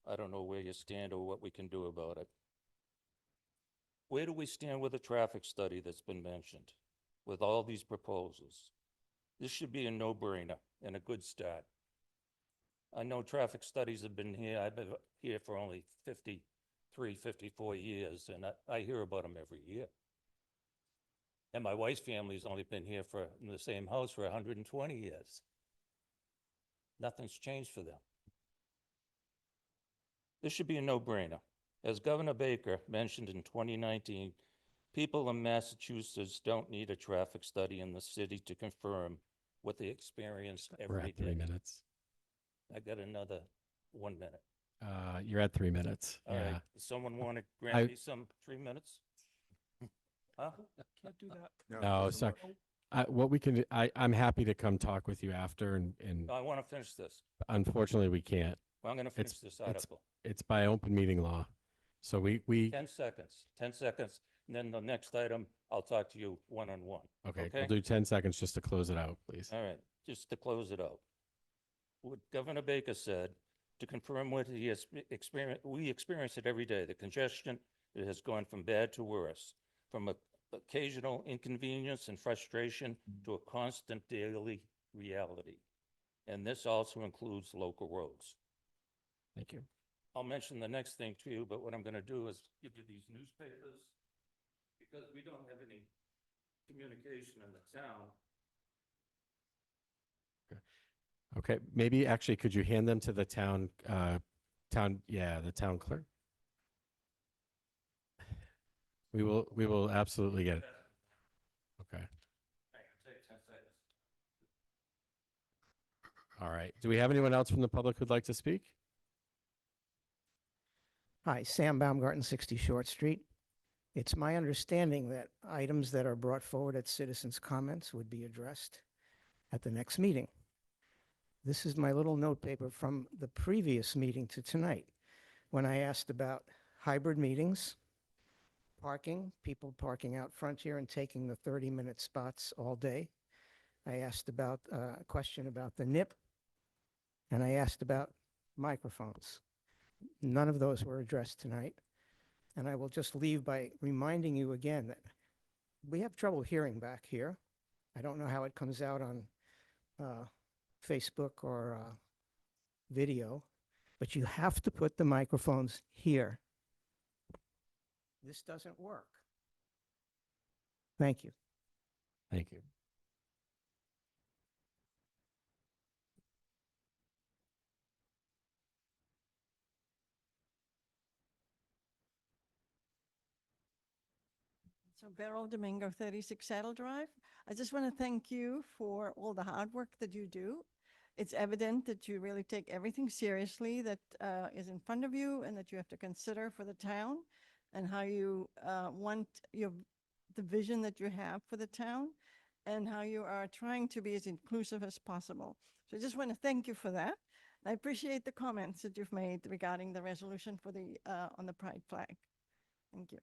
I don't know where you stand or what we can do about it. Where do we stand with the traffic study that's been mentioned, with all these proposals? This should be a no-brainer and a good start. I know traffic studies have been here. I've been here for only 53, 54 years, and I hear about them every year. And my wife's family's only been here in the same house for 120 years. Nothing's changed for them. This should be a no-brainer. As Governor Baker mentioned in 2019, people in Massachusetts don't need a traffic study in the city to confirm what they experience every day. We're at 3 minutes. I got another 1 minute. You're at 3 minutes. All Yeah. right. Does someone want to grant me some 3 minutes? Huh? Can't do that. No, sorry. What we can, I'm happy to come talk with you after and No, I want to finish this. unfortunately we can't. Well, I'm going to finish this article. It's by open meeting law. So we 10 seconds, 10 seconds. And then the next item, I'll talk to you one-on-one. okay, we'll do 10 seconds just to close it out, please. All right, just to close it out. What Governor Baker said, to confirm what he has experienced, we experience it every day. The congestion, it has gone from bad to worse. from a occasional inconvenience and frustration to a constant daily reality. And this also includes local roads. Thank you. I'll mention the next thing to you, but what I'm going to do is give you these newspapers because we don't have any communication in the town. Okay, maybe actually, could you hand them to the town, the town clerk? We will absolutely get it. Okay. All right. Do we have anyone else from the public who'd like to speak? Hi, Sam Baumgarten, 60 Short Street. It's my understanding that items that are brought forward at citizens' comments would be addressed at the next meeting. This is my little note paper from the previous meeting to tonight, when I asked about hybrid meetings, parking, people parking out front here and taking the 30-minute spots all day. I asked about a question about the NIP, and I asked about microphones. None of those were addressed tonight. And I will just leave by reminding you again that we have trouble hearing back here. I don't know how it comes out on Facebook or video, but you have to put the microphones here. This doesn't work. Thank you. Thank you. So Beryl Domingo, 36 Saddle Drive. I just want to thank you for all the hard work that you do. It's evident that you really take everything seriously that is in front of you and that you have to consider for the town and how you want the vision that you have for the town and how you are trying to be as inclusive as possible. So I just want to thank you for that. I appreciate the comments that you've made regarding the resolution for the on the pride flag. Thank you.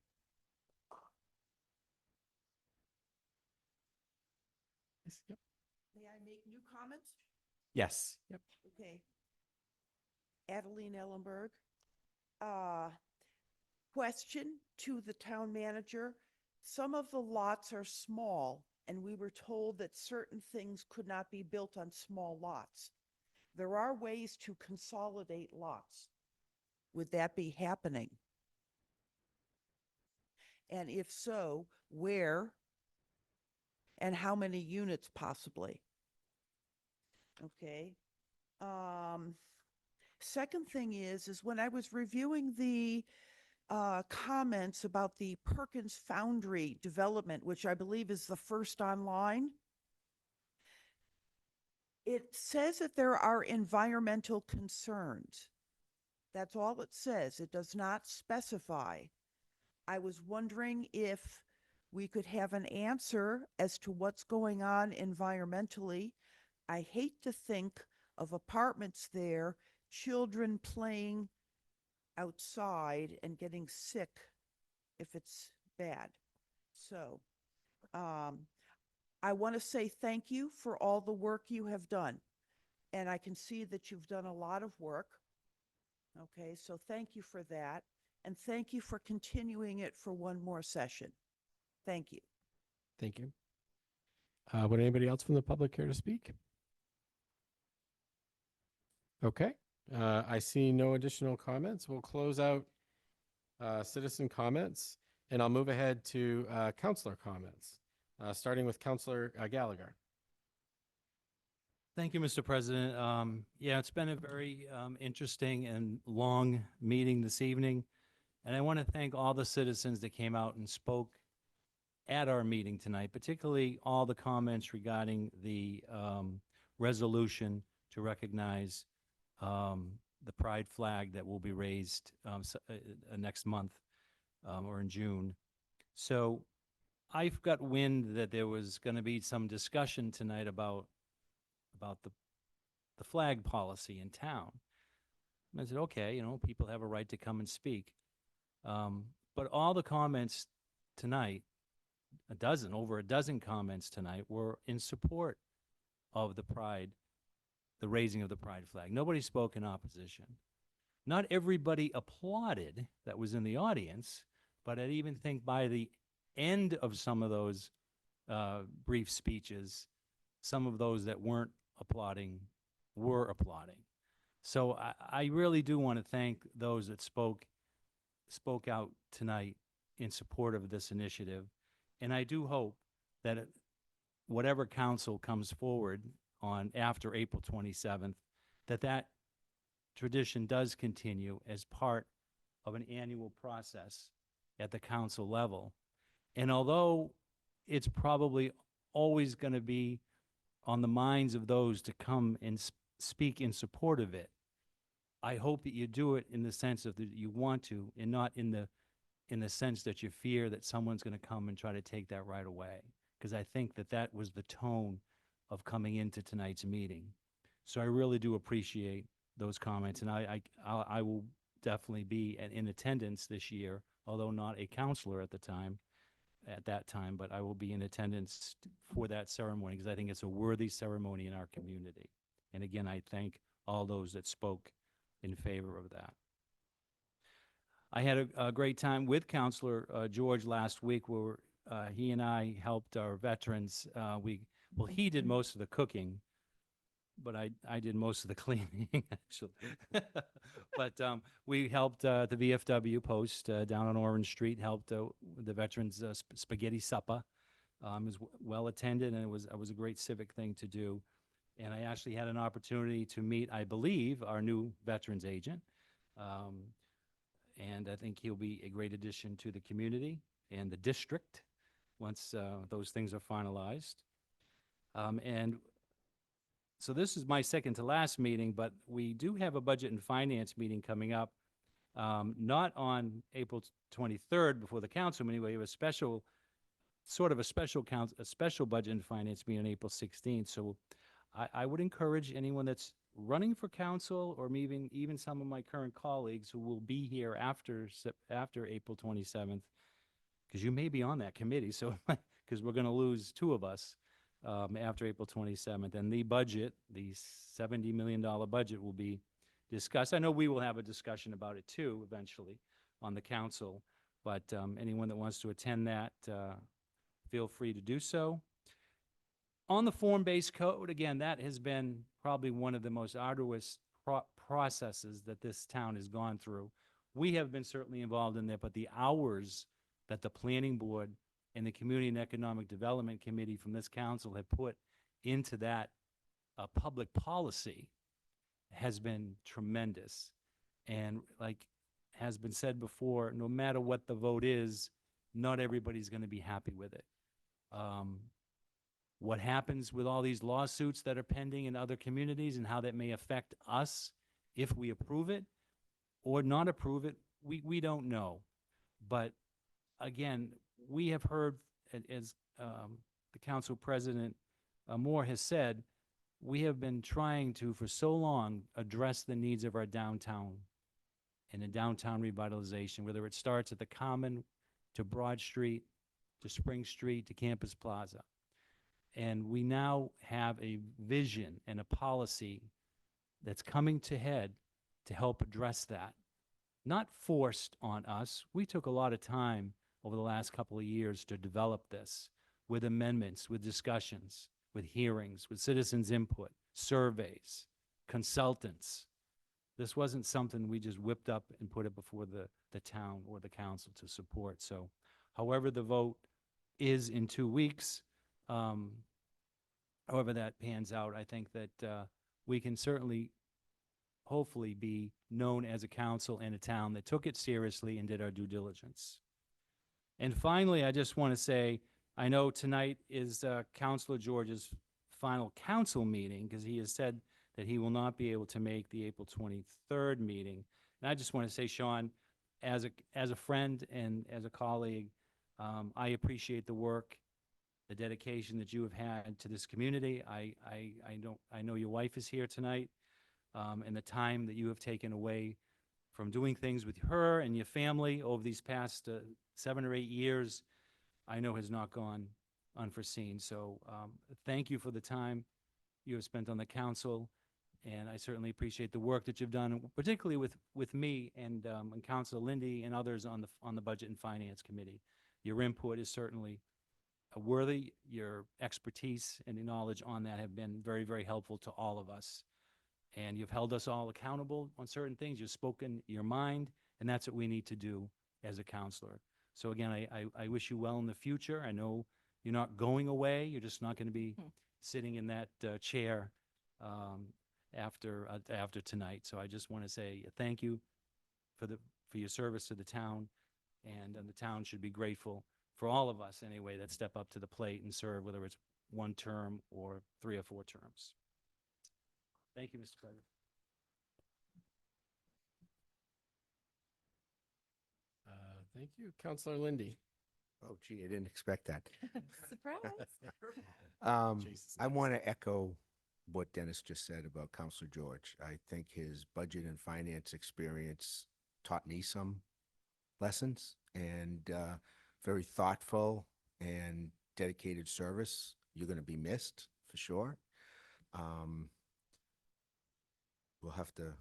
May I make new comments? Yes. Yep. Okay. Adeline Ellenberg. Question to the town manager. Some of the lots are small, and we were told that certain things could not be built on small lots. There are ways to consolidate lots. Would that be happening? And if so, where? And how many units possibly? Okay. Second thing is when I was reviewing the comments about the Perkins Foundry development, which I believe is the first online, it says that there are environmental concerns. That's all it says. It does not specify. I was wondering if we could have an answer as to what's going on environmentally. I hate to think of apartments there, children playing outside and getting sick if it's bad. So I want to say thank you for all the work you have done. And I can see that you've done a lot of work. Okay, so thank you for that. And thank you for continuing it for one more session. Thank you. Thank you. Would anybody else from the public care to speak? Okay. I see no additional comments. We'll close out citizen comments, and I'll move ahead to counselor comments, starting with Counselor Gallagher. Thank you, Mr. President. Yeah, it's been a very interesting and long meeting this evening. And I want to thank all the citizens that came out and spoke at our meeting tonight, particularly all the comments regarding the resolution to recognize the pride flag that will be raised next month or in June. So I've got wind that there was going to be some discussion tonight about the flag policy in town. And I said, okay, you know, people have a right to come and speak. But all the comments tonight, over a dozen comments tonight, were in support of the pride, the raising of the pride flag. Nobody spoke in opposition. Not everybody applauded that was in the audience, but I even think by the end of some of those brief speeches, some of those that weren't applauding were applauding. So I really do want to thank those that spoke out tonight in support of this initiative. And I do hope that whatever council comes forward on after April 27th, that tradition does continue as part of an annual process at the council level. And although it's probably always going to be on the minds of those to come and speak in support of it, I hope that you do it in the sense of that you want to, and not in the sense that you fear that someone's going to come and try to take that right away. Because I think that was the tone of coming into tonight's meeting. So I really do appreciate those comments, and I will definitely be in attendance this year, although not a counselor at that time, but I will be in attendance for that ceremony because I think it's a worthy ceremony in our community. And again, I thank all those that spoke in favor of that. I had a great time with Counselor George last week where he and I helped our veterans. He did most of the cooking, but I did most of the cleaning, actually. But we helped the VFW post down on Orange Street, helped the veterans spaghetti supper. It was well attended, and it was a great civic thing to do. And I actually had an opportunity to meet, I believe, our new veterans agent. And I think he'll be a great addition to the community and the district once those things are finalized. And so this is my second to last meeting, but we do have a budget and finance meeting coming up, not on April 23rd before the council meeting. We have a special budget and finance meeting on April 16th. So I would encourage anyone that's running for council, or even some of my current colleagues who will be here after April 27th, because you may be on that committee. So because we're going to lose two of us after April 27th, and the budget, the $70 million budget, will be discussed. I know we will have a discussion about it too eventually on the council, but anyone that wants to attend that, feel free to do so. On the form-based code, again, that has been probably one of the most arduous processes that this town has gone through. We have been certainly involved in that, but the hours that the planning board and the Community and Economic Development Committee from this council have put into that public policy has been tremendous. And like has been said before, no matter what the vote is, not everybody's going to be happy with it. What happens with all these lawsuits that are pending in other communities and how that may affect us if we approve it or not approve it, we don't know. But again, we have heard, as the council president Moore has said, we have been trying to, for so long, address the needs of our downtown and the downtown revitalization, whether it starts at the Common to Broad Street, to Spring Street, to Campus Plaza. And we now have a vision and a policy that's coming to head to help address that. Not forced on us. We took a lot of time over the last couple of years to develop this with amendments, with discussions, with hearings, with citizens' input, surveys, consultants. This wasn't something we just whipped up and put it before the town or the council to support. So however the vote is in 2 weeks, however that pans out, I think that we can certainly, hopefully, be known as a council and a town that took it seriously and did our due diligence. And finally, I just want to say, I know tonight is Councilor George's final council meeting because he has said that he will not be able to make the April 23rd meeting. And I just want to say, Sean, as a friend and as a colleague, I appreciate the work, the dedication that you have had to this community. I know your wife is here tonight, and the time that you have taken away from doing things with her and your family over these past 7 or 8 years, I know has not gone unforeseen. So thank you for the time you have spent on the council, and I certainly appreciate the work that you've done, particularly with me and Councilor Lindy and others on the Budget and Finance Committee. Your input is certainly worthy. Your expertise and your knowledge on that have been very, very helpful to all of us. And you've held us all accountable on certain things. You've spoken your mind, and that's what we need to do as a counselor. So again, I wish you well in the future. I know you're not going away. You're just not going to be sitting in that chair after tonight. So I just want to say thank you for your service to the town, and the town should be grateful for all of us anyway that step up to the plate and serve, whether it's one term or 3 or 4 terms. Thank you, Mr. President. Thank you, Councilor Lindy. Oh, gee, I didn't expect that. Surprise. I want to echo what Dennis just said about Counselor George. I think his budget and finance experience taught me some lessons, and very thoughtful and dedicated service. You're going to be missed for sure. We'll have to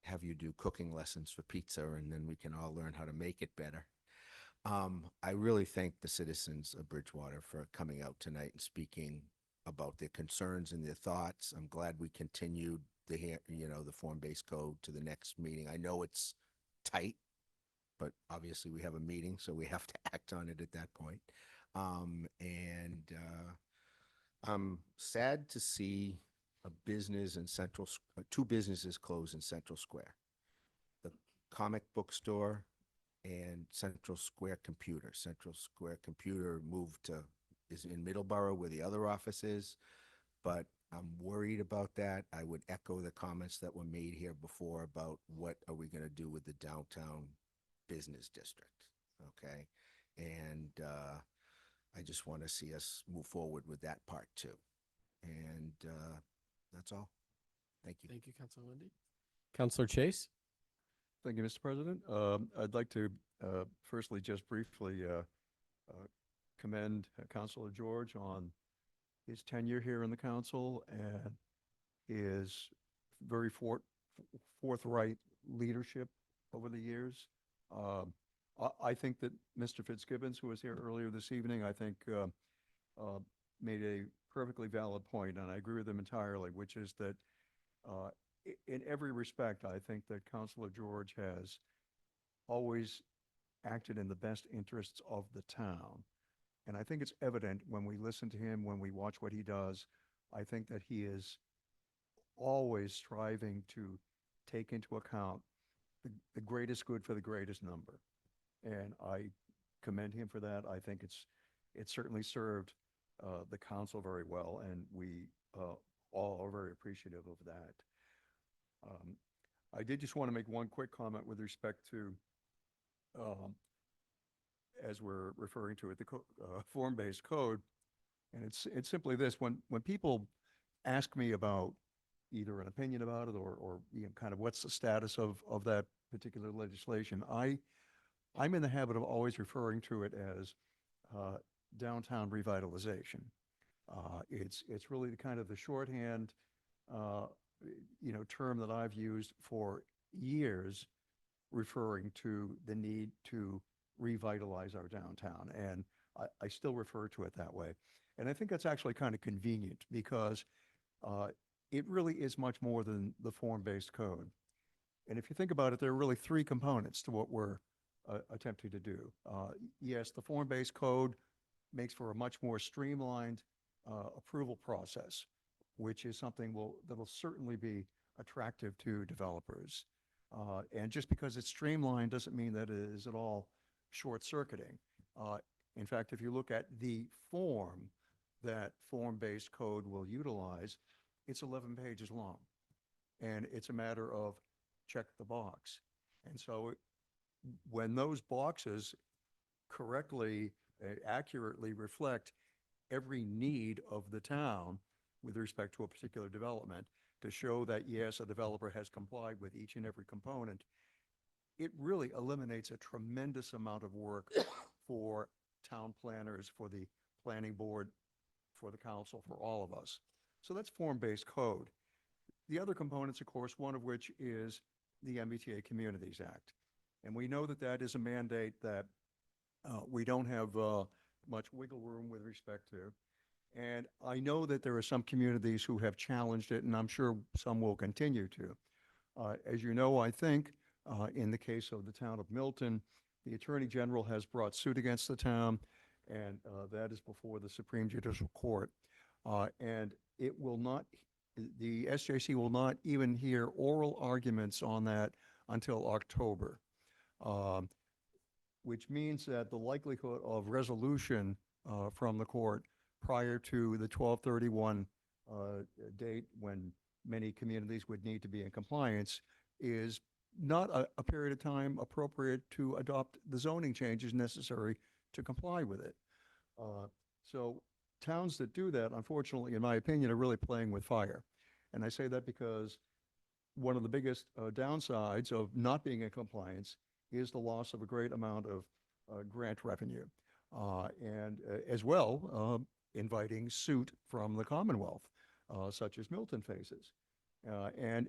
have you do cooking lessons for pizza, and then we can all learn how to make it better. I really thank the citizens of Bridgewater for coming out tonight and speaking about their concerns and their thoughts. I'm glad we continued the form-based code to the next meeting. I know it's tight, but obviously we have a meeting, so we have to act on it at that point. I'm sad to see a business in two businesses close in Central Square. The comic book store and Central Square Computer. Central Square Computer is in Middleborough where the other office is, but I'm worried about that. I would echo the comments that were made here before about what are we going to do with the downtown business district, okay? And I just want to see us move forward with that part too. And that's all. Thank you. Thank you, Councilor Lindy. Councilor Chase? Thank you, Mr. President. I'd like to firstly just briefly commend Councilor George on his tenure here in the council and his very forthright leadership over the years. I think that Mr. Fitzgibbons, who was here earlier this evening, I think made a perfectly valid point, and I agree with him entirely, which is that in every respect, I think that Councilor George has always acted in the best interests of the town. And I think it's evident when we listen to him, when we watch what he does. I think that he is always striving to take into account the greatest good for the greatest number. And I commend him for that. I think it's certainly served the council very well, and we all are very appreciative of that. I did just want to make one quick comment with respect to, as we're referring to it, the form-based code, and it's simply this: when people ask me about either an opinion about it or kind of what's the status of that particular legislation, I'm in the habit of always referring to it as downtown revitalization. It's really the kind of the shorthand term that I've used for years, referring to the need to revitalize our downtown, and I still refer to it that way. And I think that's actually kind of convenient because it really is much more than the form-based code. And if you think about it, there are really 3 components to what we're attempting to do. Yes, the form-based code makes for a much more streamlined approval process, which is something that'll certainly be attractive to developers. And just because it's streamlined doesn't mean that it is at all short-circuiting. In fact, if you look at the form that form-based code will utilize, it's 11 pages long. And it's a matter of check the box. And so when those boxes correctly, accurately reflect every need of the town with respect to a particular development, to show that, yes, a developer has complied with each and every component, it really eliminates a tremendous amount of work for town planners, for the planning board, for the council, for all of us. So that's form-based code. The other components, of course, one of which is the MBTA Communities Act. And we know that that is a mandate that we don't have much wiggle room with respect to. And I know that there are some communities who have challenged it, and I'm sure some will continue to. As you know, I think, in the case of the town of Milton, the Attorney General has brought suit against the town, and that is before the Supreme Judicial Court. And it will not, the SJC will not even hear oral arguments on that until October, which means that the likelihood of resolution from the court prior to the 12/31 date when many communities would need to be in compliance is not a period of time appropriate to adopt the zoning changes necessary to comply with it. So towns that do that, unfortunately, in my opinion, are really playing with fire. And I say that because one of the biggest downsides of not being in compliance is the loss of a great amount of grant revenue. And as well, inviting suit from the Commonwealth, such as Milton faces. And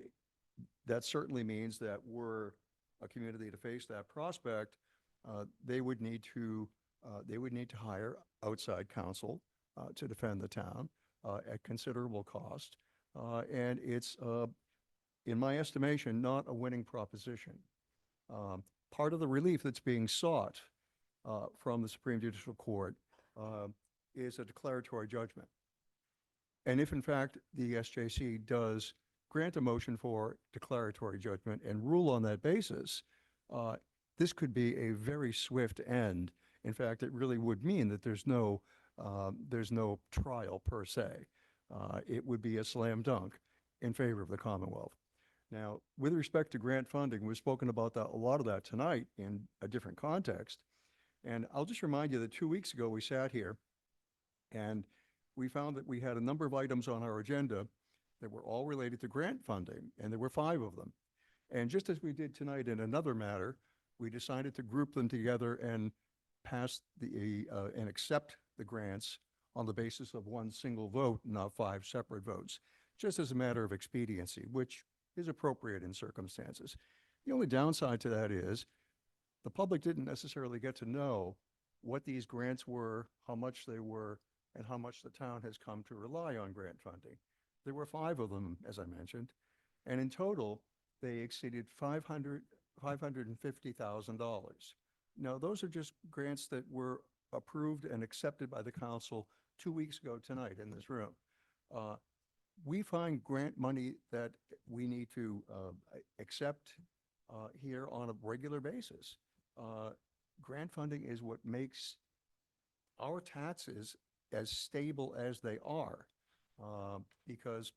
that certainly means that were a community to face that prospect, they would need to hire outside counsel to defend the town at considerable cost. And it's, in my estimation, not a winning proposition. Part of the relief that's being sought from the Supreme Judicial Court is a declaratory judgment. And if in fact the SJC does grant a motion for declaratory judgment and rule on that basis, this could be a very swift end. In fact, it really would mean that there's no trial per se. It would be a slam dunk in favor of the Commonwealth. Now, with respect to grant funding, we've spoken about that, a lot of that tonight in a different context. And I'll just remind you that 2 weeks ago we sat here and we found that we had a number of items on our agenda that were all related to grant funding, and there were 5 of them. And just as we did tonight in another matter, we decided to group them together and pass and accept the grants on the basis of one single vote, not 5 separate votes, just as a matter of expediency, which is appropriate in circumstances. The only downside to that is the public didn't necessarily get to know what these grants were, how much they were, and how much the town has come to rely on grant funding. There were 5 of them, as I mentioned, and in total, they exceeded $550,000. Now, those are just grants that were approved and accepted by the council 2 weeks ago tonight in this room. We find grant money that we need to accept here on a regular basis. Grant funding is what makes our taxes as stable as they are, because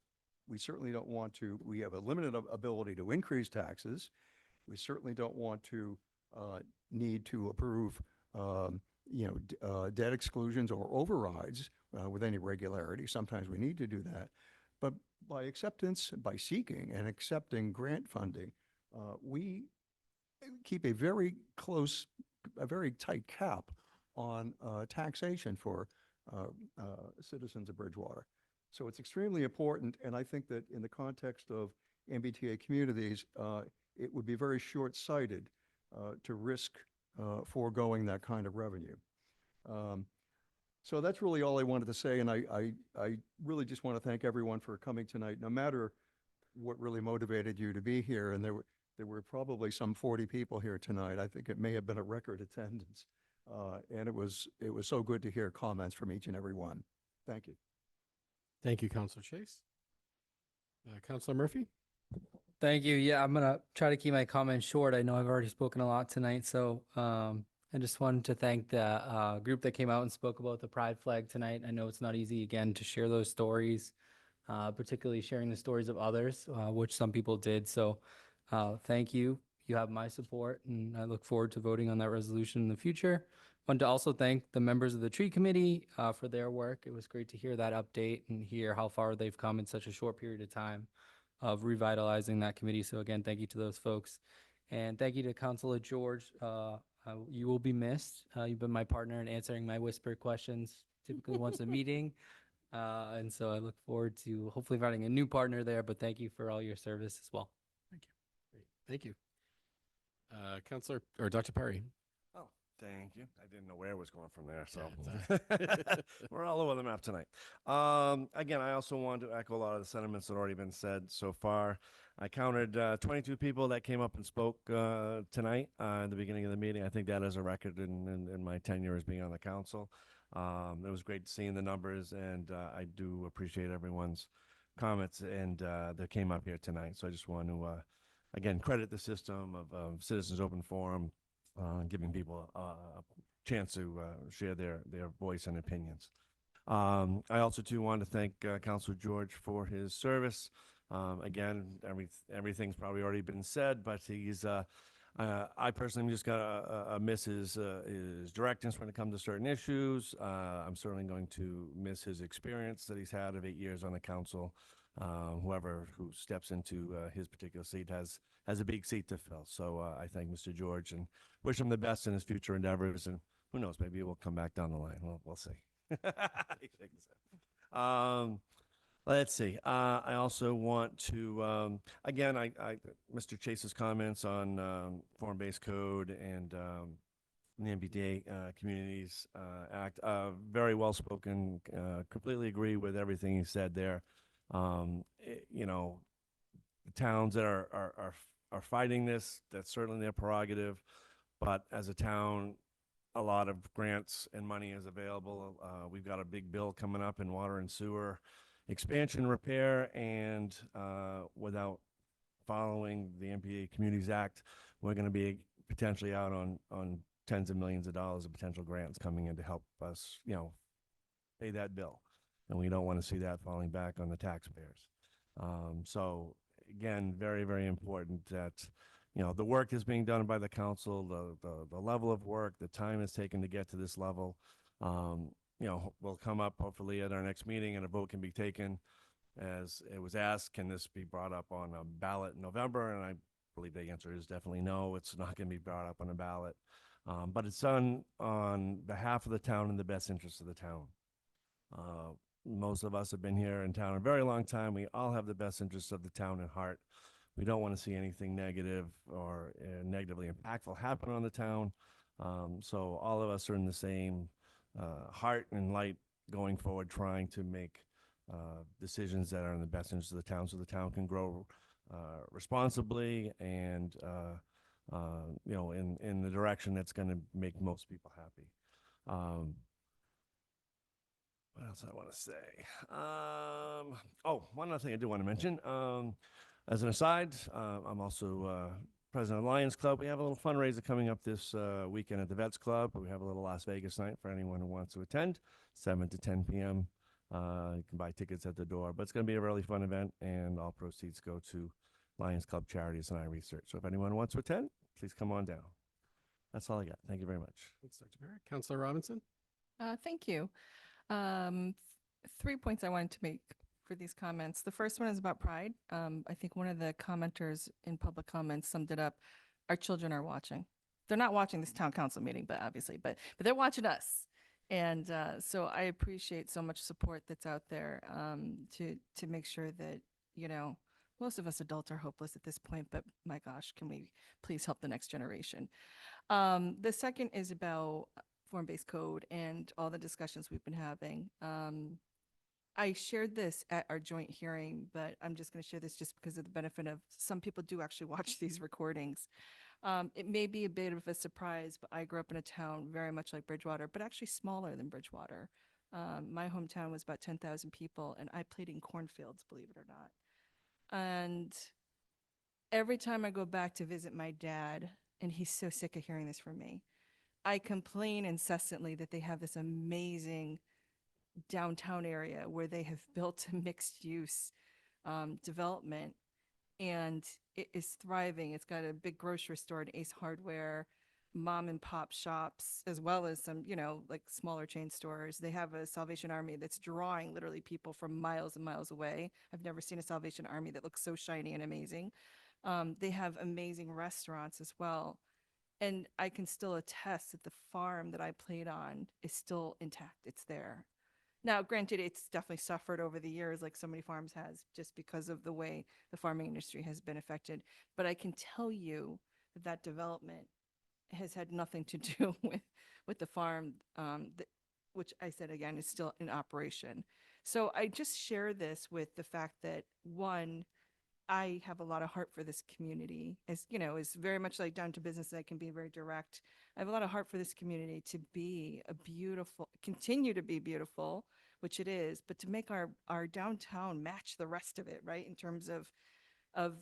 we certainly don't want to, we have a limited ability to increase taxes. We certainly don't want to need to approve debt exclusions or overrides with any regularity. Sometimes we need to do that. But by acceptance, by seeking and accepting grant funding, we keep a very close, a very tight cap on taxation for citizens of Bridgewater. So it's extremely important, and I think that in the context of MBTA communities, it would be very short-sighted to risk foregoing that kind of revenue. So that's really all I wanted to say, and I really just want to thank everyone for coming tonight, no matter what really motivated you to be here, and there were probably some 40 people here tonight. I think it may have been a record attendance, and it was so good to hear comments from each and every one. Thank you. Thank you, Councilor Chase. Councilor Murphy? Thank you. Yeah, I'm gonna try to keep my comments short. I know I've already spoken a lot tonight, so I just wanted to thank the group that came out and spoke about the Pride flag tonight. I know it's not easy, again, to share those stories, particularly sharing the stories of others, which some people did. So thank you. You have my support, and I look forward to voting on that resolution in the future. Want to also thank the members of the tree committee for their work. It was great to hear that update and hear how far they've come in such a short period of time of revitalizing that committee. So again, thank you to those folks. And thank you to Councilor George. You will be missed. You've been my partner in answering my whisper questions, typically once a meeting. And so I look forward to hopefully finding a new partner there, but thank you for all your service as well. Thank you. Great. Thank you. Councilor, or Dr. Perry. Oh, Thank you. I didn't know where it was going from there, so Yeah, we're all over the map tonight. Again, I also want to echo a lot of the sentiments that already been said so far. I counted 22 people that came up and spoke tonight in the beginning of the meeting. I think that is a record in my tenure as being on the council. It was great seeing the numbers, and I do appreciate everyone's comments and that came up here tonight. So I just want to again credit the system of Citizens Open Forum, giving people a chance to share their voice and opinions. I also too want to thank Councilor George for his service. Again, everything's probably already been said, but he's I personally just got miss his directness when it comes to certain issues. I'm certainly going to miss his experience that he's had of 8 years on the council. Whoever who steps into his particular seat has a big seat to fill. So I thank Mr. George and wish him the best in his future endeavors. And who knows, maybe we'll come back down the line. We'll see. Let's see. I also want to, again, Mr. Chase's comments on form-based code and the MBTA Communities Act, very well spoken. Completely agree with everything he said there. You know, the towns that are fighting this, that's certainly their prerogative. But as a town, a lot of grants and money is available. We've got a big bill coming up in water and sewer expansion repair, and without following the MPA Communities Act, we're going to be potentially out on tens of millions of dollars of potential grants coming in to help us, you know, pay that bill. And we don't want to see that falling back on the taxpayers. So again, very, very important that, you know, the work is being done by the council, the level of work, the time it's taken to get to this level. You know, will come up hopefully at our next meeting and a vote can be taken. As it was asked, can this be brought up on a ballot in November? And I believe the answer is definitely no. It's not going to be brought up on a ballot. But it's done on behalf of the town in the best interest of the town. Most of us have been here in town a very long time. We all have the best interests of the town at heart. We don't want to see anything negative or negatively impactful happen on the town. So all of us are in the same heart and light going forward, trying to make decisions that are in the best interest of the town so the town can grow responsibly and you know, in the direction that's going to make most people happy. What else I want to say? Oh, one other thing I do want to mention. As an aside, I'm also president of Lions Club. We have a little fundraiser coming up this weekend at the Vets Club. We have a little Las Vegas night for anyone who wants to attend, 7 to 10 p.m. You can buy tickets at the door, but it's going to be a really fun event, and all proceeds go to Lions Club Charities and iResearch. So if anyone wants to attend, please come on down. That's all I got. Thank you very much. Thanks, Dr. Barrett. Councilor Robinson? Thank you. 3 points I wanted to make for these comments. The first one is about pride. I think one of the commenters in public comments summed it up. Our children are watching. They're not watching this town council meeting, but obviously, but they're watching us. And so I appreciate so much support that's out there to make sure that, you know, most of us adults are hopeless at this point, but my gosh, can we please help the next generation? The second is about form-based code and all the discussions we've been having. I shared this at our joint hearing, but I'm just going to share this just because of the benefit of some people do actually watch these recordings. It may be a bit of a surprise, but I grew up in a town very much like Bridgewater, but actually smaller than Bridgewater. My hometown was about 10,000 people, and I played in cornfields, believe it or not. And every time I go back to visit my dad, and he's so sick of hearing this from me, I complain incessantly that they have this amazing downtown area where they have built a mixed use development, and it is thriving. It's got a big grocery store, an Ace Hardware, mom and pop shops, as well as some, you know, like smaller chain stores. They have a Salvation Army that's drawing literally people from miles and miles away. I've never seen a Salvation Army that looks so shiny and amazing. They have amazing restaurants as well. And I can still attest that the farm that I played on is still intact. It's there. Now, granted, it's definitely suffered over the years, like so many farms has, just because of the way the farming industry has been affected. But I can tell you that that development has had nothing to do with the farm, which I said again is still in operation. So I just share this with the fact that, one, I have a lot of heart for this community. As you know, is very much like down to business. I can be very direct. I have a lot of heart for this community to be a beautiful, continue to be beautiful, which it is, but to make our downtown match the rest of it, right? In terms of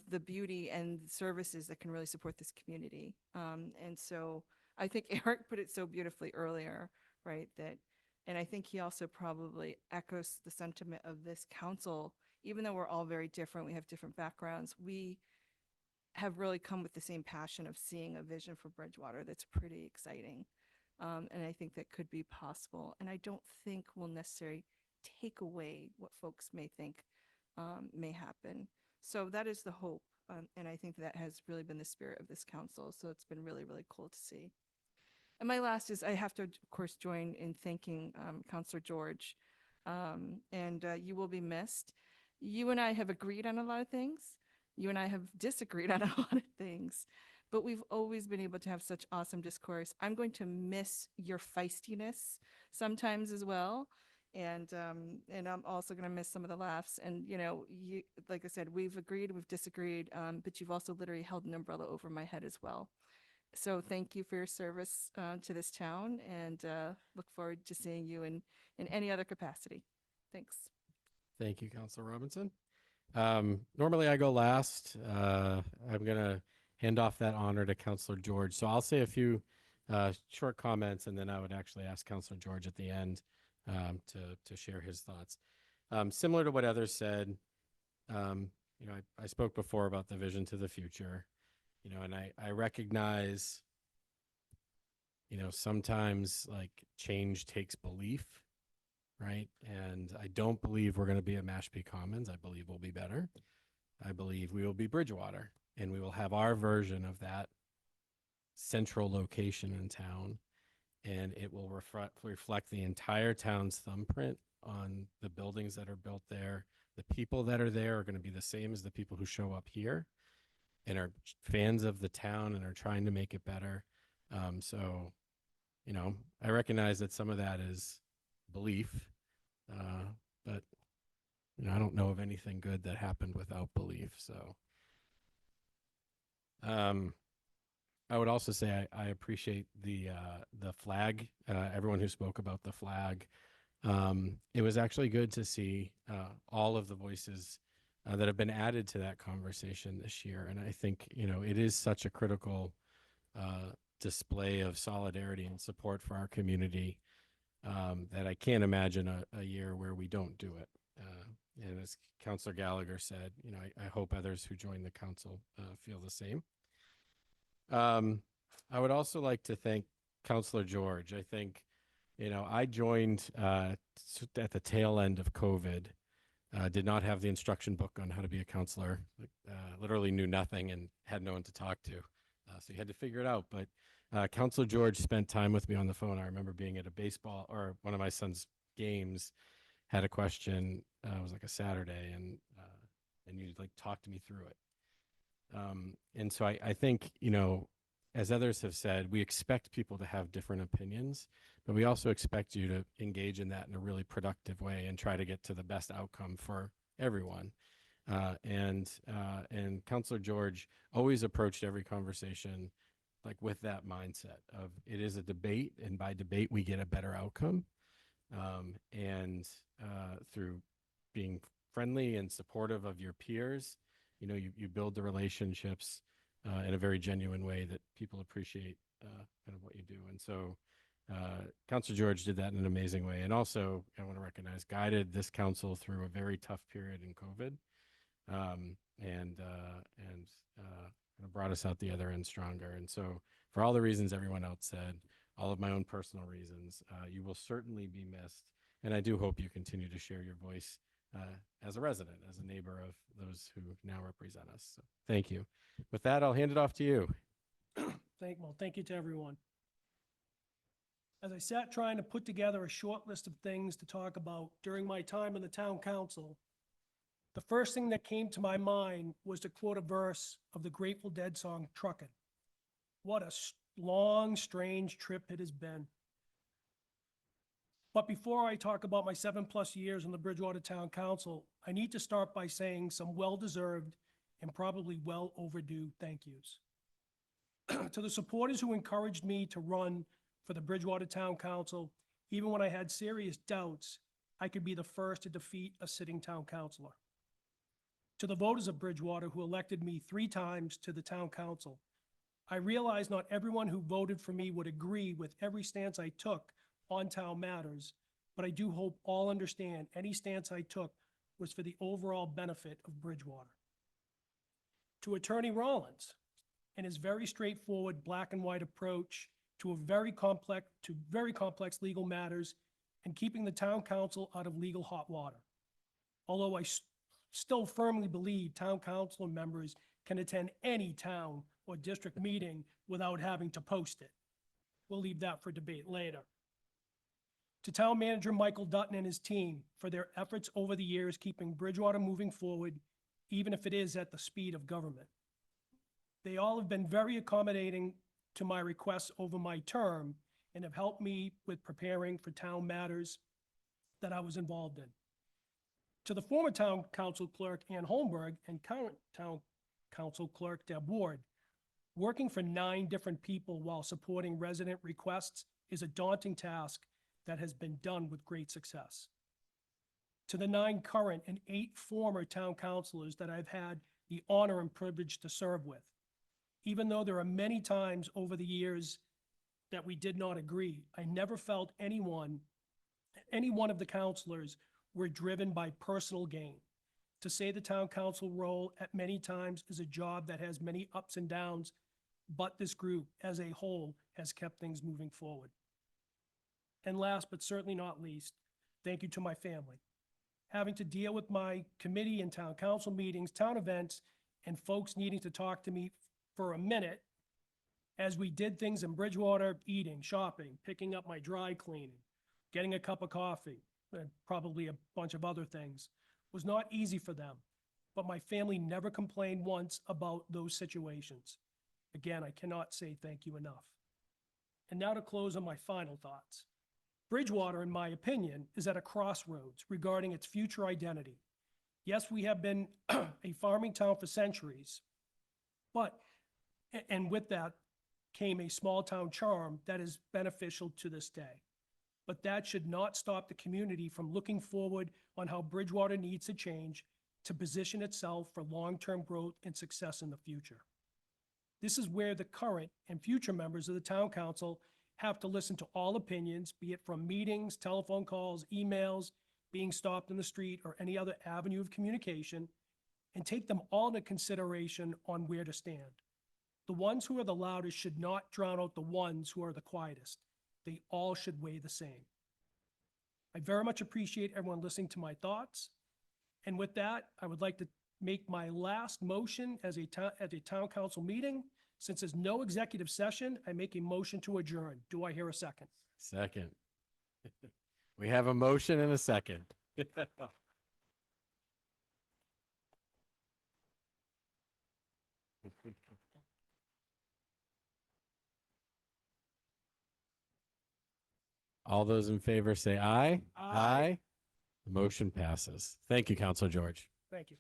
the beauty and services that can really support this community. And so I think Eric put it so beautifully earlier, right? And I think he also probably echoes the sentiment of this council. Even though we're all very different, we have different backgrounds, we have really come with the same passion of seeing a vision for Bridgewater that's pretty exciting. And I think that could be possible. And I don't think will necessarily take away what folks may think may happen. So that is the hope. And I think that has really been the spirit of this council. So it's been really, really cool to see. And my last is I have to, of course, join in thanking Councillor George. And you will be missed. You and I have agreed on a lot of things. You and I have disagreed on a lot of things. But we've always been able to have such awesome discourse. I'm going to miss your feistiness sometimes as well. And I'm also going to miss some of the laughs. And, you know, like I said, we've agreed, we've disagreed, but you've also literally held an umbrella over my head as well. So thank you for your service to this town, and look forward to seeing you in any other capacity. Thanks. Thank you, Councilor Robinson. Normally I go last. I'm going to hand off that honor to Councilor George. So I'll say a few short comments, and then I would actually ask Councilor George at the end to share his thoughts. Similar to what others said, you know, I spoke before about the vision to the future, you know, and I recognize, you know, sometimes like change takes belief, right? And I don't believe we're going to be at Mashpee Commons. I believe we'll be better. I believe we will be Bridgewater, and we will have our version of that central location in town, and it will reflect the entire town's thumbprint on the buildings that are built there. The people that are there are going to be the same as the people who show up here and are fans of the town and are trying to make it better. So, you know, I recognize that some of that is belief, but, you know, I don't know of anything good that happened without belief. So, I would also say I appreciate the flag, everyone who spoke about the flag. It was actually good to see all of the voices that have been added to that conversation this year. And I think, you know, it is such a critical display of solidarity and support for our community that I can't imagine a year where we don't do it. And as Councillor Gallagher said, you know, I hope others who join the council feel the same. I would also like to thank Councillor George. I think, you know, I joined at the tail end of COVID, did not have the instruction book on how to be a counselor, literally knew nothing and had no one to talk to. So you had to figure it out. But Councillor George spent time with me on the phone. I remember being at a baseball or one of my son's games, had a question. It was like a Saturday, and you like talked to me through it. And so I think, you know, as others have said, we expect people to have different opinions, but we also expect you to engage in that in a really productive way and try to get to the best outcome for everyone. And Councillor George always approached every conversation like with that mindset of it is a debate, and by debate we get a better outcome. And through being friendly and supportive of your peers, you know, you build the relationships in a very genuine way that people appreciate kind of what you do. And so Councillor George did that in an amazing way. And also, I want to recognize, guided this council through a very tough period in COVID, and brought us out the other end stronger. And so for all the reasons everyone else said, all of my own personal reasons, you will certainly be missed. And I do hope you continue to share your voice as a resident, as a neighbor of those who now represent us. So thank you. With that, I'll hand it off to you. Thank you to everyone. As I sat trying to put together a short list of things to talk about during my time in the town council, the first thing that came to my mind was to quote a verse of the Grateful Dead song, Truckin'. What a long, strange trip it has been. But before I talk about my 7+ years on the Bridgewater Town Council, I need to start by saying some well-deserved and probably well overdue thank yous. To the supporters who encouraged me to run for the Bridgewater Town Council, even when I had serious doubts I could be the first to defeat a sitting town councilor. To the voters of Bridgewater who elected me 3 times to the town council, I realize not everyone who voted for me would agree with every stance I took on town matters, but I do hope all understand any stance I took was for the overall benefit of Bridgewater. To Attorney Rollins and his very straightforward black and white approach to very complex legal matters and keeping the town council out of legal hot water. Although I still firmly believe town council members can attend any town or district meeting without having to post it. We'll leave that for debate later. To Town Manager Michael Dutton and his team for their efforts over the years keeping Bridgewater moving forward, even if it is at the speed of government. They all have been very accommodating to my requests over my term and have helped me with preparing for town matters that I was involved in. To the former town council clerk, Ann Holmberg, and current town council clerk, Deb Ward, working for 9 different people while supporting resident requests is a daunting task that has been done with great success. To the 9 current and 8 former town councilors that I've had the honor and privilege to serve with, even though there are many times over the years that we did not agree, I never felt any one of the councilors were driven by personal gain. To say the town council role at many times is a job that has many ups and downs, but this group as a whole has kept things moving forward. And last but certainly not least, thank you to my family. Having to deal with my committee and town council meetings, town events, and folks needing to talk to me for a minute as we did things in Bridgewater, eating, shopping, picking up my dry cleaning, getting a cup of coffee, and probably a bunch of other things, was not easy for them. But my family never complained once about those situations. Again, I cannot say thank you enough. And now to close on my final thoughts. Bridgewater, in my opinion, is at a crossroads regarding its future identity. Yes, we have been a farming town for centuries, and with that came a small town charm that is beneficial to this day. But that should not stop the community from looking forward on how Bridgewater needs to change to position itself for long-term growth and success in the future. This is where the current and future members of the town council have to listen to all opinions, be it from meetings, telephone calls, emails, being stopped in the street, or any other avenue of communication, and take them all into consideration on where to stand. The ones who are the loudest should not drown out the ones who are the quietest. They all should weigh the same. I very much appreciate everyone listening to my thoughts. And with that, I would like to make my last motion at a town council meeting. Since there's no executive session, I make a motion to adjourn. Do I hear a second? Second. We have a motion and a second. All those in favor say aye. Aye. The motion passes. Thank you, Councilor George. Thank you.